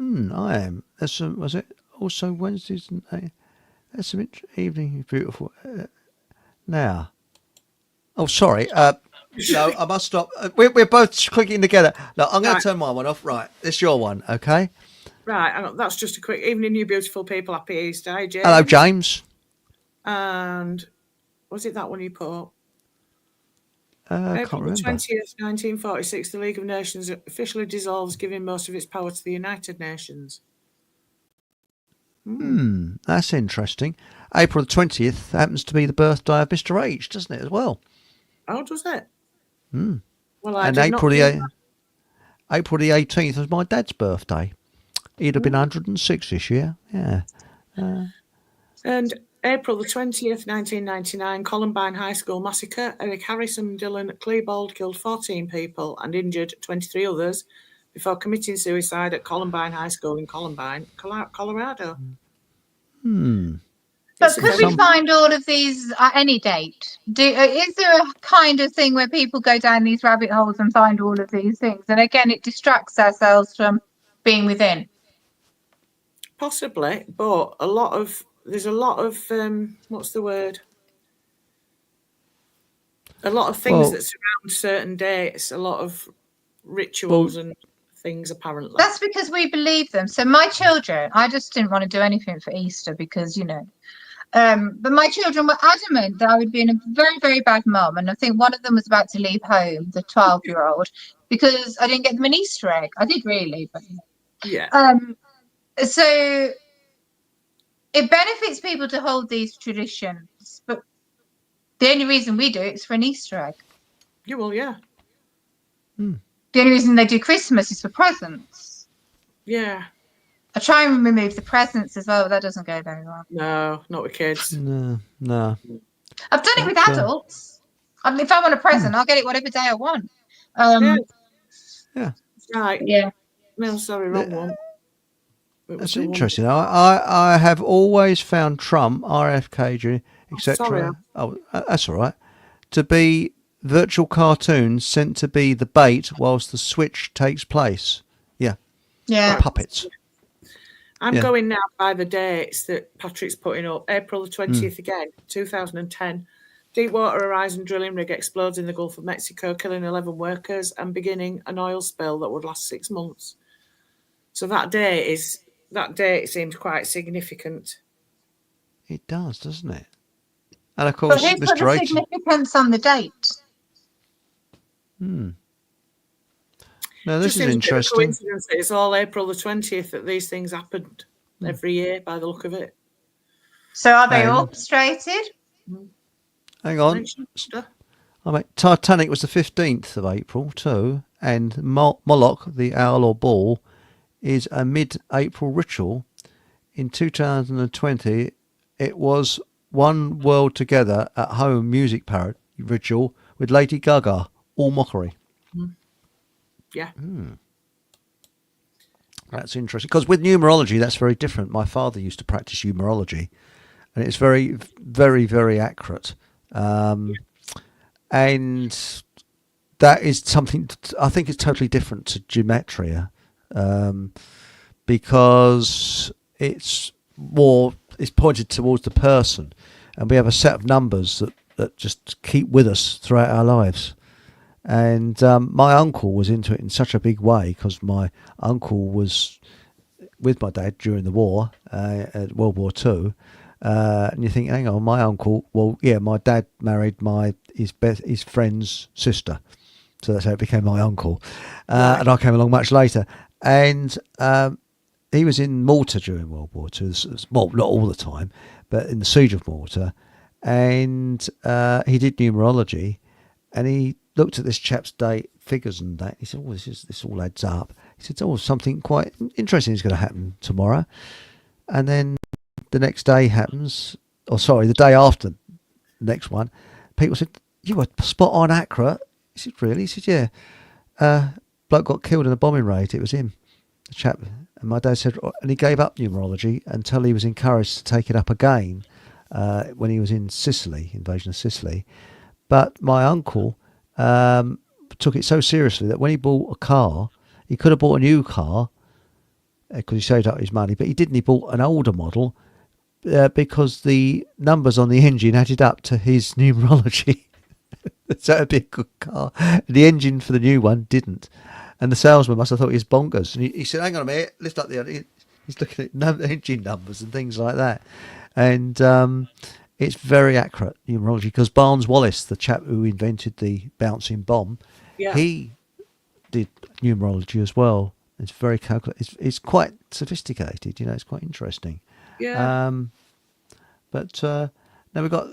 I am. There's some. Was it also Wednesdays? There's some evening beautiful. Now, oh sorry. No, I must stop. We're both clicking together. No, I'm going to turn my one off. Right, it's your one. Okay. Right, that's just a quick evening, you beautiful people. Happy Easter. Hi, James. Hello, James. And was it that one you put up? I can't April remember. 20th, 1946, the League of Nations officially dissolves, giving most of its power to the United Nations. That's interesting. April the 20th happens to be the birthday of Mr. H, doesn't it, as well? Oh, does it? Well, And April the 18th was my dad's birthday. He'd have been 106 this year. Yeah. And April the 20th, 1999, Columbine High School massacre. Eric Harrison Dillon Klebold killed 14 people and injured 23 others before committing suicide at Columbine High School in Columbine, Colorado. But could we find all of these at any date? Is there a kind of thing where people go down these rabbit holes and find all of these things? And again, it distracts ourselves from being within. Possibly, but there's a lot of what's the word? A lot of things that surround certain dates. A lot of rituals and things, apparently. That's because we believe them. So my children, I just didn't want to do anything for Easter because, but my children were adamant that I would be in a very, very bad mum. And I think one of them was about to leave home, the 12-year-old, because I didn't get them an Easter egg. I did really, but yeah. So it benefits people to hold these traditions, but the only reason we do it is for an Easter egg. Yeah, well, yeah. The only reason they do Christmas is for presents. Yeah. I try and remove the presents as well, but that doesn't go very well. No, not with kids. No. I've done it with adults. I mean, if I want a present, I'll get it whatever day I want. Yeah. Right. Yeah. No, sorry, wrong one. That's interesting. I have always found Trump, RFK Jr., etc. Oh, that's all right. To be virtual cartoons sent to be the bait whilst the switch takes place. Yeah. Puppets. I'm going now by the dates that Patrick's putting up. April the 20th again, 2010. Deepwater Horizon drilling rig explodes in the Gulf of Mexico, killing 11 workers and beginning an oil spill that would last 6 months. So that date seems quite significant. It does, doesn't it? And of course, but who put the significance on the date? No, this is interesting. Coincidence that it's all April the 20th that these things happened every year, by the look of it. So are they orchestrated? Hang on. Titanic was the 15th of April too, and Moloch, the owl or bull, is a mid-April ritual. In 2020, it was One World Together at Home music parody ritual with Lady Gaga, all mockery. Yeah. That's interesting, because with numerology, that's very different. My father used to practice numerology, and it's very, very, very accurate. And that is something I think is totally different to gematria, because it's pointed towards the person, and we have a set of numbers that just keep with us throughout our lives. And my uncle was into it in such a big way, because my uncle was with my dad during the war, at World War II. And you think, hang on, my uncle, well, yeah, my dad married his friend's sister. So that's how it became my uncle. And I came along much later. And he was in Malta during World War II. Well, not all the time, but in the siege of Malta. And he did numerology, and he looked at this chap's date, figures and that. He said, oh, this all adds up. He said, oh, something quite interesting is going to happen tomorrow. And then the next day happens, the day after the next one, people said, you were spot on accurate. He said, really? He said, yeah. Bloke got killed in a bombing raid. It was him, the chap. And my dad said, and he gave up numerology until he was encouraged to take it up again when he was in Sicily, invasion of Sicily. But my uncle took it so seriously that when he bought a car, he could have bought a new car because he saved up his money, but he didn't. He bought an older model because the numbers on the engine added up to his numerology. So it'd be a good car. The engine for the new one didn't. And the salesman must have thought he was bonkers. And he said, hang on a minute, lift up the... He's looking at engine numbers and things like that. And it's very accurate, numerology, because Barnes Wallis, the chap who invented the bouncing bomb, he did numerology as well. It's very calculated. It's quite sophisticated, it's quite interesting. Yeah. But now we've got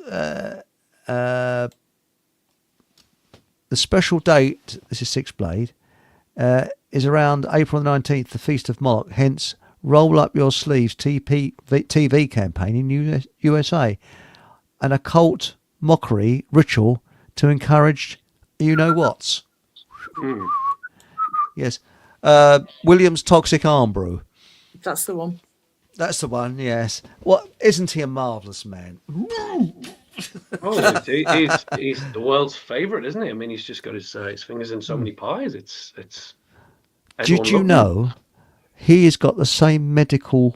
the special date, this is Six Blade, is around April the 19th, the Feast of Moloch, hence Roll Up Your Sleeves TV campaign in USA, an occult mockery ritual to encourage you-know-whats. Yes. William's Toxic Arm Brew. That's the one. That's the one, yes. Well, isn't he a marvellous man? Oh, he's the world's favourite, isn't he? I mean, he's just got his fingers in so many pies. It's. Did you know he has got the same medical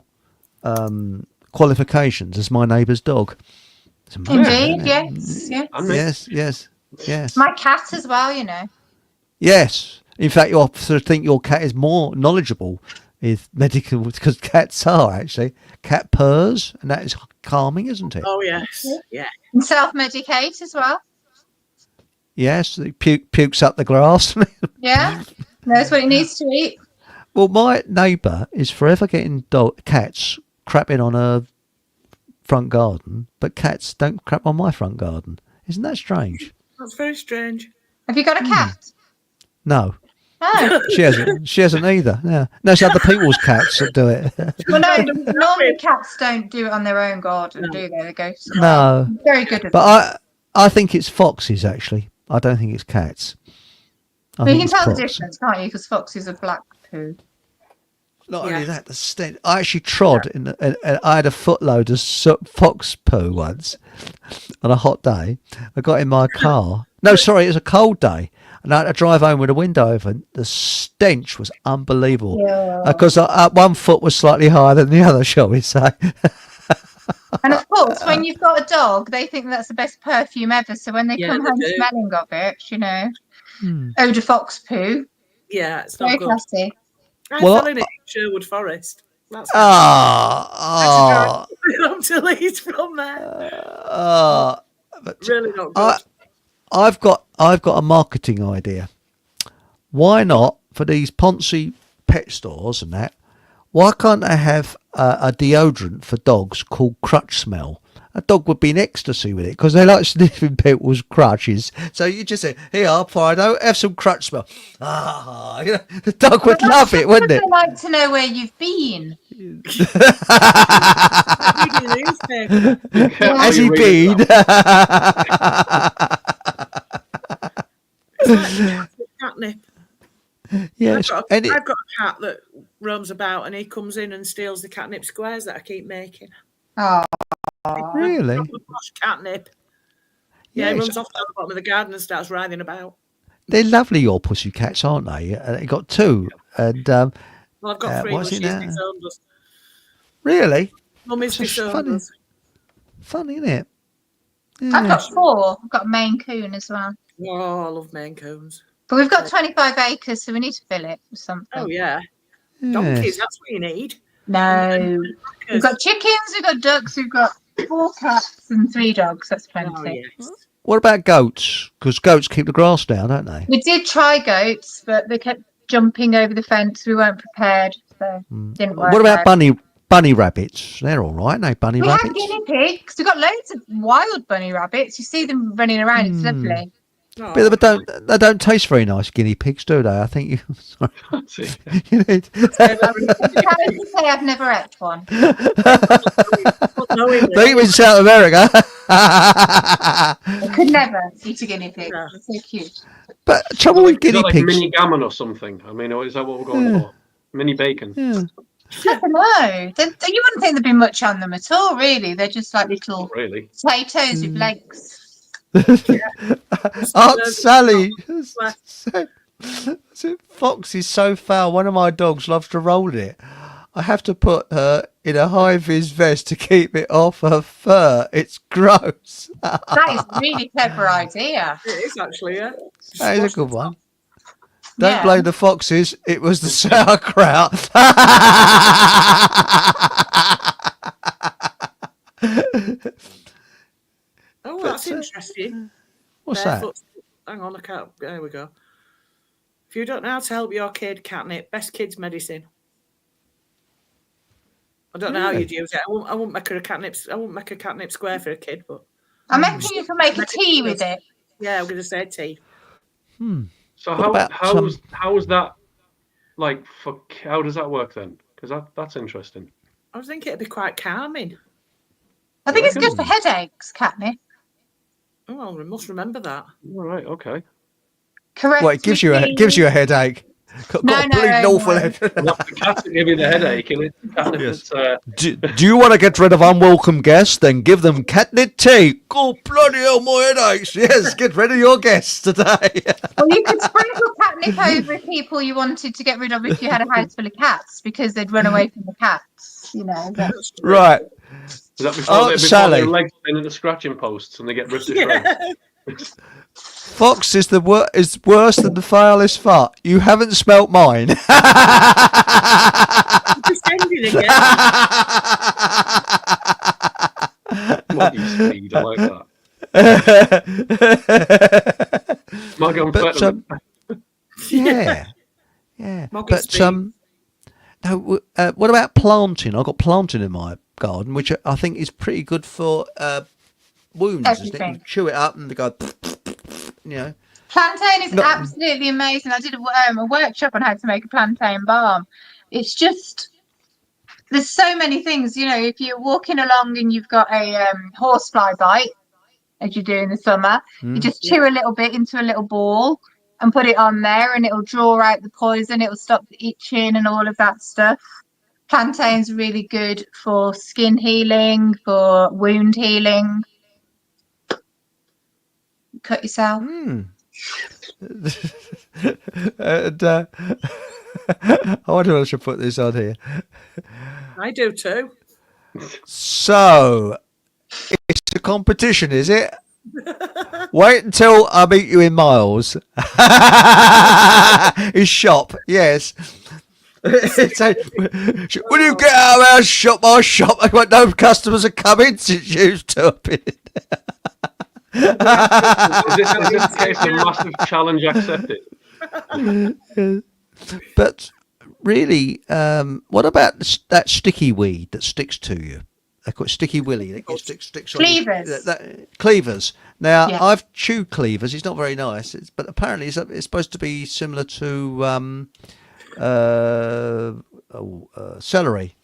qualifications as my neighbour's dog? Indeed, yes. Yes. My cat as well, Yes. In fact, you sort of think your cat is more knowledgeable with medical, because cats are actually. Cat purrs, and that is calming, isn't it? Oh, yes. Yeah. And self-medicate as well. Yes, it pukes up the grass. Yeah, knows what it needs to eat. Well, my neighbour is forever getting cats crapping on her front garden, but cats don't crap on my front garden. Isn't that strange? That's very strange. Have you got a cat? No. Oh. She hasn't either. Yeah. No, it's other people's cats that do it. Well, no, normally cats don't do it on their own garden, do they? They go to no. Very good at But I think it's foxes, actually. I don't think it's cats. You can tell the difference, can't you? Because foxes are black poo. Not only that, the stench. I actually trod I had a footload of fox poo once on a hot day. I got in my car. No, sorry, it was a cold day. And I had to drive home with the window open. The stench was unbelievable. Because one foot was slightly higher than the other, shall we say. And of course, when you've got a dog, they think that's the best perfume ever. So when they come home smelling of it, eau de fox poo. Yeah, it's very not good. classy. I fell in it in Sherwood Forest. That's to lead from there. But really not good. I've got a marketing idea. Why not, for these Ponzi pet stores and that, why can't they have a deodorant for dogs called Crutch Smell? A dog would be in ecstasy with it because they like sniffing people's crutches. So you just say, here, Fido, have some Crutch Smell. The dog would love it, wouldn't it? I'd like to know where you've been. Has he been? Catnip. Yes. I've got a cat that roams about and he comes in and steals the catnip squares that I keep making. Oh, Really? Proper posh catnip. Yeah, he Yes. runs off down the bottom of the garden and starts writhing about. They're lovely, your pussy cats, aren't they? They got two. And Well, I've got three, what's but it she's now? disowned us. Really? Mummy's It's disowned funny. us. Funny, isn't it? I've got 4. I've got a Maine Coon as well. Oh, I love Maine Coons. But we've got 25 acres, so we need to fill it with something. Oh, yeah. Yes. Donkeys, that's what you need. No. We've got chickens, we've got ducks, we've got 4 cats and 3 dogs. That's plenty. Oh, yes. What about goats? Because goats keep the grass down, don't they? We did try goats, but they kept jumping over the fence. We weren't prepared, so didn't work. What about out. bunny rabbits? They're all right, aren't they? Bunny We rabbits. have guinea pigs. We've got loads of wild bunny rabbits. You see them running around. It's lovely. Oh, But they don't taste very nice, guinea pigs, do they? I think you. Sorry. You need- I'm proud to say I've never ate one. They live in South America. I could never eat a guinea pig. Yeah. They're so cute. But trouble with Is guinea that like pigs. mini gammon or something? I mean, is that what we're going for? Mini bacon. Yeah. I don't know. You wouldn't think there'd be much on them at all, really. They're just like little Not really. potatoes with legs. Aunt Sally. Fox is so foul. One of my dogs loves to roll it. I have to put her in a high-vis vest to keep it off her fur. It's gross. That is a really clever idea. It is actually, yeah. That is a good one. Don't Yeah. blame the foxes. It was the sauerkraut. Oh, that's interesting. What's that? Barefoot. Hang on, I can't. There we go. If you don't know how to help your kid, catnip, best kids medicine. I don't know how Really? you'd use it. I won't make her a catnip. I won't make a catnip square for a kid, but I imagine you can make a tea with it. yeah, I'm gonna say tea. So What about how is that like how does that work then? Because that's interesting. I was thinking it'd be quite calming. I think it's good for headaches, catnip. Oh, I must remember that. All right, okay. Correct. Well, it gives you a headache. Got No, a bleeding no, awful no. head. Not the cat to give you the headache, and it's catnip Yes. that's Do you want to get rid of unwelcome guests? Then give them catnip tea. Oh, bloody hell, my headaches. Yes, get rid of your guests today. Well, you could sprinkle catnip over people you wanted to get rid of if you had a house full of cats because they'd run away from the cats. You know. Right. is that before, Oh, before Sally. their legs bend into scratching posts and they get ripped to shreds. Fox is is worse than the foulest fart. You haven't smelt mine. Just ending again. Bloody speed, I like that. Might go and But, threaten them. yeah. Moggy But speed. no. What about planting? I've got planting in my garden, which I think is pretty good for wounds. Isn't it? Everything. You chew it up and they go. You know. Plantain is No. absolutely amazing. I did a workshop on how to make a plantain balm. It's just there's so many things. You know, if you're walking along and you've got a horsefly bite, as you do in the summer, you just chew a little bit into a little ball and put it on there, and it'll draw out the poison. It'll stop the itching and all of that stuff. Plantain's really good for skin healing, for wound healing. Cut yourself. And, I wonder if I should put this on here. I do too. So, it's a competition, is it? Wait until I meet you in Miles. His shop, yes. So, will you get out of our shop? My shop. I got no customers are coming since you stop it. Is this a case of massive challenge accepted? But really, what about that sticky weed that sticks to you? They call it sticky willy. It sticks on you. Cleavers. Cleavers. Now, Yeah. I've chewed cleavers. It's not very nice, but apparently it's supposed to be similar to celery.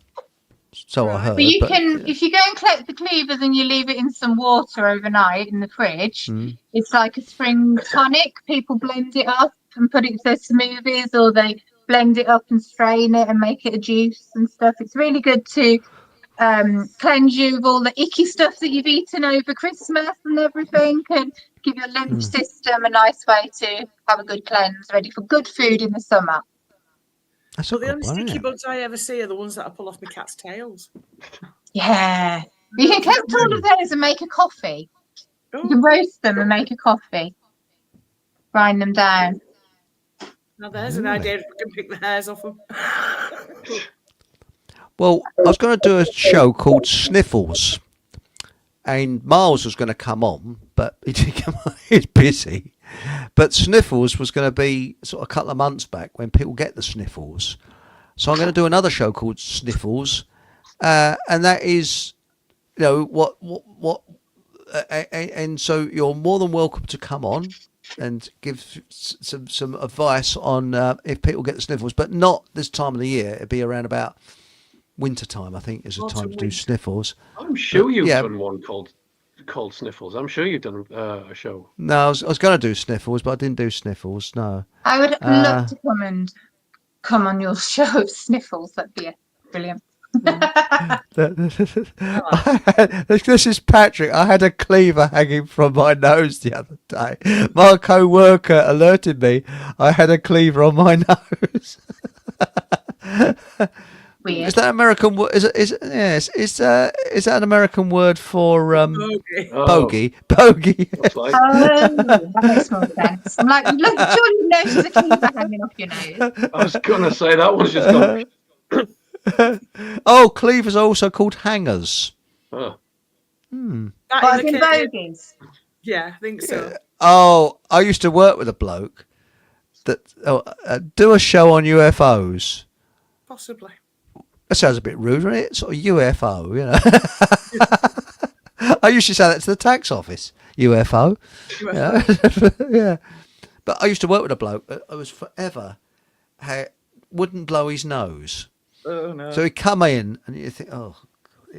So I heard. But you but- can, if you go and collect the cleavers and you leave it in some water overnight in the fridge, it's like a spring tonic. People blend it up and put it to their smoothies, or they blend it up and strain it and make it a juice and stuff. It's really good to cleanse you of all the icky stuff that you've eaten over Christmas and everything, and give your lymph system a nice way to have a good cleanse, ready for good food in the summer. That's But a the good only one, sticky isn't it? bugs I ever see are the ones that I pull off my cat's tails. Yeah. You can collect all of those and make a coffee. You can roast them and make a coffee. Grind them down. Now there's an idea if we can pick the hairs off them. Well, I was going to do a show called Sniffles, and Miles was going to come on, but he didn't come on. He's busy. But Sniffles was going to be sort of a couple of months back when people get the sniffles. So I'm going to do another show called Sniffles, and that is, you know, and so you're more than welcome to come on and give some advice on if people get the sniffles, but not this time of the year. It'd be around about winter time, I think, is the time to do sniffles. I'm sure you've done one called Sniffles. I'm sure you've done a show. No, I was going to do sniffles, but I didn't do sniffles. No. I would love to come on your show of Sniffles. That'd be brilliant. This is Patrick. I had a cleaver hanging from my nose the other day. My co-worker alerted me I had a cleaver on my nose. Weird. Is that American word? Is that an American word for bogey? Bogey. That makes more sense. I'm like, look, surely you notice a cleaver hanging off your nose. I was gonna say that one's just gone. Oh, cleavers are also called hangers. But I think bogies. Yeah, I think so. Oh, I used to work with a bloke that do a show on UFOs. Possibly. That sounds a bit rude, doesn't it? Sort of UFO, you know. I used to say that to the tax office. UFO. Yeah. But I used to work with a bloke that I was forever wouldn't blow his nose. Oh no. So he'd come in and you think, oh,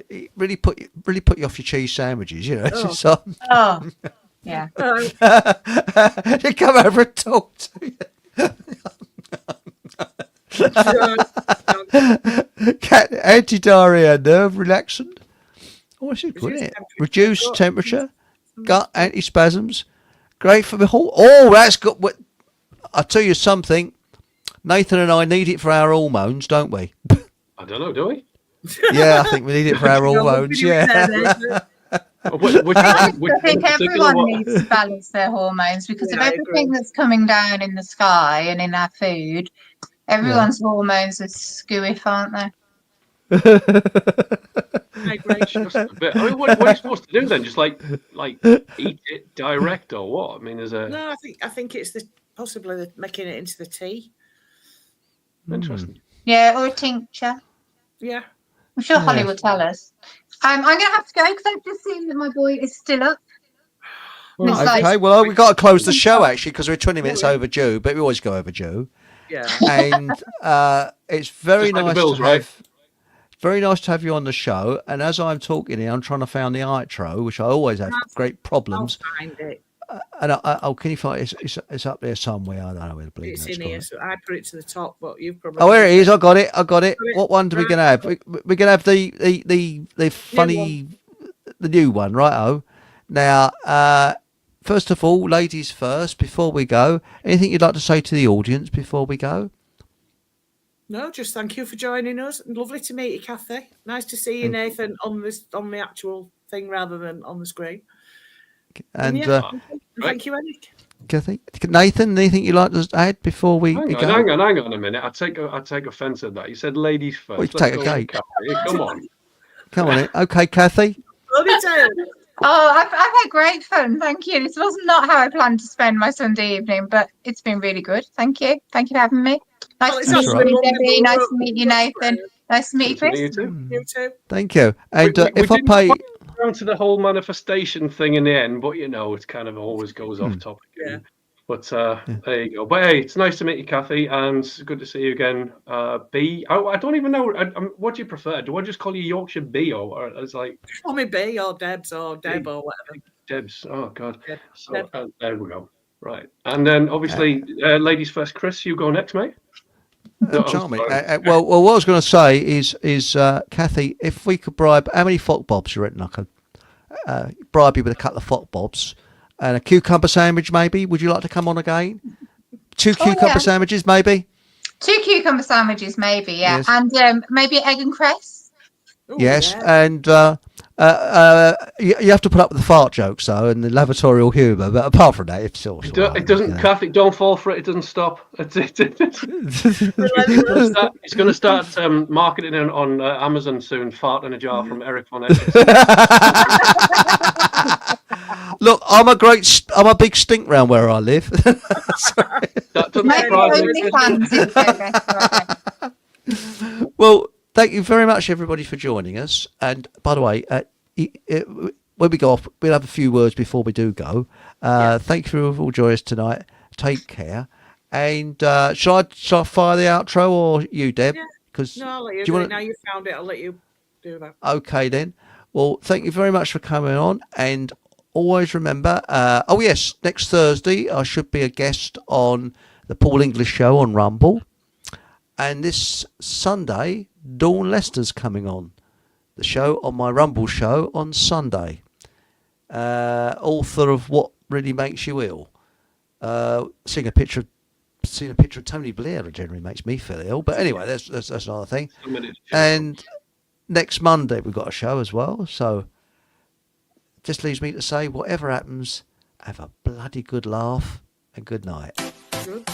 it really put you off your cheese sandwiches, you know. It's just so, Yeah. he'd come over and talk to you. Anti-diarrhea, nerve relaxant. Oh, this is good, isn't it? Reduced temperature, gut antispasms. Great for the whole. Oh, that's good. I'll tell you something. Nathan and I need it for our hormones, don't we? I don't know, do we? Yeah, I think we need it for our hormones. Yeah. I think everyone needs to balance their hormones because of everything that's coming down in the sky and in our food. Everyone's hormones are skewiff, aren't they? Just a bit. I mean, what are you supposed to do then? Just like eat it direct or what? I mean, No, I think it's possibly making it into the tea. Interesting. Yeah, or a tincture. Yeah. I'm sure Holly will tell us. I'm going to have to go because I've just seen that my boy is still up. Okay, well, we've got to close the show actually because we're 20 minutes overdue, but we always go overdue. Yeah. And it's very nice bills, to have. Very nice to have you on the show. And as I'm talking here, I'm trying to find the outro, which I always have great problems. I'll find it. And can you find it? It's up there somewhere. I don't know where the bleeding It's in here, so I put it to the top, but you've probably. Oh, here it is. I got it. What one do we gonna have? We're gonna have the funny, the new one, right? Oh, now, first of all, ladies first. Before we go, anything you'd like to say to the audience before we go? No, just thank you for joining us. Lovely to meet you, Kathy. Nice to see you, Nathan, on the actual thing rather than on the screen. And thank you, Eric. Kathy, Nathan, anything you'd like to add before we go? Hang on a minute. I take offence at that. You said ladies first. Well, you take a cake. Come on. Come on. Okay, Kathy. I've had great fun. Thank you. This was not how I planned to spend my Sunday evening, but it's been really good. Thank you. Thank you for having me. Nice to meet you, Debbie. Nice to meet you, Nathan. Nice to meet you, Chris. You too. You too. Thank you. And we if I pay down to the whole manifestation thing in the end, but it kind of always goes off topic. Yeah. But there you go. But hey, it's nice to meet you, Kathy, and it's good to see you again. B. I don't even know. What do you prefer? Do I just call you Yorkshire B, or it's like? Call me B or Debs or Deb or whatever. Debs. Oh God. Deb. So there we go. Right, and then obviously, ladies first. Chris, you go next, mate. No, I'm Charming. sorry. Well, what I was going to say is, Kathy, if we could bribe, how many fock bobs you reckon I could bribe you with a couple of fock bobs and a cucumber sandwich, maybe? Would you like to come on again? 2 cucumber sandwiches, maybe? 2 cucumber sandwiches, maybe, yeah. Yes. And maybe egg and cress. Ooh, Yes, yeah. and you have to put up with the fart jokes though and the lavatorial humour. But apart from that, it's all. It doesn't, Kathy, don't fall for it. It doesn't stop. It's going to start marketing on Amazon soon. Fart in a jar from Eric Von Edwards. Look, I'm a big stink round where I live. That doesn't Maybe surprise me. OnlyFans in progress, right? Well, thank you very much, everybody, for joining us. And by the way, when we go off, we'll have a few words before we do go. Thank you for all joining us tonight. Take care. And shall I fire the outro or you, Deb? Because No, I'll let you do it. Now you found it, I'll let you do that. Okay, then. Well, thank you very much for coming on. And always remember, next Thursday I should be a guest on the Paul English Show on Rumble. And this Sunday, Dawn Lester's coming on the show on my Rumble show on Sunday. Author of What Really Makes You Ill. Seeing a picture of Tony Blair generally makes me feel ill. But anyway, that's another thing. And next Monday we've got a show as well. So just leaves me to say, whatever happens, have a bloody good laugh and good night. Good.